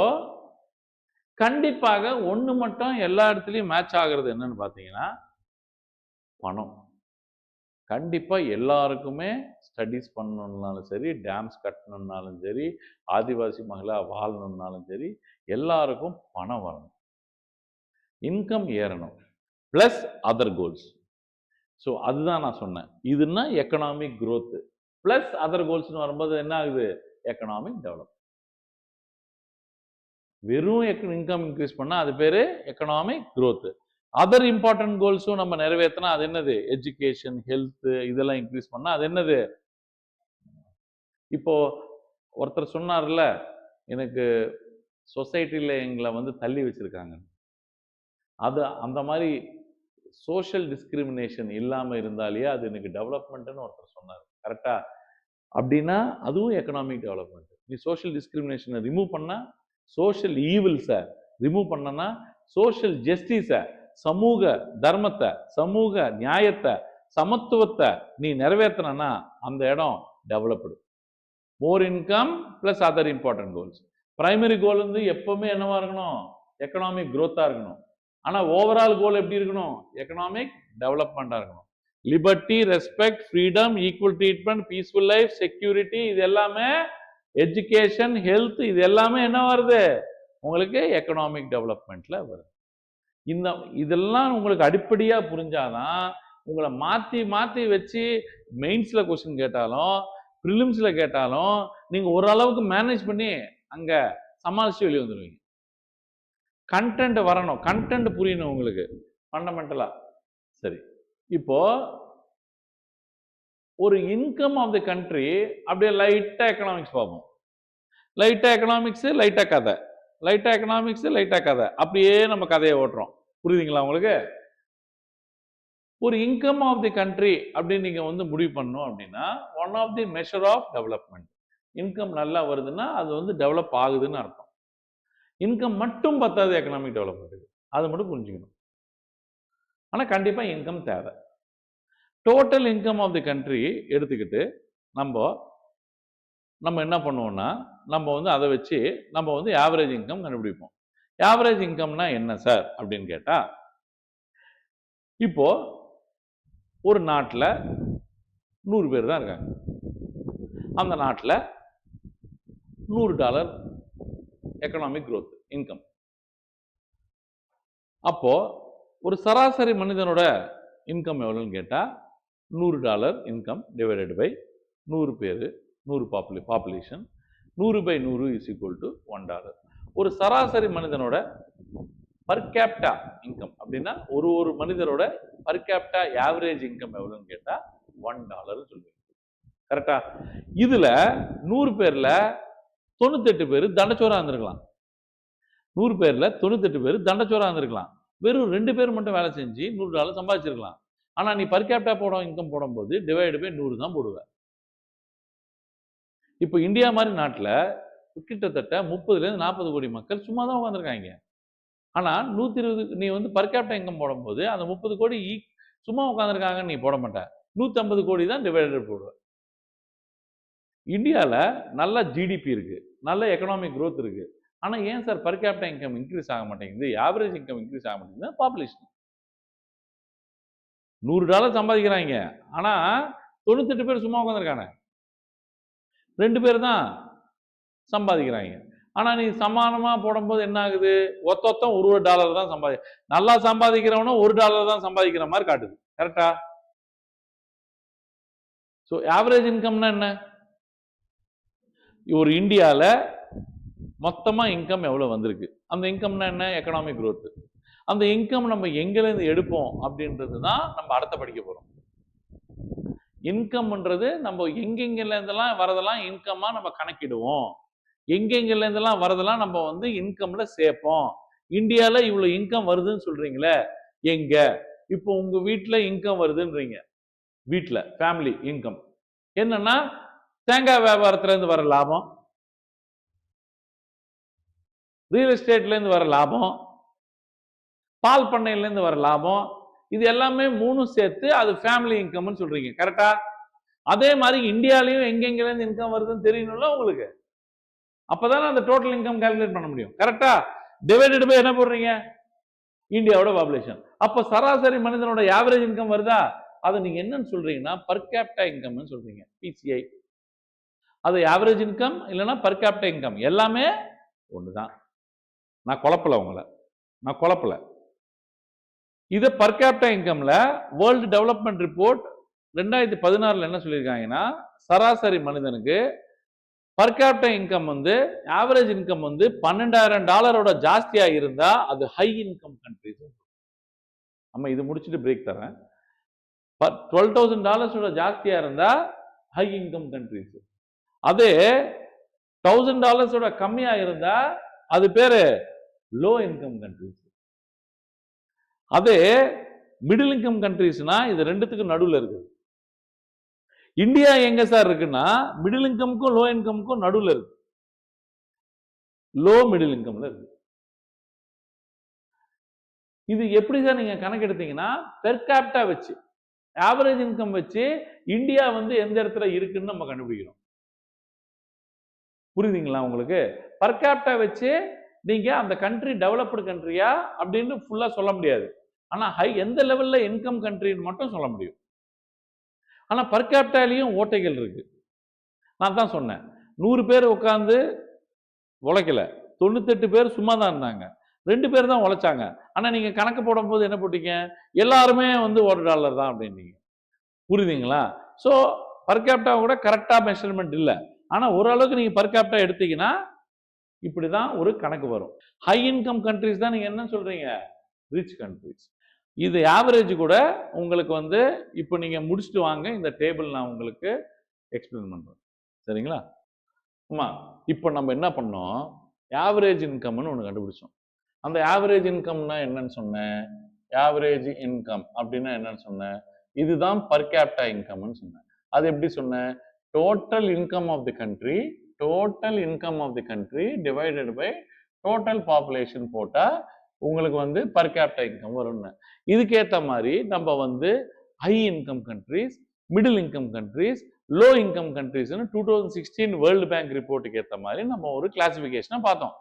Speaker 1: கண்டிப்பாக ஒண்ணு மட்டும் எல்லா இடத்துலயும் மேட்ச் ஆகிறது என்னன்னு பாத்தீங்கன்னா பணம். கண்டிப்பா எல்லாருக்குமே ஸ்டடிஸ் பண்ணணும்னாலும் சரி, டேம்ஸ் கட்டணும்னாலும் சரி, ஆதிவாசி மகளா வாழணும்னாலும் சரி, எல்லாருக்கும் பணம் வரணும், இன்கம் ஏறணும், பிளஸ் அதர் கோல்ஸ். ஸோ அதுதான் நான் சொன்னேன். இதுன்னா எக்கனாமிக் growth பிளஸ் அதர் கோல்ஸ்னு வரும்போது என்ன ஆகுது? Economic develop. வெறும் இன்கம் இன்க்ரீஸ் பண்ணா அது பேரு எக்கனாமிக் growth. அதர் இம்பார்ட்டன்ட் கோல்ஸும் நம்ம நிறைவேற்றினா அது என்னது? எஜுகேஷன், ஹெல்த், இதெல்லாம் இன்க்ரீஸ் பண்ணா அது என்னது? இப்போ ஒருத்தர் சொன்னார்ல, எனக்கு சொசைட்டில எங்களை வந்து தள்ளி வச்சிருக்காங்க. அது அந்த மாதிரி சோஷியல் டிஸ்கிரிமினேஷன் இல்லாம இருந்தாலே அது எனக்கு டெவலப்மெண்ட்னு ஒருத்தர் சொன்னார். கரெக்டா? அப்படின்னா அதுவும் எக்கனாமிக் டெவலப்மெண்ட். நீ சோஷியல் டிஸ்கிரிமினேஷனை ரிமூவ் பண்ணா, சோஷியல் ஈவில்ஸை ரிமூவ் பண்ணனா, சோஷியல் ஜஸ்டிஸை, சமூக தர்மத்தை, சமூக நியாயத்தை, சமத்துவத்தை நீ நிறைவேற்றினா அந்த இடம் developed. More income plus other important goals. Primary goal வந்து எப்பவுமே என்னவா இருக்கணும்? எக்கனாமிக் growth இருக்கணும். ஆனா ஓவரால் கோல் எப்படி இருக்கணும்? எக்கனாமிக் டெவலப்மெண்டா இருக்கணும். Liberty, respect, freedom, equal treatment, peaceful life, security, இது எல்லாமே எஜுகேஷன், ஹெல்த், இது எல்லாமே என்ன வருது உங்களுக்கு எக்கனாமிக் டெவலப்மெண்ட்ல வருது. இதெல்லாம் உங்களுக்கு அடிப்படையா புரிஞ்சாதான் உங்களை மாத்தி மாத்தி வச்சு மெயின்ஸ்ல கொஸ்டின் கேட்டாலும் ப்ரிலிம்ஸ்ல கேட்டாலும் நீங்க ஓரளவுக்கு மேனேஜ் பண்ணி அங்க சமாளிச்சு வெளியே வந்துடுவீங்க. கண்டென்ட் வரணும், கண்டென்ட் புரியணும் உங்களுக்கு ஃபண்டமெண்டலா. சரி, இப்போ ஒரு இன்கம் ஆஃப் தி கண்ட்ரி அப்படியே லைட்டா எக்கனாமிக்ஸ் பார்ப்போம். லைட்டா எக்கனாமிக்ஸ், லைட்டா கதை, லைட்டா எக்கனாமிக்ஸ், லைட்டா கதை, அப்படியே நம்ம கதையை ஓட்டுறோம். புரியுதுங்களா உங்களுக்கு? ஒரு இன்கம் ஆஃப் தி கண்ட்ரி அப்படின்னு நீங்க வந்து முடிவு பண்ணணும் அப்படின்னா one of the measure of development. Income நல்லா வருதுன்னா அது வந்து டெவலப் ஆகுதுன்னு அர்த்தம். இன்கம் மட்டும் பத்தாது எக்கனாமிக் டெவலப்மெண்ட்டுக்கு, அதை மட்டும் புரிஞ்சுக்கணும். ஆனால் கண்டிப்பாக இன்கம் தேவை. Total income of the country எடுத்துக்கிட்டு நம்ம என்ன பண்ணுவோம்னா நம்ம வந்து அதை வச்சு நம்ம வந்து ஆவரேஜ் இன்கம் கண்டுபிடிப்போம். ஆவரேஜ் இன்கம்னா என்ன சார் அப்படின்னு கேட்டா, இப்போ ஒரு நாட்டில் 100 பேர் தான் இருக்காங்க. அந்த நாட்டில் $100 எக்கனாமிக் growth இன்கம். அப்போ ஒரு சராசரி மனிதனோட இன்கம் எவ்வளோன்னு கேட்டால் $100 இன்கம் டிவைடட் பை 100 பேர், 100 பாப்புலேஷன், 100/100 இஸ் ஈக்குவல் டு $1. ஒரு சராசரி மனிதனோட பர் கேப்டா இன்கம் அப்படின்னா ஒரு மனிதரோட பர் கேப்டா ஆவரேஜ் இன்கம் எவ்வளோன்னு கேட்டால் $1 சொல்லுவீங்க. கரெக்டா? இதுல 100 பேர்ல 98 பேர் தண்டச்சோரா இருந்திருக்கலாம். 100 பேர்ல 98 பேர் தண்டச்சோரா இருந்திருக்கலாம். வெறும் 2 பேர் மட்டும் வேலை செஞ்சு $100 சம்பாதிச்சிருக்கலாம். ஆனா நீ பர் கேப்டா இன்கம் போடும்போது டிவைடு பை 100 தான் போடுவேன். இப்போ இந்தியா மாதிரி நாட்டில் கிட்டத்தட்ட 30-40 கோடி மக்கள் சும்மா தான் உட்காந்துருக்காங்க. ஆனா 120 நீ வந்து பர் கேப்டா இன்கம் போடும்போது அந்த 30 கோடி சும்மா உட்காந்துருக்காங்கன்னு நீ போட மாட்டேன். 150 கோடி தான் டிவைடட் போடுவேன். இந்தியாவில் நல்ல ஜிடிபி இருக்கு, நல்ல எக்கனாமிக் growth இருக்கு. ஆனா ஏன் சார் பர் கேப்டா இன்கம் இன்க்ரீஸ் ஆக மாட்டேங்குது, ஆவரேஜ் இன்கம் இன்க்ரீஸ் ஆக மாட்டேங்குது? பாப்புலேஷன். $100 சம்பாதிக்கிறாங்க, ஆனா 98 பேர் சும்மா உட்காந்துருக்காங்க, 2 பேர் தான் சம்பாதிக்கிறாங்க. ஆனா நீ சமானமா போடும்போது என்ன ஆகுது, ஒத்தொத்தம் $1 தான் நல்லா சம்பாதிக்கிறவனும் $1 தான் சம்பாதிக்கிற மாதிரி காட்டுது. கரெக்டா? ஸோ ஆவரேஜ் இன்கம்னா என்ன? ஒரு இந்தியாவில் மொத்தமா இன்கம் எவ்வளவு வந்திருக்கு, அந்த இன்கம்னா என்ன? Economic growth. அந்த இன்கம் நம்ம எங்கிருந்து எடுப்போம் அப்படின்றது தான் நம்ம அடுத்த படிக்க போறோம். இன்கம்ன்றது நம்ம எங்கெங்கல இருந்தெல்லாம் வரதெல்லாம் இன்கமா நம்ம கணக்கிடுவோம், எங்கெங்கல இருந்தெல்லாம் வரதெல்லாம் நம்ம வந்து இன்கம்ல சேர்ப்போம். இந்தியால இவ்வளவு இன்கம் வருதுன்னு சொல்றீங்களே, எங்க? இப்போ உங்க வீட்டுல இன்கம் வருதுன்றீங்க, வீட்டுல ஃபேமிலி இன்கம் என்னன்னா தேங்காய் வியாபாரத்துல இருந்து வர லாபம், ரியல் எஸ்டேட்ல இருந்து வர லாபம், பால் பண்ணையில இருந்து வர லாபம், இது எல்லாமே 3 சேர்த்து அது ஃபேமிலி இன்கம்னு சொல்றீங்க. கரெக்டா? அதே மாதிரி இந்தியாலையும் எங்கெங்க இருந்து இன்கம் வருதுன்னு தெரியணும்ல உங்களுக்கு. அப்பதானே அந்த டோட்டல் இன்கம் கால்குலேட் பண்ண முடியும். கரெக்டா? டிவைடட் பை என்ன போடுறீங்க? இந்தியாவோட பாப்புலேஷன். அப்ப சராசரி மனிதனோட ஆவரேஜ் இன்கம் வருதா, அதை நீங்க என்னன்னு சொல்றீங்கன்னா பர் கேப்டா இன்கம்னு சொல்றீங்க, பிசிஐ. அது ஆவரேஜ் இன்கம் இல்லைன்னா பர் கேப்டா இன்கம், எல்லாமே ஒண்ணுதான். நான் குழப்பல உங்களை, நான் குழப்பல. இது பர் கேப்டா இன்கம்ல வேர்ல்டு டெவலப்மெண்ட் ரிப்போர்ட் 2016 என்ன சொல்லியிருக்காங்கன்னா, சராசரி மனிதனுக்கு பர் கேப்டா இன்கம் வந்து ஆவரேஜ் இன்கம் வந்து $12,000 ஜாஸ்தியா இருந்தா அது ஹை இன்கம் கண்ட்ரிஸ். நம்ம இது முடிச்சுட்டு பிரேக் தரேன். $12,000 ஜாஸ்தியா இருந்தா ஹை இன்கம் கண்ட்ரிஸ். அதே $1,000 கம்மியா இருந்தா அது பேரு லோ இன்கம் கண்ட்ரிஸ். அதே மிடில் இன்கம் கண்ட்ரிஸ்னா இது ரெண்டுத்துக்கும் நடுவில் இருக்குது. இந்தியா எங்க சார் இருக்குன்னா மிடில் இன்கம்க்கும் லோ இன்கம்க்கும் நடுவில் இருக்கு, லோ மிடில் இன்கம்ல இருக்கு. இது எப்படி சார் நீங்க கணக்கெடுத்தீங்கன்னா பெர் கேப்டா வச்சு ஆவரேஜ் இன்கம் வச்சு இந்தியா வந்து எந்த இடத்துல இருக்குன்னு நம்ம கண்டுபிடிக்கிறோம். புரியுதுங்களா உங்களுக்கு? பர் கேப்டா வச்சு நீங்க அந்த கண்ட்ரி டெவலப்டு கண்ட்ரியா அப்படின்னு ஃபுல்லா சொல்ல முடியாது. ஆனா எந்த லெவல்ல இன்கம் கண்ட்ரின்னு மட்டும் சொல்ல முடியும். ஆனா பர் கேபிட்டாலையும் ஓட்டைகள் இருக்கு. நான் தான் சொன்னேன், 100 பேர் உட்கார்ந்து உழைக்கல, 98 பேர் சும்மா தான் இருந்தாங்க, 2 பேர் தான் உழைச்சாங்க. ஆனா நீங்க கணக்கு போடும்போது என்ன போட்டீங்க, எல்லாருமே வந்து $1 தான் அப்படின்னீங்க. புரியுதுங்களா? ஸோ பர் கேபிட்டா கூட கரெக்டா மெஷர்மெண்ட் இல்ல. ஆனா ஓரளவுக்கு நீங்க பர் கேபிட்டா எடுத்தீங்கன்னா இப்படிதான் ஒரு கணக்கு வரும். ஹை இன்கம் கண்ட்ரிஸ் தான் நீங்க என்ன சொல்றீங்க, ரிச் கண்ட்ரிஸ். இது ஆவரேஜ் கூட உங்களுக்கு வந்து இப்போ நீங்க முடிச்சுட்டு வாங்க, இந்த டேபிள் நான் உங்களுக்கு எக்ஸ்பிளைன் பண்றேன். சரிங்களா? ஆமா. இப்போ நம்ம என்ன பண்ணோம், ஆவரேஜ் இன்கம்னு ஒன்று கண்டுபிடிச்சோம். அந்த ஆவரேஜ் இன்கம்னா என்னன்னு சொன்னேன், ஆவரேஜ் இன்கம் அப்படின்னா என்னன்னு சொன்னேன், இதுதான் பர் கேபிட்டா இன்கம்னு சொன்னேன். அது எப்படி சொன்னேன், total income of the country, total income of the country divided by total population போட்டா உங்களுக்கு வந்து பர் கேபிட்டா இன்கம் வரும்னு. இதுக்கேற்ற மாதிரி நம்ம வந்து high income countries, middle income countries, low income கண்ட்ரிஸ்னு 2016 வேர்ல்டு பேங்க் ரிப்போர்ட்டுக்கு ஏற்ற மாதிரி நம்ம ஒரு கிளாசிஃபிகேஷனை பார்த்தோம்.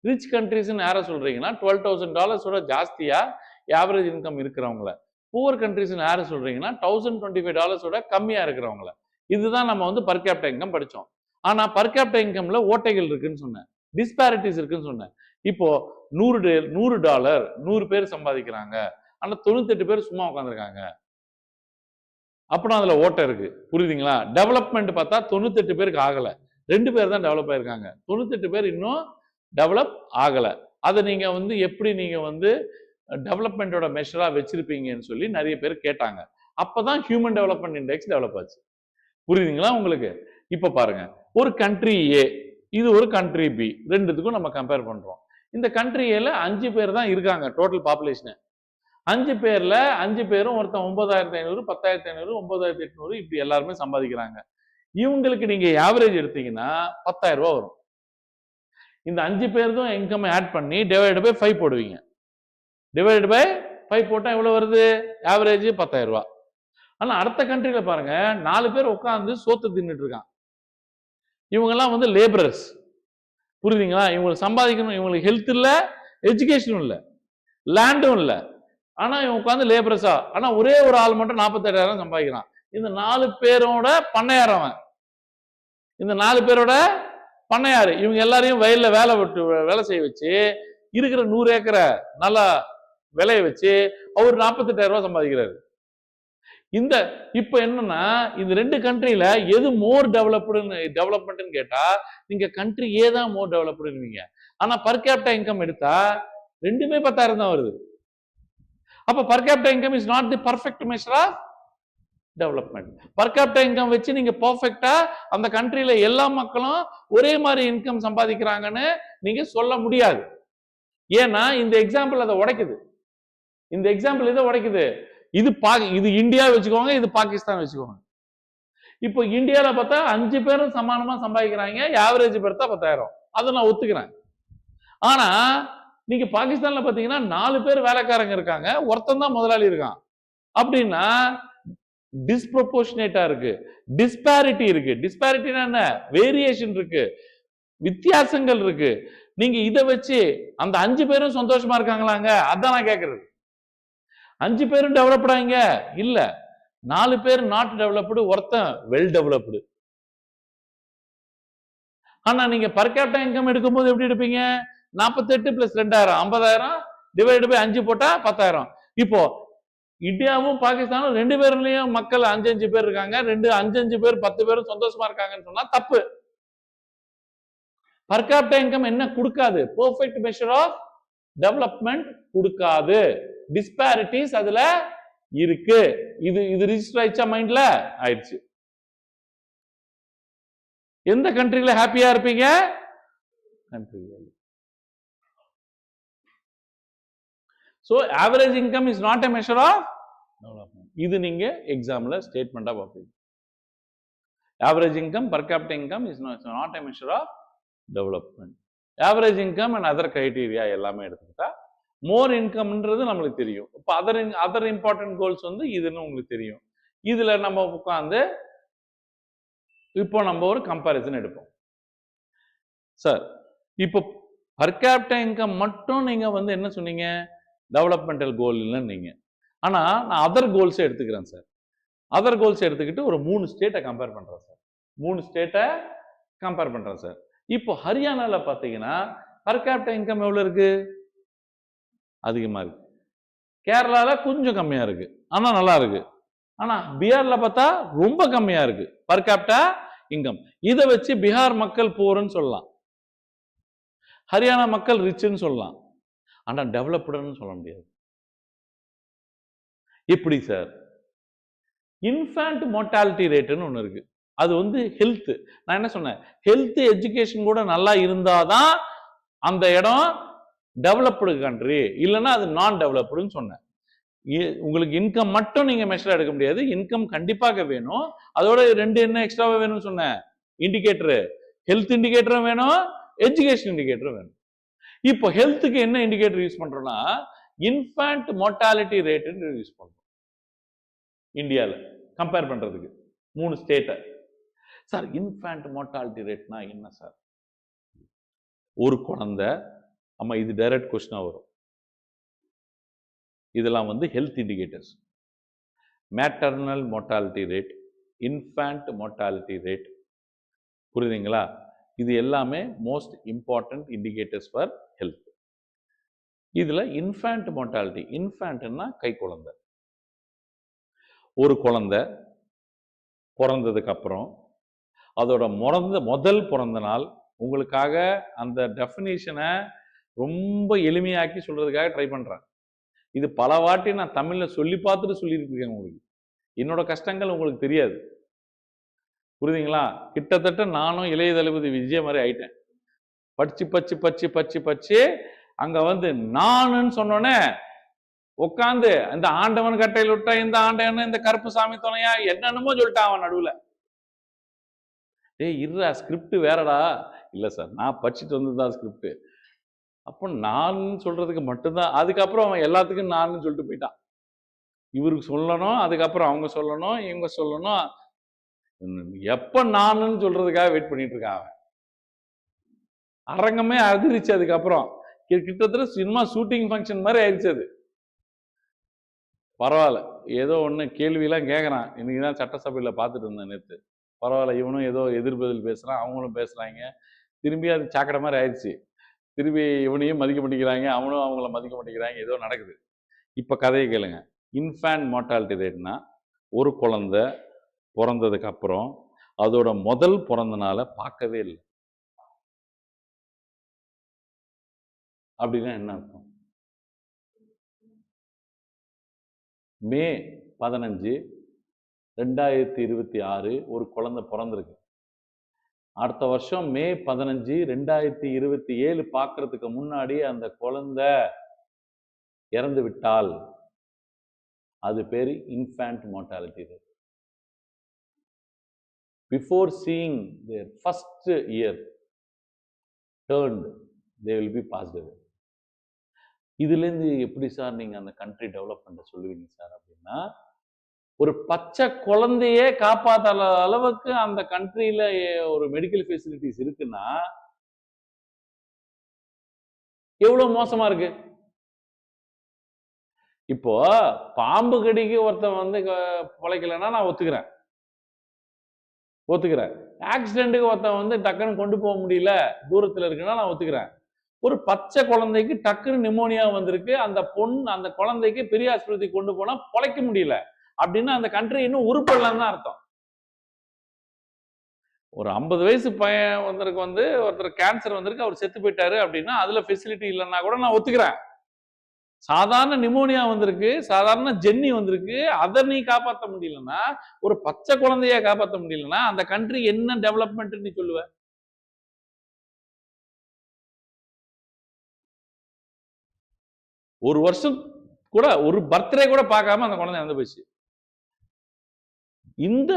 Speaker 1: ரிச் கண்ட்ரிஸ்னு யாரை சொல்றீங்கன்னா $12,000 ஜாஸ்தியா ஆவரேஜ் இன்கம் இருக்கிறவங்கள, புவர் கண்ட்ரிஸ்னு யாரை சொல்றீங்கன்னா $1,025 கம்மியா இருக்கிறவங்கள. இதுதான் நம்ம வந்து பர் கேபிட்டா இன்கம் படிச்சோம். ஆனா பர் கேபிட்டா இன்கம்ல ஓட்டைகள் இருக்குன்னு சொன்னேன், டிஸ்பாரிட்டிஸ் இருக்குன்னு சொன்னேன். இப்போ $100 100 பேர் சம்பாதிக்கிறாங்க, ஆனா 98 பேர் சும்மா உட்காந்துருக்காங்க அப்படின்னா அதுல ஓட்டை இருக்கு. புரியுதுங்களா? டெவலப்மெண்ட் பார்த்தா 98 பேருக்கு ஆகல, 2 பேர் தான் டெவலப் ஆயிருக்காங்க, 98 பேர் இன்னும் டெவலப் ஆகல. அதை நீங்க வந்து எப்படி நீங்க வந்து டெவலப்மெண்டோட மெஷரா வச்சிருப்பீங்கன்னு சொல்லி நிறைய பேர் கேட்டாங்க. அப்பதான் ஹியூமன் டெவலப்மெண்ட் இண்டெக்ஸ் டெவலப் ஆச்சு. புரியுதுங்களா உங்களுக்கு? இப்ப பாருங்க, ஒரு கண்ட்ரி ஏ, இது ஒரு கண்ட்ரி பி, ரெண்டுத்துக்கும் நம்ம கம்பேர் பண்றோம். இந்த கண்ட்ரி ஏல 5 பேர் தான் இருக்காங்க டோட்டல் பாப்புலேஷன். 5 பேர்ல 5 பேரும் ஒருத்தன் 9,500, 10,500, 9,800 இப்படி எல்லாருமே சம்பாதிக்கிறாங்க. இவங்களுக்கு நீங்க ஆவரேஜ் எடுத்தீங்கன்னா $10,000 வரும். இந்த 5 பேருக்கும் இன்கம் ஆட் பண்ணி டிவைட் பை 5 போடுவீங்க. டிவைட் பை 5 போட்டா எவ்வளவு வருது, ஆவரேஜ் $10,000. ஆனா அடுத்த கண்ட்ரியில பாருங்க, 4 பேர் உட்கார்ந்து சோத்து தின்னுட்டு இருக்கான். இவங்க எல்லாம் வந்து லேபரர்ஸ். புரியுதுங்களா? இவங்களுக்கு சம்பாதிக்கணும், இவங்களுக்கு ஹெல்த் இல்ல, எஜுகேஷனும் இல்ல, லேண்டும் இல்ல, ஆனா இவன் உட்கார்ந்து லேபரஸா. ஆனா ஒரே ஒரு ஆள் மட்டும் 48,000 சம்பாதிக்கிறான். இந்த 4 பேரோட பண்ணையார் அவன். இந்த 4 பேரோட பண்ணையாரு. இவங்க எல்லாரையும் வயல்ல வேலை செய்ய வச்சு இருக்கிற 100 ஏக்கரை நல்லா விளைய வச்சு அவர் $48,000 சம்பாதிக்கிறாரு. இந்த இப்ப என்னன்னா, இந்த 2 கண்ட்ரியில எது மோர் டெவலப்மெண்ட்னு கேட்டா நீங்க கண்ட்ரி ஏ தான் மோர் டெவலப்டுவீங்க. ஆனா பர் கேபிட்டா இன்கம் எடுத்தா ரெண்டுமே 10,000 தான் வருது. அப்ப per capita income is not the perfect measure of development. Per capita income வச்சு நீங்க பர்ஃபெக்ட்டா அந்த கண்ட்ரியில எல்லா மக்களும் ஒரே மாதிரி இன்கம் சம்பாதிக்கிறாங்கன்னு நீங்க சொல்ல முடியாது. ஏன்னா இந்த எக்ஸாம்பிள் அதை உடைக்குது. இந்த எக்ஸாம்பிள் இதை உடைக்குது. இது இந்தியா வச்சுக்கோங்க, இது பாகிஸ்தான் வச்சுக்கோங்க. இப்போ இந்தியால பார்த்தா 5 பேரும் சமானமா சம்பாதிக்கிறாங்க, ஆவரேஜ் பெருத்தா 10,000. அதை நான் ஒத்துக்கிறேன். ஆனா நீங்க பாகிஸ்தான்ல பாத்தீங்கன்னா 4 பேர் வேலைக்காரங்க இருக்காங்க, ஒருத்தன் தான் முதலாளி இருக்கான். அப்படின்னா டிஸ்ப்ரொபோர்ஷனேட்டா இருக்கு, டிஸ்பாரிட்டி இருக்கு. டிஸ்பாரிட்டினா என்ன, வேரியேஷன் இருக்கு, வித்தியாசங்கள் இருக்கு. நீங்க இதை வச்சு அந்த 5 பேரும் சந்தோஷமா இருக்காங்களாங்க, அதான் நான் கேட்கறது. 5 பேரும் டெவலப்டாங்க இல்ல, 4 பேர் நாட் டெவலப்டு, ஒருத்தன் வெல் டெவலப்டு. ஆனா நீங்க பர் கேபிட்டா இன்கம் எடுக்கும்போது எப்படி எடுப்பீங்க, 48 பிளஸ் 2000 50,000 டிவைட் பை 5 போட்டா 10,000. இப்போ இந்தியாவும் பாகிஸ்தானும் 2 பேர்லயும் மக்கள் 5 பேர் இருக்காங்க, 5 பேர் 10 பேரும் சந்தோஷமா இருக்காங்கன்னு சொன்னா தப்பு. பர் கேபிட்டா இன்கம் என்ன கொடுக்காது, பெர்ஃபெக்ட் மெஷர் ஆஃப் டெவலப்மெண்ட் கொடுக்காது. டிஸ்பாரிட்டிஸ் அதுல இருக்கு. இது ரிஜிஸ்டர் ஆயிடுச்சா மைண்ட்ல, ஆயிடுச்சு. எந்த கண்ட்ரில ஹாப்பியா இருப்பீங்க, country. So average income is not a measure of development. இது நீங்க எக்ஸாம்ல ஸ்டேட்மெண்டா பார்ப்பீங்க. Average income, per capita income is not a measure of development. Average income and other criteria எல்லாமே எடுத்துக்கிட்டா மோர் இன்கம்ன்றது நம்மளுக்கு தெரியும். இப்போ அதர் இம்பார்ட்டன்ட் கோல்ஸ் வந்து இதுன்னு உங்களுக்கு தெரியும். இதுல நம்ம உட்கார்ந்து இப்போ நம்ம ஒரு கம்பேரிசன் எடுப்போம். சார் இப்போ பர் கேபிட்டா இன்கம் மட்டும் நீங்க வந்து என்ன சொன்னீங்க, டெவலப்மெண்டல் கோல் இல்லைன்னு நீங்க. ஆனா நான் அதர் கோல்ஸே எடுத்துக்கிறேன் சார். அதர் கோல்ஸ் எடுத்துக்கிட்டு ஒரு 3 ஸ்டேட்டை கம்பேர் பண்றேன் சார். 3 ஸ்டேட்டை கம்பேர் பண்றேன் சார். இப்போ ஹரியானால பாத்தீங்கன்னா பர் கேபிட்டா இன்கம் எவ்வளவு இருக்கு? அதிகமா இருக்கு. கேரளால கொஞ்சம் கம்மியா இருக்கு, ஆனா நல்லா இருக்கு. ஆனா பீகார்ல பார்த்தா ரொம்ப கம்மியா இருக்கு பர் கேபிட்டா இன்கம். இதை வச்சு பீகார் மக்கள் போர்ன்னு சொல்லலாம், ஹரியானா மக்கள் ரிச்னு சொல்லலாம், ஆனா டெவலப்டுன்னு சொல்ல முடியாது. எப்படி சார்? இன்ஃபேண்ட் மோர்டாலிட்டி ரேட்னு ஒன்று இருக்கு. அது வந்து ஹெல்த். நான் என்ன சொன்னேன்? ஹெல்த் எஜுகேஷன் கூட நல்லா இருந்தாதான் அந்த இடம் டெவலப்டு கண்ட்ரி, இல்லைன்னா அது நான் டெவலப்டுன்னு சொன்னேன். உங்களுக்கு இன்கம் மட்டும் நீங்க மெஷர் எடுக்க முடியாது, இன்கம் கண்டிப்பாக வேணும். அதோட 2 என்ன எக்ஸ்ட்ராவா வேணும்னு சொன்னேன்? இண்டிகேட்டர், ஹெல்த் இண்டிகேட்டரும் வேணும், எஜுகேஷன் இண்டிகேட்டரும் வேணும். இப்போ ஹெல்த்துக்கு என்ன இண்டிகேட்டர் யூஸ் பண்றோம்னா இன்ஃபேண்ட் மோர்டாலிட்டி ரேட்னு யூஸ் பண்றோம் இந்தியாவில் கம்பேர் பண்றதுக்கு 3 ஸ்டேட்டை. சார் இன்ஃபேண்ட் மோர்டாலிட்டி ரேட்னா என்ன சார்? ஒரு குழந்தை, ஆமா இது டைரக்ட் கொஸ்டினா வரும். இதெல்லாம் வந்து health indicators. Maternal mortality rate, infant mortality rate, புரியுதுங்களா? இது எல்லாமே most important indicators for health. இதுல இன்ஃபேண்ட் மோர்டாலிட்டி, இன்ஃபேண்ட்னா கை குழந்தை. ஒரு குழந்தை பிறந்ததுக்கு அப்புறம் அதோட முதல் பிறந்த நாள், உங்களுக்காக அந்த டெஃபினிஷனை ரொம்ப எளிமையாக்கி சொல்றதுக்காக ட்ரை பண்றேன். இது பல வாட்டி நான் தமிழ்ல சொல்லி பார்த்துட்டு சொல்லிட்டு இருக்கேன். உங்களுக்கு என்னோட கஷ்டங்கள் உங்களுக்கு தெரியாது, புரியுதுங்களா? கிட்டத்தட்ட நானும் இளைய தளபதி விஜய் மாதிரி ஆயிட்டேன். படிச்சு பச்சு பச்சு பச்சு பச்சு அங்க வந்து நானுன்னு சொன்னோன்னே உட்காந்து இந்த ஆண்டவன் கட்டையில் விட்டா இந்த ஆண்டவன் இந்த கருப்பு சாமி துணையா என்னென்னமோ சொல்லிட்டான் அவன் நடுவுல. ஏய் இருடா, ஸ்கிரிப்ட் வேறடா. இல்ல சார், நான் படிச்சுட்டு வந்ததுதான் ஸ்கிரிப்ட். அப்போ நான் சொல்றதுக்கு மட்டும்தான். அதுக்கப்புறம் அவன் எல்லாத்துக்கும் நான் சொல்லிட்டு போயிட்டான். இவருக்கு சொல்லணும், அதுக்கப்புறம் அவங்க சொல்லணும், இவங்க சொல்லணும். எப்ப நான் சொல்றதுக்காக வெயிட் பண்ணிட்டு இருக்கான் அவன். அரங்கமே அதிர்ச்சி. அதுக்கப்புறம் கிட்டத்தட்ட சினிமா ஷூட்டிங் ஃபங்க்ஷன் மாதிரி ஆயிடுச்சு அது. பரவாயில்ல, ஏதோ ஒன்று கேள்வியெல்லாம் கேட்குறான். இன்னைக்கு தான் சட்டசபையில் பார்த்துட்டு இருந்தேன் நேற்று. பரவாயில்ல, இவனும் ஏதோ எதிர்பதில் பேசுகிறான், அவங்களும் பேசுகிறாங்க. திரும்பி அது சாக்கடை மாதிரி ஆயிடுச்சு. திரும்பி இவனையும் மதிக்க மாட்டேங்கிறாங்க, அவனும் அவங்கள மதிக்க மாட்டேங்கிறாங்க. ஏதோ நடக்குது. இப்போ கதையை கேளுங்க. இன்ஃபேண்ட் மோர்டாலிட்டி ரேட்னா ஒரு குழந்தை பிறந்ததுக்கு அப்புறம் அதோட முதல் பிறந்த நாளை பார்க்கவே இல்லை. அப்படின்னா என்ன அர்த்தம்? மே 15, 2026 ஒரு குழந்தை பிறந்திருக்கு. அடுத்த வருஷம் மே 15, 2027 பார்க்கறதுக்கு முன்னாடி அந்த குழந்தை இறந்து விட்டால் அது பேரு infant mortality rate. Before seeing their first year turned, they will be passed away. இதுலேருந்து எப்படி சார் நீங்க அந்த கண்ட்ரி டெவலப்மெண்ட் சொல்லுவீங்க சார் அப்படின்னா, ஒரு பச்சை குழந்தையே காப்பாற்ற அளவுக்கு அந்த கண்ட்ரியில ஒரு மெடிக்கல் ஃபெசிலிட்டிஸ் இருக்குன்னா எவ்வளவு மோசமா இருக்கு. இப்போ பாம்பு கடிக்கு ஒருத்தன் வந்து பொழைக்கலன்னா நான் ஒத்துக்கிறேன். ஆக்சிடென்ட்டுக்கு ஒருத்தன் வந்து டக்குன்னு கொண்டு போக முடியல, தூரத்துல இருக்குன்னா நான் ஒத்துக்கிறேன். ஒரு பச்சை குழந்தைக்கு டக்குன்னு நிமோனியா வந்திருக்கு, அந்த குழந்தைக்கு பெரிய ஆஸ்பத்திரிக்கு கொண்டு போனா பொழைக்க முடியல அப்படின்னா அந்த கண்ட்ரி இன்னும் உருப்படலன்னு தான் அர்த்தம். ஒரு 50 வயசு பையன் வந்து ஒருத்தர் கேன்சர் வந்திருக்கு, அவர் செத்து போயிட்டாரு அப்படின்னா அதுல ஃபெசிலிட்டி இல்லைன்னா கூட நான் ஒத்துக்கிறேன். சாதாரண நிமோனியா வந்திருக்கு, சாதாரண ஜென்னி வந்திருக்கு, அதை நீ காப்பாற்ற முடியலன்னா, ஒரு பச்சை குழந்தைய காப்பாற்ற முடியலன்னா அந்த கண்ட்ரி என்ன டெவலப்மெண்ட் நீ சொல்லுவ? ஒரு வருஷம் கூட ஒரு பர்த்டே கூட பார்க்காம அந்த குழந்தை இறந்து போயிடுச்சு. இந்த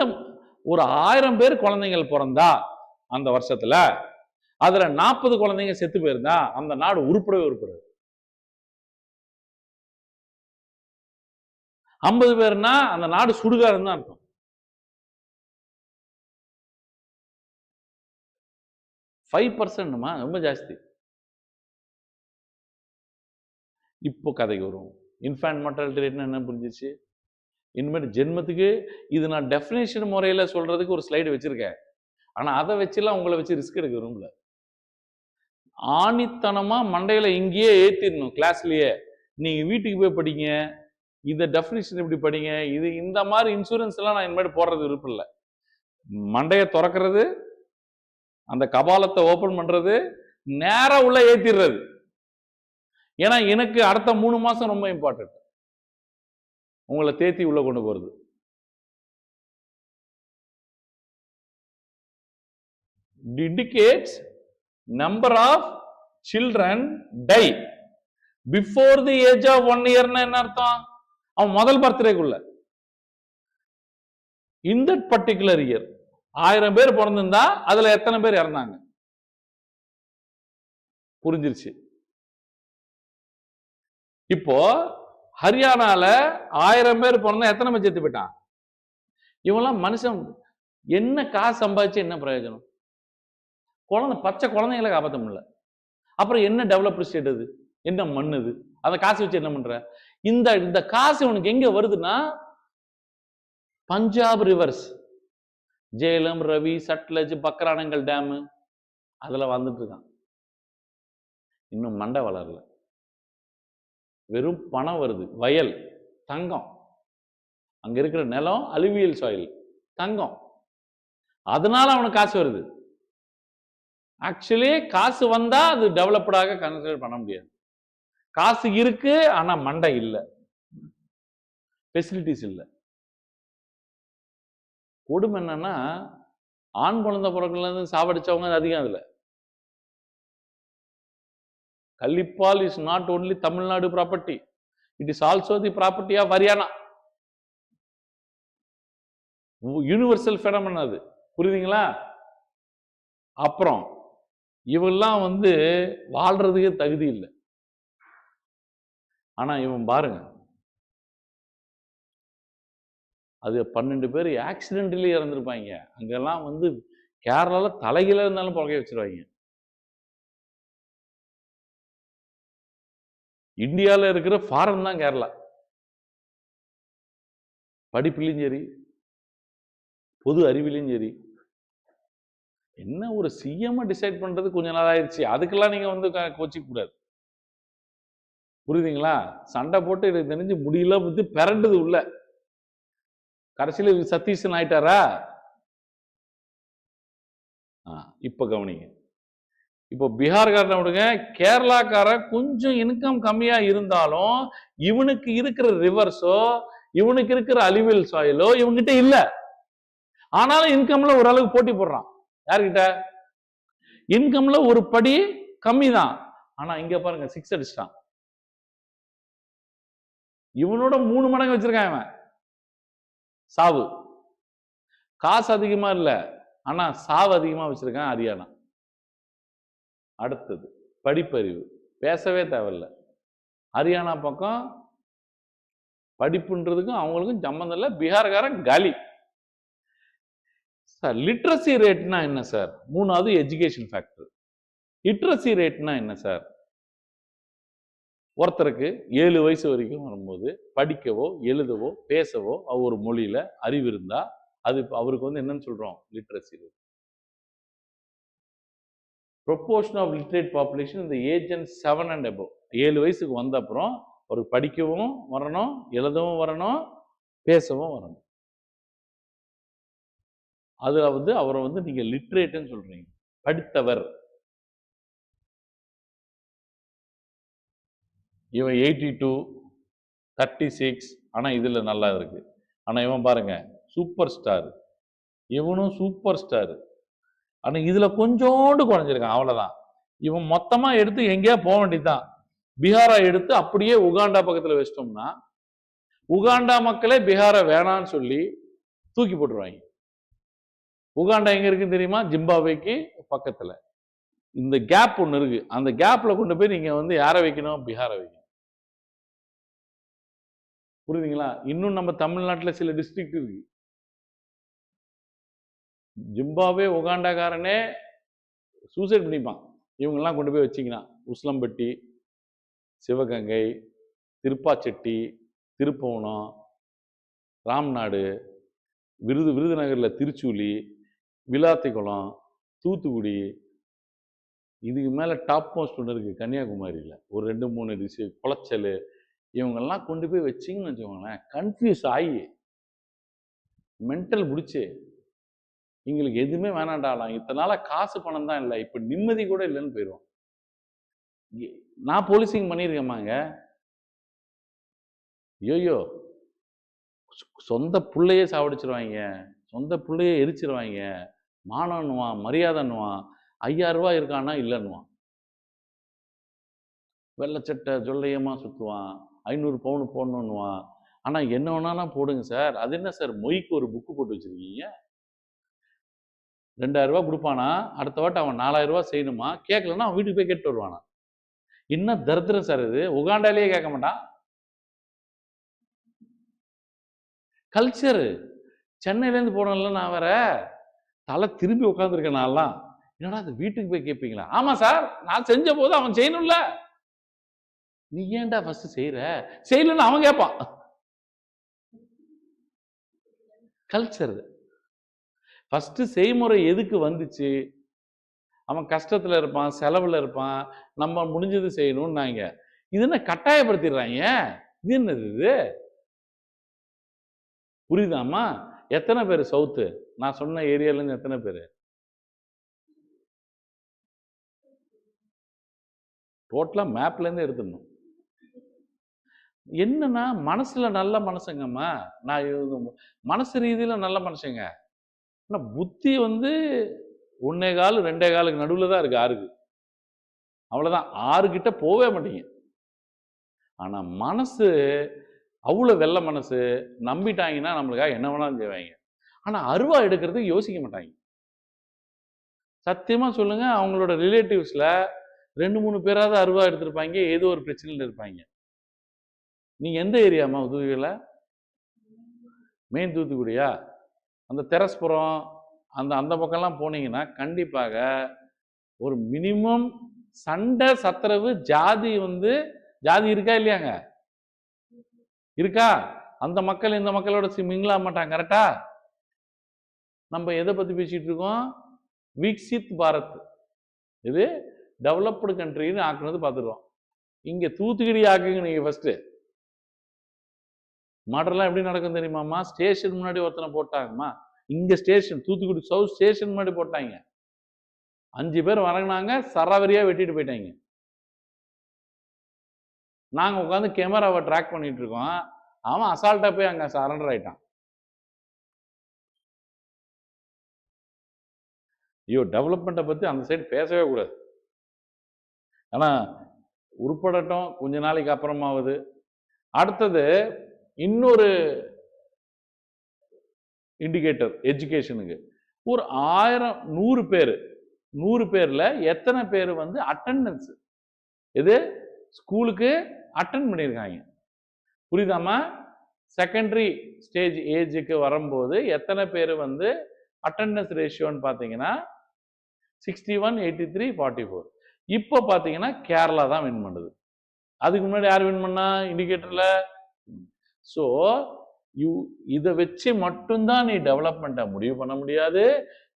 Speaker 1: ஒரு 1000 பேர் குழந்தைகள் பிறந்தா அந்த வருஷத்துல அதுல 40 குழந்தைங்க செத்து போயிருந்தா அந்த நாடு உருப்படவே உருப்படாது. 50 பேர்னா அந்த நாடு சுடுகாடுன்னு தான் அர்த்தம். 5%மா ரொம்ப ஜாஸ்தி. இப்போ கதைக்கு வருவோம். இன்ஃபேண்ட் மோர்டாலிட்டி ரேட்னா என்ன புரிஞ்சிச்சு? இனிமேல் ஜென்மத்துக்கு இது நான் டெஃபினேஷன் முறையில் சொல்றதுக்கு ஒரு ஸ்லைடு வச்சிருக்கேன். ஆனா அதை வச்சுலாம் உங்களை வச்சு ரிஸ்க் எடுக்க விரும்பல. ஆணித்தனமா மண்டையில இங்கேயே ஏத்திடணும் கிளாஸ்லயே. நீங்க வீட்டுக்கு போய் படிங்க, இந்த டெஃபினிஷன் இப்படி படிங்க, இது இந்த மாதிரி இன்சூரன்ஸ் எல்லாம் நான் இனிமேல் போடுறது விருப்பம் இல்லை. மண்டையை திறக்கிறது, அந்த கபாலத்தை ஓபன் பண்றது, நேரா உள்ள ஏத்திடுறது. ஏன்னா எனக்கு அடுத்த 3 மாசம் ரொம்ப இம்பார்ட்டன்ட். உங்களை தேத்தி உள்ள கொண்டு போறது. Indicates number of children die before the age of 1 year. என்ன அர்த்தம்? அவன் முதல் பர்த்டேக்குள்ள in that particular year 1000 பேர் பிறந்திருந்தா அதுல எத்தனை பேர் இறந்தாங்க? புரிஞ்சிருச்சு. இப்போ ஹரியானால 1000 பேர் பிறந்தா எத்தனை பேர் செத்து போயிட்டான்? இவெல்லாம் மனுஷன் என்ன காசு சம்பாதிச்சு என்ன பிரயோஜனம்? குழந்தை, பச்சை குழந்தைகளை காப்பாற்ற முடியல. அப்புறம் என்ன டெவலப்டு ஸ்டேட் அது? என்ன மண்ணுது? அந்த காசு வச்சு என்ன பண்ற? இந்த காசு உனக்கு எங்க வருதுன்னா, பஞ்சாப் ரிவர்ஸ், ஜேலம், ரவி, சட்லஜ், பக்ரானங்கல் டேம், அதுல வந்துட்டு இருக்கான். இன்னும் மண்டை வளரல. வெறும் பணம் வருது. வயல் தங்கம், அங்க இருக்கிற நிலம் அலுவியல் சாயில் தங்கம், அதனால அவனுக்கு காசு வருது. ஆக்சுவலி காசு வந்தா அது டெவலப்டாக கன்சிடர் பண்ண முடியாது. காசு இருக்கு, ஆனா மண்டை இல்லை, ஃபெசிலிட்டிஸ் இல்லை. கொடுமை என்னன்னா, ஆண் குழந்தை பிறகுல இருந்து சாவடிச்சவங்க அதிகம். அதுல கள்ளிப்பால் is not only Tamil Nadu property, it is also the property of Haryana. Universal phenomenon அது, புரியுதுங்களா? அப்புறம் இவெல்லாம் வாழ்றதுக்கே தகுதி இல்லை. ஆனா இவன் பாருங்க, அது 12 பேர் ஆக்சிடென்ட்லயே இறந்துருப்பாங்க. அங்கெல்லாம் கேரளால தலைகீழ இருந்தாலும் புகைய வச்சிருவாங்க. இந்தியாவில் இருக்கிற ஃபாரன் தான் கேரளா. படிப்பிலையும் சரி, பொது அறிவிலையும் சரி. என்ன ஒரு சிஎம் டிசைட் பண்றது கொஞ்ச நாள் ஆயிடுச்சு. அதுக்கெல்லாம் நீங்க கோச்சிக்க கூடாது, புரியுதுங்களா? சண்டை போட்டு எனக்கு தெரிஞ்சு முடியல பிறண்டது உள்ள. கடைசியில் சதீஷன் ஆயிட்டாரா? இப்ப கவனிங்க. இப்போ பீகார்காரன் விடுங்க, கேரளாக்காரன் கொஞ்சம் இன்கம் கம்மியா இருந்தாலும் இவனுக்கு இருக்கிற ரிவர்ஸோ, இவனுக்கு இருக்கிற அலுவியல் சாயிலோ இவங்கிட்ட இல்ல. ஆனாலும் இன்கம்ல ஓரளவுக்கு போட்டி போடுறான். யாருக்கிட்ட? இன்கம்ல ஒரு படி கம்மி தான். ஆனா இங்க பாருங்க 6 அடிச்சிட்டான். இவனோட 3 மடங்கு வச்சிருக்கான் இவன். சாவு காசு அதிகமா இல்ல, ஆனா சாவு அதிகமா வச்சிருக்கான் ஹரியானா. அடுத்தது படிப்பறிவு, பேசவே தேவையில்லை. ஹரியானா பக்கம் படிப்புன்றதுக்கும் அவங்களுக்கும் சம்பந்தம் இல்லை. பீகார்காரன் காலி. சார் லிட்ரஸி ரேட்னா என்ன சார்? 3வது எஜுகேஷன் ஃபேக்டர். லிட்ரஸி ரேட்னா என்ன சார்? ஒருத்தருக்கு 7 வயசு வரைக்கும் வரும்போது படிக்கவோ எழுதவோ பேசவோ ஒரு மொழியில அறிவு இருந்தா அது அவருக்கு என்னன்னு சொல்றோம்? Literacy rate. Proportion of literate population இந்த ஏஜ் அண்ட் 7 and above. 7 வயசுக்கு வந்த அப்புறம் ஒரு படிக்கவும் வரணும், எழுதவும் வரணும், பேசவும் வரணும். அதுல அவரை நீங்க லிட்ரேட்னு சொல்றீங்க, படித்தவர். இவன் 82, 36, ஆனா இதுல நல்லா இருக்கு. ஆனா இவன் பாருங்க சூப்பர் ஸ்டார், இவனும் சூப்பர் ஸ்டார். ஆனா இதுல கொஞ்சோண்டு குறைஞ்சிருக்கான், அவ்வளவுதான். இவன் மொத்தமா எடுத்து எங்கேயா போக வேண்டியதுதான். பீகாரா எடுத்து அப்படியே உகாண்டா பக்கத்துல வச்சிட்டோம்னா உகாண்டா மக்களே பீகாரை வேணான்னு சொல்லி தூக்கி போட்டுருவாங்க. உகாண்டா எங்க இருக்குன்னு தெரியுமா? ஜிம்பாப்வேக்கு பக்கத்துல. இந்த கேப் ஒண்ணு இருக்கு, அந்த கேப்ல கொண்டு போய் நீங்க யாரை வைக்கணும்? பீகாரை வைக்கணும். புரியுதுங்களா? இன்னும் நம்ம தமிழ்நாட்டுல சில டிஸ்ட்ரிக்ட் இருக்கு. ஜிம்பாப்வே உகாண்டாக்காரனே சூசைட் பண்ணிப்பான். இவங்கெல்லாம் கொண்டு போய் வச்சிங்கன்னா உஸ்லம்பட்டி, சிவகங்கை, திருப்பாச்செட்டி, திருப்பவனம், ராம்நாடு, விருதுநகரில் திருச்சூலி, விளாத்திக்குளம், தூத்துக்குடி, இதுக்கு மேலே டாப் மோஸ்ட் ஒன்று இருக்குது கன்னியாகுமரியில் ஒரு 2-3 குளச்சல், இவங்கெல்லாம் கொண்டு போய் வச்சிங்கன்னு வச்சுக்கோங்களேன், கன்ஃபியூஸ் ஆகி மென்டல் பிடிச்சி எங்களுக்கு எதுவுமே வேணாண்டாலாம், இத்தனை நாளாக காசு பணம் தான் இல்லை, இப்போ நிம்மதி கூட இல்லைன்னு போயிடுவோம். நான் போலீசிங் பண்ணியிருக்கேம்மாங்க. ஐயோ, சொந்த பிள்ளையே சாவடிச்சிருவாங்க, சொந்த பிள்ளையே எரிச்சிருவாங்க, மானன்னுவான், மரியாதைன்னுவான், 5000 ரூபாய் இருக்கான்னா இல்லைன்னுவான், வெள்ளச்சட்டை ஜொல்லையமா சுற்றுவான், 500 பவுன் போடணுன்னுவான். ஆனால் என்ன வேணாலும் போடுங்க சார், அது என்ன சார் மொய்க்கு ஒரு புக்கு போட்டு வச்சுருக்கீங்க, 2000 ரூபா கொடுப்பானா, அடுத்த வாட்டி அவன் 4000 ரூபா செய்யணுமா, கேட்கலன்னா அவன் வீட்டுக்கு போய் கேட்டு வருவானா. என்ன தரித்திரம் சார் இது, உகாண்டாலேயே கேட்க மாட்டான். கல்ச்சரு. சென்னையிலேருந்து போனோம்ல, நான் வேற தலை திரும்பி உட்காந்துருக்கேன். நான்லாம் என்னடா அது வீட்டுக்கு போய் கேட்பீங்களா? ஆமா சார், நான் செஞ்ச போது அவன் செய்யணும்ல, நீ ஏன்டா ஃபர்ஸ்ட் செய்யற, செய்யலன்னு அவன் கேட்பான். கல்ச்சர். ஃபர்ஸ்ட் செய்முறை எதுக்கு வந்துச்சு, அவன் கஷ்டத்துல இருப்பான், செலவுல இருப்பான், நம்ம முடிஞ்சது செய்யணும்னாங்க. இது என்ன கட்டாயப்படுத்திடுறாங்க, இது என்னது இது, புரியுதாமா? எத்தனை பேர் சவுத்து, நான் சொன்ன ஏரியால இருந்து எத்தனை பேர், டோட்டலா மேப்ல இருந்து எடுத்துடணும். என்னன்னா மனசுல நல்ல மனுஷங்கம்மா, நான் மனசு ரீதியில நல்ல மனுஷங்க, ஆனா புத்தி வந்து 1.25 2.25 நடுவில் தான் இருக்கு, 6க்கு அவ்வளவுதான், 6 கிட்ட போவே மாட்டீங்க. ஆனா மனசு அவ்வளவு வெள்ள மனசு, நம்பிட்டாங்கன்னா நம்மளுக்காக என்ன வேணாலும் செய்வாங்க. ஆனா அருவா எடுக்கிறதுக்கு யோசிக்க மாட்டாங்க. சத்தியமா சொல்லுங்க, அவங்களோட ரிலேட்டிவ்ஸ்ல 2-3 பேராவது அருவா எடுத்திருப்பாங்க, ஏதோ ஒரு பிரச்சனையில் இருப்பாங்க. நீங்க எந்த ஏரியாமா தூத்துக்குடியில, மெயின் தூத்துக்குடியா, அந்த தெரஸ்புரம் அந்த அந்த பக்கம்லாம் போனீங்கன்னா கண்டிப்பாக ஒரு மினிமம் சண்டை சத்திரவு, ஜாதி வந்து ஜாதி இருக்கா இல்லையாங்க, இருக்கா, அந்த மக்கள் இந்த மக்களோட மிங்கிளா மாட்டாங்க, கரெக்டா? நம்ம எதை பத்தி பேசிட்டு இருக்கோம், விக்சித் பாரத், இது டெவலப்டு கண்ட்ரின்னு ஆக்குனது பார்த்துருவோம். இங்க தூத்துக்குடி ஆக்குங்க நீங்க ஃபர்ஸ்ட். மர்டர்லாம் எப்படி நடக்கும் தெரியுமாம்மா, ஸ்டேஷன் முன்னாடி ஒருத்தனை போட்டாங்கம்மா, இங்க ஸ்டேஷன் தூத்துக்குடி சவுத் ஸ்டேஷன் முன்னாடி போட்டாங்க, 5 பேர் வரங்கினாங்க, சராவரியா வெட்டிட்டு போயிட்டாங்க. நாங்க உட்காந்து கேமராவை ட்ராக் பண்ணிட்டு இருக்கோம், அவன் அசால்ட்டா போய் அங்க சரண்டர் ஆயிட்டான். ஐயோ, டெவலப்மெண்ட்டை பத்தி அந்த சைடு பேசவே கூடாது. ஆனா உருப்படட்டும், கொஞ்ச நாளைக்கு அப்புறமாவது. அடுத்தது இன்னொரு இண்டிகேட்டர் எஜுகேஷனுக்கு, ஒரு 100 பேர்ல எத்தனை பேர் வந்து அட்டெண்டன்ஸ், இது ஸ்கூலுக்கு அட்டெண்ட் பண்ணியிருக்காங்க, புரியுதாமா? செகண்டரி ஸ்டேஜ் ஏஜுக்கு வரும்போது எத்தனை பேர் வந்து அட்டெண்டன்ஸ் ரேஷியோன்னு பார்த்தீங்கன்னா 61, 83, 44. இப்போ பார்த்தீங்கன்னா கேரளா தான் வின் பண்ணுது. அதுக்கு முன்னாடி யார் வின் பண்ணா இண்டிகேட்டர்ல? ஸோ இதை வச்சு மட்டும்தான் நீ டெவலப்மெண்ட்டை முடிவு பண்ண முடியாது,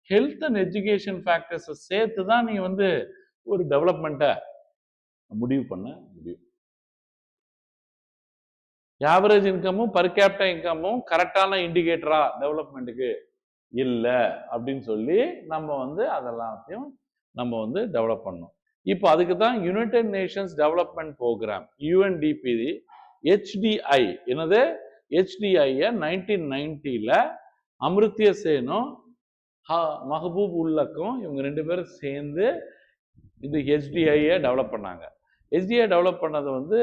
Speaker 1: ஹெல்த் அண்ட் எஜுகேஷன் ஃபேக்டர்ஸை சேர்த்து தான் நீ வந்து ஒரு டெவலப்மெண்ட்டை முடிவு பண்ண முடியும். ஆவரேஜ் இன்கமும் பர் கேபிட்டா இன்கமும் கரெக்டான இண்டிகேட்டரா டெவலப்மெண்ட்டுக்கு இல்லை அப்படின்னு சொல்லி நம்ம வந்து அதெல்லாத்தையும் நம்ம வந்து டெவலப் பண்ணோம். இப்போ அதுக்கு தான் United Nations Development Programme UNDP HDI, என்னது HDI-ய 1990ல அமிர்த்ய சேனும் மஹபூப் உல்லக்கும் இவங்க 2 பேரும் சேர்ந்து இந்த HDI-ய டெவலப் பண்ணாங்க. HDI டெவலப் பண்ணது வந்து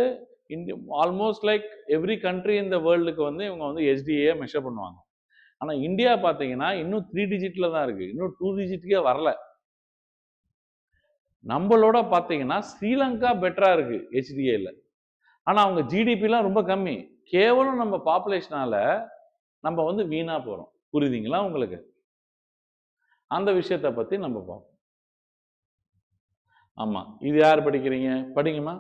Speaker 1: ஆல்மோஸ்ட் லைக் எவ்ரி கண்ட்ரி இந்த வேர்ல்டுக்கு வந்து இவங்க வந்து HDI-ய மெஷர் பண்ணுவாங்க. ஆனா இந்தியா பார்த்தீங்கன்னா இன்னும் 3 டிஜிட்ல தான் இருக்கு, இன்னும் 2 டிஜிட்டுக்கே வரல. நம்மளோட பார்த்தீங்கன்னா ஸ்ரீலங்கா பெட்டரா இருக்கு HDI-ல, ஆனா அவங்க GDP-லாம் ரொம்ப கம்மி, கேவலம் நம்ம பாப்புலேஷனால நம்ம வந்து வீணா போறோம், புரியுதுங்களா உங்களுக்கு? அந்த விஷயத்தை பத்தி நம்ம பார்ப்போம். ஆமா, இது யார் படிக்கிறீங்க, படிங்கம்மா.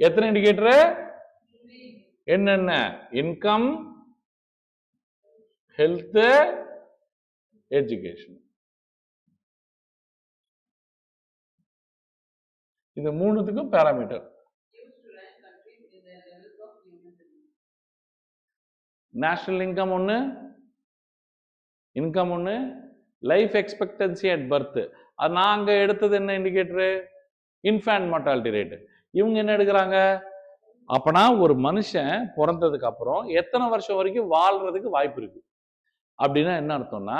Speaker 1: எத்தனை இண்டிகேட்டர்? என்னென்ன? Income, health, education. இது மூணுத்துக்கும் பாராமீட்டர். நேஷனல் இன்கம் ஒன்று, இன்கம் ஒன்று, லைஃப் எக்ஸ்பெக்டன்சி அட் பர்த். அது நாங்க எடுத்தது என்ன இண்டிகேட்டரு? Infant mortality rate. இவங்க என்ன எடுக்கிறாங்க? அப்பனா ஒரு மனுஷன் பிறந்ததுக்கு அப்புறம் எத்தனை வருஷம் வரைக்கும் வாழ்றதுக்கு வாய்ப்பு இருக்கு அப்படின்னா என்ன அர்த்தம்னா,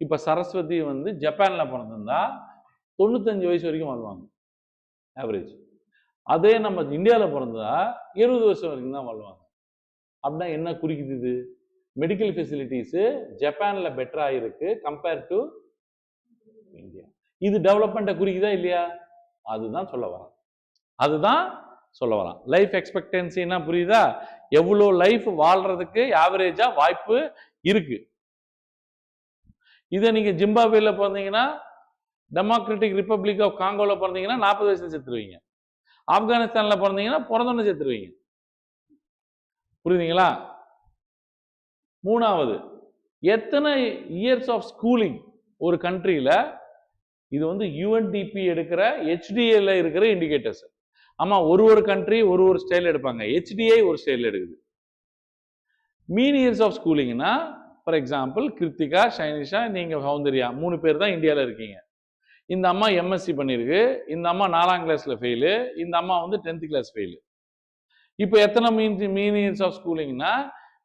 Speaker 1: இப்ப சரஸ்வதி வந்து ஜப்பான்ல பிறந்திருந்தா 95 வயசு வரைக்கும் வாழ்வாங்க ஆவரேஜ். அதே நம்ம இந்தியாவில் பிறந்தா 20 வருஷம் வரைக்கும் தான் வாழ்வாங்க. அப்படின்னா என்ன குறிக்குது? இது மெடிக்கல் ஃபெசிலிட்டிஸ் ஜப்பான்ல பெட்டரா இருக்கு கம்பேர் டு இந்தியா. இது டெவலப்மெண்ட்டை குறிக்குதா இல்லையா? அதுதான் சொல்ல வரான். அதுதான் சொல்ல வரான். லைஃப் எக்ஸ்பெக்டன்சின்னா புரியுதா? எவ்வளோ லைஃப் வாழ்றதுக்கு ஆவரேஜா வாய்ப்பு இருக்கு. இதை நீங்க ஜிம்பாப்வேல பிறந்தீங்கன்னா, டெமோக்ராட்டிக் ரிப்பப்ளிக் ஆஃப் காங்கோல பிறந்தீங்கன்னா 40 வயசுல செத்துருவீங்க. ஆப்கானிஸ்தான்ல பிறந்தீங்கன்னா பிறந்தோன்னு செத்துருவீங்க. புரியுதுங்களா? மூணாவது, எத்தனை இயர்ஸ் ஆஃப் ஸ்கூலிங் ஒரு கண்ட்ரியில, இது வந்து யூஎன்டிபி எடுக்கிற ஹெச்டிஏல இருக்கிற இண்டிகேட்டர்ஸ். ஆமா, ஒரு கண்ட்ரி ஒரு ஸ்டைல் எடுப்பாங்க. ஹெச்டிஐ ஒரு ஸ்டைல் எடுக்குது. மீன் இயர்ஸ் ஆஃப் ஸ்கூலிங்னா, ஃபார் எக்ஸாம்பிள் கிருத்திகா, ஷைனிஷா, நீங்க சௌந்தர்யா 3 பேர் தான் இந்தியாவில் இருக்கீங்க. இந்த அம்மா எம்எஸ்சி பண்ணிருக்கு, இந்த அம்மா 4ஆம் கிளாஸ்ல ஃபெயிலு, இந்த அம்மா வந்து 10th கிளாஸ் ஃபெயிலு. இப்போ எத்தனை மீன் இயர்ஸ் ஆஃப் ஸ்கூலிங்னா,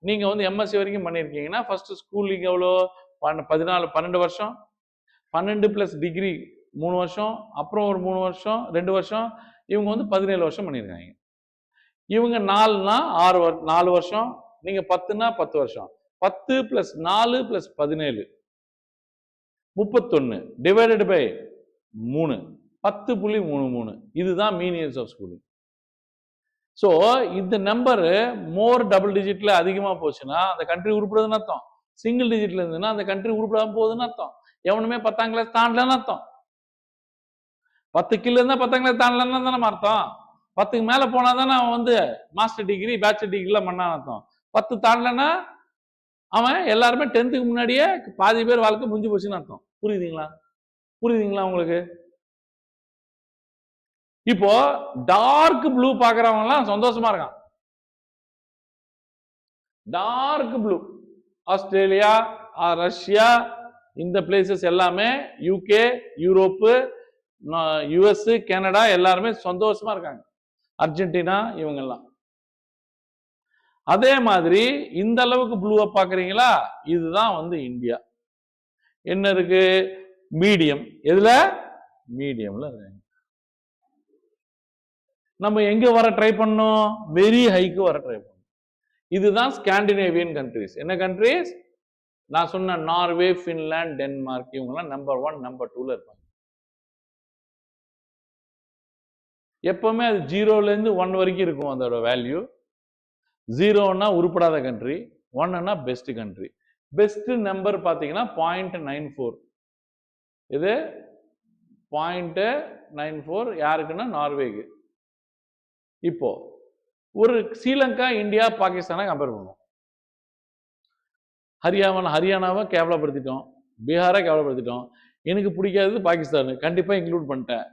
Speaker 1: நீங்க வந்து எம்எஸ்சி வரைக்கும் பண்ணியிருக்கீங்கன்னா ஃபர்ஸ்ட் ஸ்கூலிங் எவ்வளோ? 12 வருஷம், 12 பிளஸ் டிகிரி 3 வருஷம், அப்புறம் ஒரு 3 வருஷம், 2 வருஷம், இவங்க வந்து 17 வருஷம் பண்ணியிருக்காங்க. இவங்க 4னா 4 வருஷம், நீங்க 10னா 10 வருஷம். 10 பிளஸ் 4 பிளஸ் 17 31 டிவைடட் பை 3 10.33. இதுதான் மீன் இயர்ஸ் ஆஃப் ஸ்கூலிங். ஸோ இந்த நம்பர் மோர் டபுள் டிஜிட்ல அதிகமா போச்சுன்னா அந்த கண்ட்ரி உருப்படுதுன்னு அர்த்தம். சிங்கிள் டிஜிட்ல இருந்துன்னா அந்த கண்ட்ரி உருப்படாம போகுதுன்னு அர்த்தம். எவனுமே 10ஆம் கிளாஸ் தாண்டலன்னு அர்த்தம். 10 கீழ இருந்தா 10ஆம் கிளாஸ் தாண்டலன்னு தானே அர்த்தம். 10க்கு மேல போனாதானே அவன் வந்து மாஸ்டர் டிகிரி பேச்சுலர் டிகிரிலாம் பண்ணான்னு அர்த்தம். 10 தாண்டலன்னா அவன் எல்லாருமே 10க்கு முன்னாடியே பாதி பேர் வாழ்க்கை முடிஞ்சு போச்சுன்னு அர்த்தம். புரியுதுங்களா உங்களுக்கு? இப்போ டார்க் ப்ளூ பாக்குறவங்க எல்லாம் சந்தோஷமா இருக்கான். டார்க் ப்ளூ ஆஸ்திரேலியா, ரஷ்யா, இந்த பிளேசஸ் எல்லாமே, யூகே, யூரோப்பு, யுஎஸ், கனடா எல்லாருமே சந்தோஷமா இருக்காங்க. அர்ஜென்டினா இவங்க எல்லாம். அதே மாதிரி இந்த அளவுக்கு ப்ளூவா பாக்குறீங்களா? இதுதான் வந்து இந்தியா. என்ன இருக்கு? மீடியம். எதுல? மீடியம்ல இருக்காங்க. நம்ம எங்க வர ட்ரை பண்ணோம்? வெரி ஹைக்கு வர ட்ரை பண்ணோம். இதுதான் ஸ்காண்டினேவியன் கண்ட்ரிஸ். என்ன கண்ட்ரிஸ்? நான் சொன்ன நார்வே, பின்லாந்து, டென்மார்க், இவங்கெல்லாம் நம்பர் 1 நம்பர் 2ல இருப்பாங்க. எப்பவுமே அது 0ல இருந்து 1 வரைக்கும் இருக்கும் அதோட வேல்யூ. 0னா உருப்படாத கண்ட்ரி, 1னா பெஸ்ட் கண்ட்ரி. பெஸ்ட் நம்பர் பாத்தீங்கன்னா 0.94. இது 0.94 யாருக்குன்னா நார்வேக்கு. இப்போ ஒரு ஸ்ரீலங்கா, இந்தியா, பாகிஸ்தானை கம்பேர் பண்ணுவோம். ஹரியானாவை கேவலப்படுத்திட்டோம், பீகாரை கேவலப்படுத்திட்டோம். எனக்கு பிடிக்காதது பாகிஸ்தான், கண்டிப்பா இன்க்ளூட் பண்ணிட்டேன்.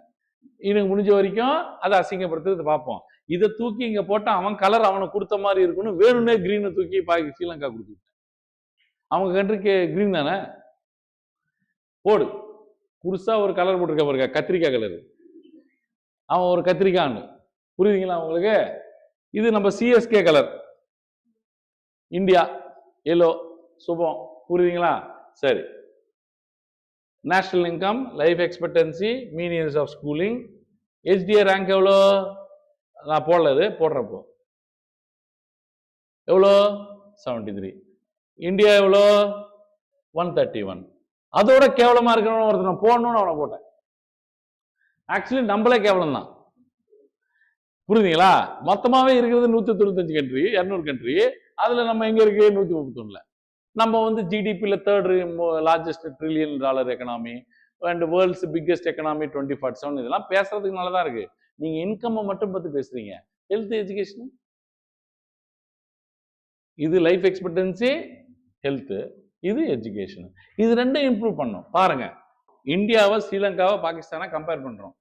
Speaker 1: எனக்கு முடிஞ்ச வரைக்கும் அதை அசிங்கப்படுத்துறது பார்ப்போம். இதை தூக்கி இங்க போட்டா அவன் கலர் அவனுக்கு கொடுத்த மாதிரி இருக்குன்னு வேணும்னே கிரீனை தூக்கி ஸ்ரீலங்கா கொடுத்துட்டேன். அவங்க கண்ட்ரிக்கு கிரீன் தானே போடு. புதுசா ஒரு கலர் போட்டிருக்க பாருங்க, கத்திரிக்காய் கலர். அவன் ஒரு கத்திரிக்கான்னு. புரியுதுங்களா உங்களுக்கு? இது நம்ம சிஎஸ்கே கலர், இந்தியா எல்லோ, சுபம். புரியுதுங்களா? சரி. National income, life expectancy, mean years of schooling, HDI rank எவ்வளோ? நான் போடல, போடுறப்போ எவ்வளோ? 73. இந்தியா எவ்வளோ? 131. அதோட கேவலமா இருக்கணும் ஒருத்தர் போடணும்னு அவனை போட்டேன். ஆக்சுவலி நம்மளே கேவலம் தான். புரியுதுங்களா? மொத்தமாவே இருக்கிறது 195 கண்ட்ரி, 200 கண்ட்ரி. அதுல நம்ம எங்க இருக்கு? 131ல. நம்ம வந்து ஜிடிபியில் 3rd largest $1 trillion economy and world's biggest economy 2047. இதெல்லாம் பேசுறதுக்கு நல்லதா இருக்கு. நீங்க இன்கம் மட்டும் பத்தி பேசுறீங்க. ஹெல்த், எஜுகேஷன், இது லைஃப் எக்ஸ்பெக்டன்சி, ஹெல்த், இது எஜுகேஷன். இது ரெண்டும் இம்ப்ரூவ் பண்ணும். பாருங்க, இந்தியாவை, ஸ்ரீலங்காவை, பாகிஸ்தானை கம்பேர் பண்றோம்.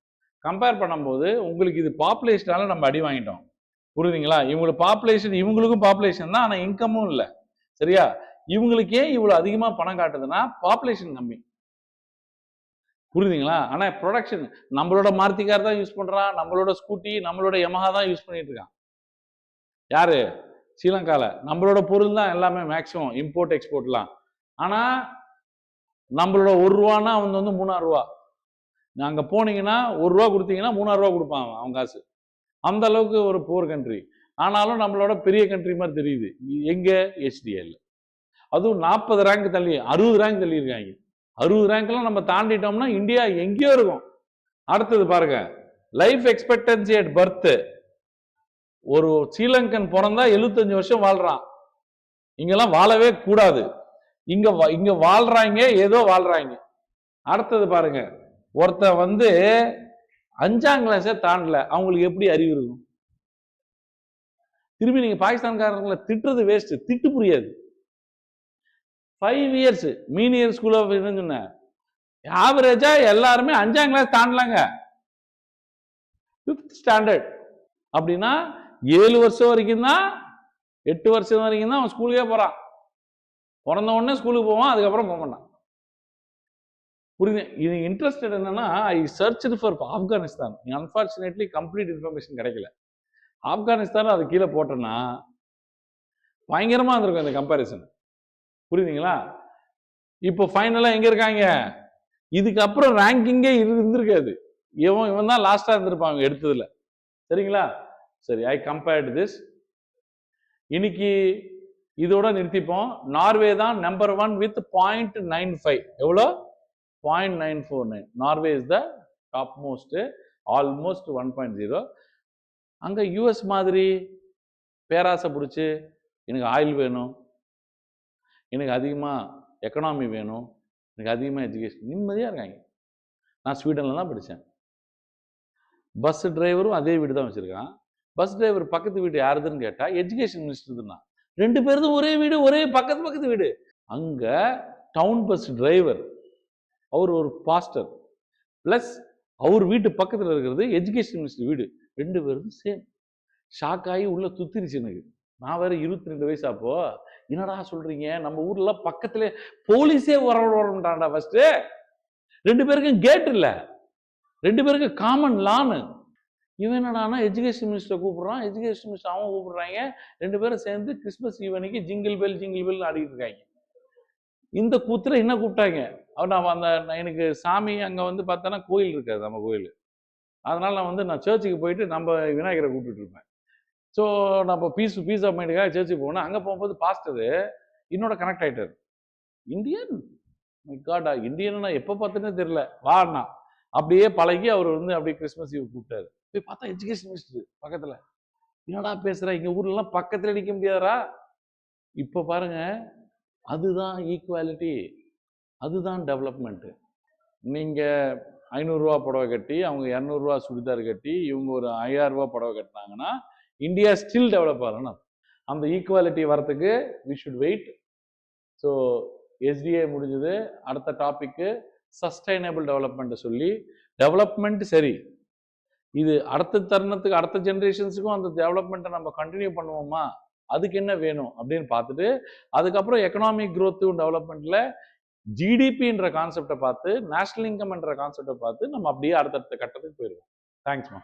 Speaker 1: கம்பேர் பண்ணும்போது உங்களுக்கு இது பாப்புலேஷனால நம்ம அடி வாங்கிட்டோம். புரியுதுங்களா? இவங்களுக்கு பாப்புலேஷன், இவங்களுக்கும் பாப்புலேஷன் தான், ஆனா இன்கமும் இல்லை. சரியா? இவங்களுக்கு ஏன் இவ்வளவு அதிகமா பணம் காட்டுதுன்னா பாப்புலேஷன் கம்மி. புரியுதுங்களா? ஆனா ப்ரொடக்ஷன் நம்மளோட மாருதி கார் தான் யூஸ் பண்றான், நம்மளோட ஸ்கூட்டி, நம்மளோட யமஹா தான் யூஸ் பண்ணிட்டு இருக்கான். யாரு? ஸ்ரீலங்கால. நம்மளோட பொருள் தான் எல்லாமே மேக்சிமம் இம்போர்ட் எக்ஸ்போர்ட்லாம். ஆனா நம்மளோட ₹1 அவன் வந்து ₹3000. அங்க போனீங்கன்னா ₹1 கொடுத்தீங்கன்னா ₹3000 கொடுப்பான் அவன் காசு. அந்த அளவுக்கு ஒரு போர் கண்ட்ரி. ஆனாலும் நம்மளோட பெரிய கண்ட்ரி மாதிரி தெரியுது. எங்க? HDL. அதுவும் 40 ரேங்க் தள்ளி, 60 ரேங்க் தள்ளி இருக்காங்க. 60 ரேங்க்லாம் நம்ம தாண்டிட்டோம்னா இந்தியா எங்கேயோ இருக்கும். அடுத்தது பாருங்க, லைஃப் எக்ஸ்பெக்டன்சி அட் பர்த். ஒரு ஸ்ரீலங்கன் பிறந்தா 75 வருஷம் வாழ்றான். இங்கெல்லாம் வாழவே கூடாது. இங்க வாழ்றாங்க, ஏதோ வாழ்றாங்க. அடுத்தது பாருங்க, ஒருத்த வந்து 5ஆம் கிளாஸே தாண்டல, அவங்களுக்கு எப்படி அறிவு இருக்கும்? திரும்பி நீங்க பாகிஸ்தான்காரங்களை திட்டுறது வேஸ்ட், திட்டு புரியாது. 5 இயர்ஸ் மீனியர் ஸ்கூல் ஆஃப் சொன்ன ஆவரேஜா எல்லாருமே 5ஆம் கிளாஸ் தாண்டலாங்க. 5th ஸ்டாண்டர்ட் அப்படின்னா 7 வருஷம் வரைக்கும் தான், 8 வருஷம் வரைக்கும் தான் அவன் ஸ்கூலுக்கே போறான். பிறந்த உடனே ஸ்கூலுக்கு போவான், அதுக்கப்புறம் போக மாட்டான். புரியுது? இது இன்ட்ரெஸ்டட் என்னன்னா, I search for Afghanistan. Unfortunately complete information கிடைக்கல. ஆப்கானிஸ்தான் அது கீழே போட்டோன்னா பயங்கரமா இருந்திருக்கும் இந்த கம்பாரிசன். புரியுதுங்களா? இப்போ ஃபைனலா எங்க இருக்காங்க? இதுக்கப்புறம் ரேங்கிங்கே இருந்திருக்காது. இவன் தான் லாஸ்டா இருந்திருப்பாங்க எடுத்ததுல. சரிங்களா? சரி, ஐ கம்பேர்ட் திஸ். இன்னைக்கு இதோட நிறுத்திப்போம். நார்வே தான் நம்பர் 1 வித் 0.95. எவ்வளோ? 0.949. Norway is the top most, almost 1.0. அங்க யூஎஸ் மாதிரி பேராசை பிடிச்சி எனக்கு ஆயில் வேணும், எனக்கு அதிகமா எக்கனாமி வேணும், எனக்கு அதிகமாக எஜுகேஷன், நிம்மதியாக இருக்காங்க. நான் ஸ்வீடனில் தான் படித்தேன். பஸ் டிரைவரும் அதே வீடு தான் வச்சுருக்கான். பஸ் டிரைவர் பக்கத்து வீடு யாருதுன்னு கேட்டால் எஜுகேஷன் மினிஸ்டர் தான். 2 பேருக்கும் ஒரே வீடு, ஒரே பக்கத்து வீடு. அங்கே டவுன் பஸ் டிரைவர், அவர் ஒரு பாஸ்டர், ப்ளஸ் அவர் வீட்டு பக்கத்தில் இருக்கிறது எஜுகேஷன் மினிஸ்டர் வீடு. 2 பேருக்கும் சேம். ஷாக் ஆகி உள்ள துத்திருச்சு எனக்கு. நான் வேற 22 வயசு. அப்போ என்னடா சொல்றீங்க, நம்ம ஊர்ல பக்கத்துல போலீஸே வரட்டான்டா. ஃபர்ஸ்ட் 2 பேருக்கும் கேட் இல்ல, 2 பேருக்கும் காமன் லான்னு. இவன் என்னடானா எஜுகேஷன் மினிஸ்டர் கூப்பிடுறான், எஜுகேஷன் மினிஸ்டர் அவன் கூப்பிடுறாங்க. 2 பேரும் சேர்ந்து கிறிஸ்மஸ் ஈவனிக்கு ஜிங்கிள் பெல் ஆடிட்டு இருக்காங்க. இந்த கூத்துல என்ன கூப்பிட்டாங்க, நான் அந்த எனக்கு சாமி அங்க வந்து பார்த்தோன்னா கோயில் இருக்காது, நம்ம கோயில். அதனால நான் சர்ச்சுக்கு போயிட்டு நம்ம விநாயகரை கூப்பிட்டு இருப்பேன். ஸோ நம்ம பீஸ் ஆஃப் மைண்டுக்காக சர்ச்சுக்கு போனோம். அங்கே போகும்போது பாஸ்டரு என்னோட கனெக்ட் ஆகிட்டார். இந்தியன், காடா இந்தியன்னா எப்போ பார்த்துன்னே தெரியல, வாண்ணா. அப்படியே பழகி அவர் அப்படியே கிறிஸ்மஸ் ஈவ் கூப்பிட்டாரு. போய் பார்த்தா எஜுகேஷன் மினிஸ்டர் பக்கத்தில். என்னடா பேசுகிற, இங்கே ஊர்லாம் பக்கத்தில் நிற்க முடியாதா? இப்போ பாருங்க, அதுதான் ஈக்குவாலிட்டி, அதுதான் டெவலப்மெண்ட்டு. நீங்கள் ₹500 புடவை கட்டி, அவங்க ₹200 சுடிதார் கட்டி, இவங்க ஒரு ₹5000 புடவை கட்டினாங்கன்னா இந்தியா ஸ்டில் டெவலப் ஆகணும். அந்த ஈக்குவாலிட்டி வரத்துக்கு we should wait. So SDA முடிஞ்சது. அடுத்த டாபிக்கு சஸ்டைனபிள் டெவலப்மெண்ட் சொல்லி, டெவலப்மெண்ட் சரி, இது அடுத்த தருணத்துக்கு அடுத்த ஜென்ரேஷன்ஸுக்கும் அந்த டெவலப்மெண்ட்டை நம்ம கண்டினியூ பண்ணுவோமா, அதுக்கு என்ன வேணும் அப்படின்னு பார்த்துட்டு, அதுக்கப்புறம் எக்கனாமிக் க்ரோத்தும் டெவலப்மெண்ட்ல ஜிடிபின்ற கான்செப்டை பார்த்து, நேஷனல் இன்கம் என்ற கான்செப்டை பார்த்து நம்ம அப்படியே அடுத்தடுத்த கட்டத்துக்கு போயிடுவோம். தேங்க்ஸ்மா.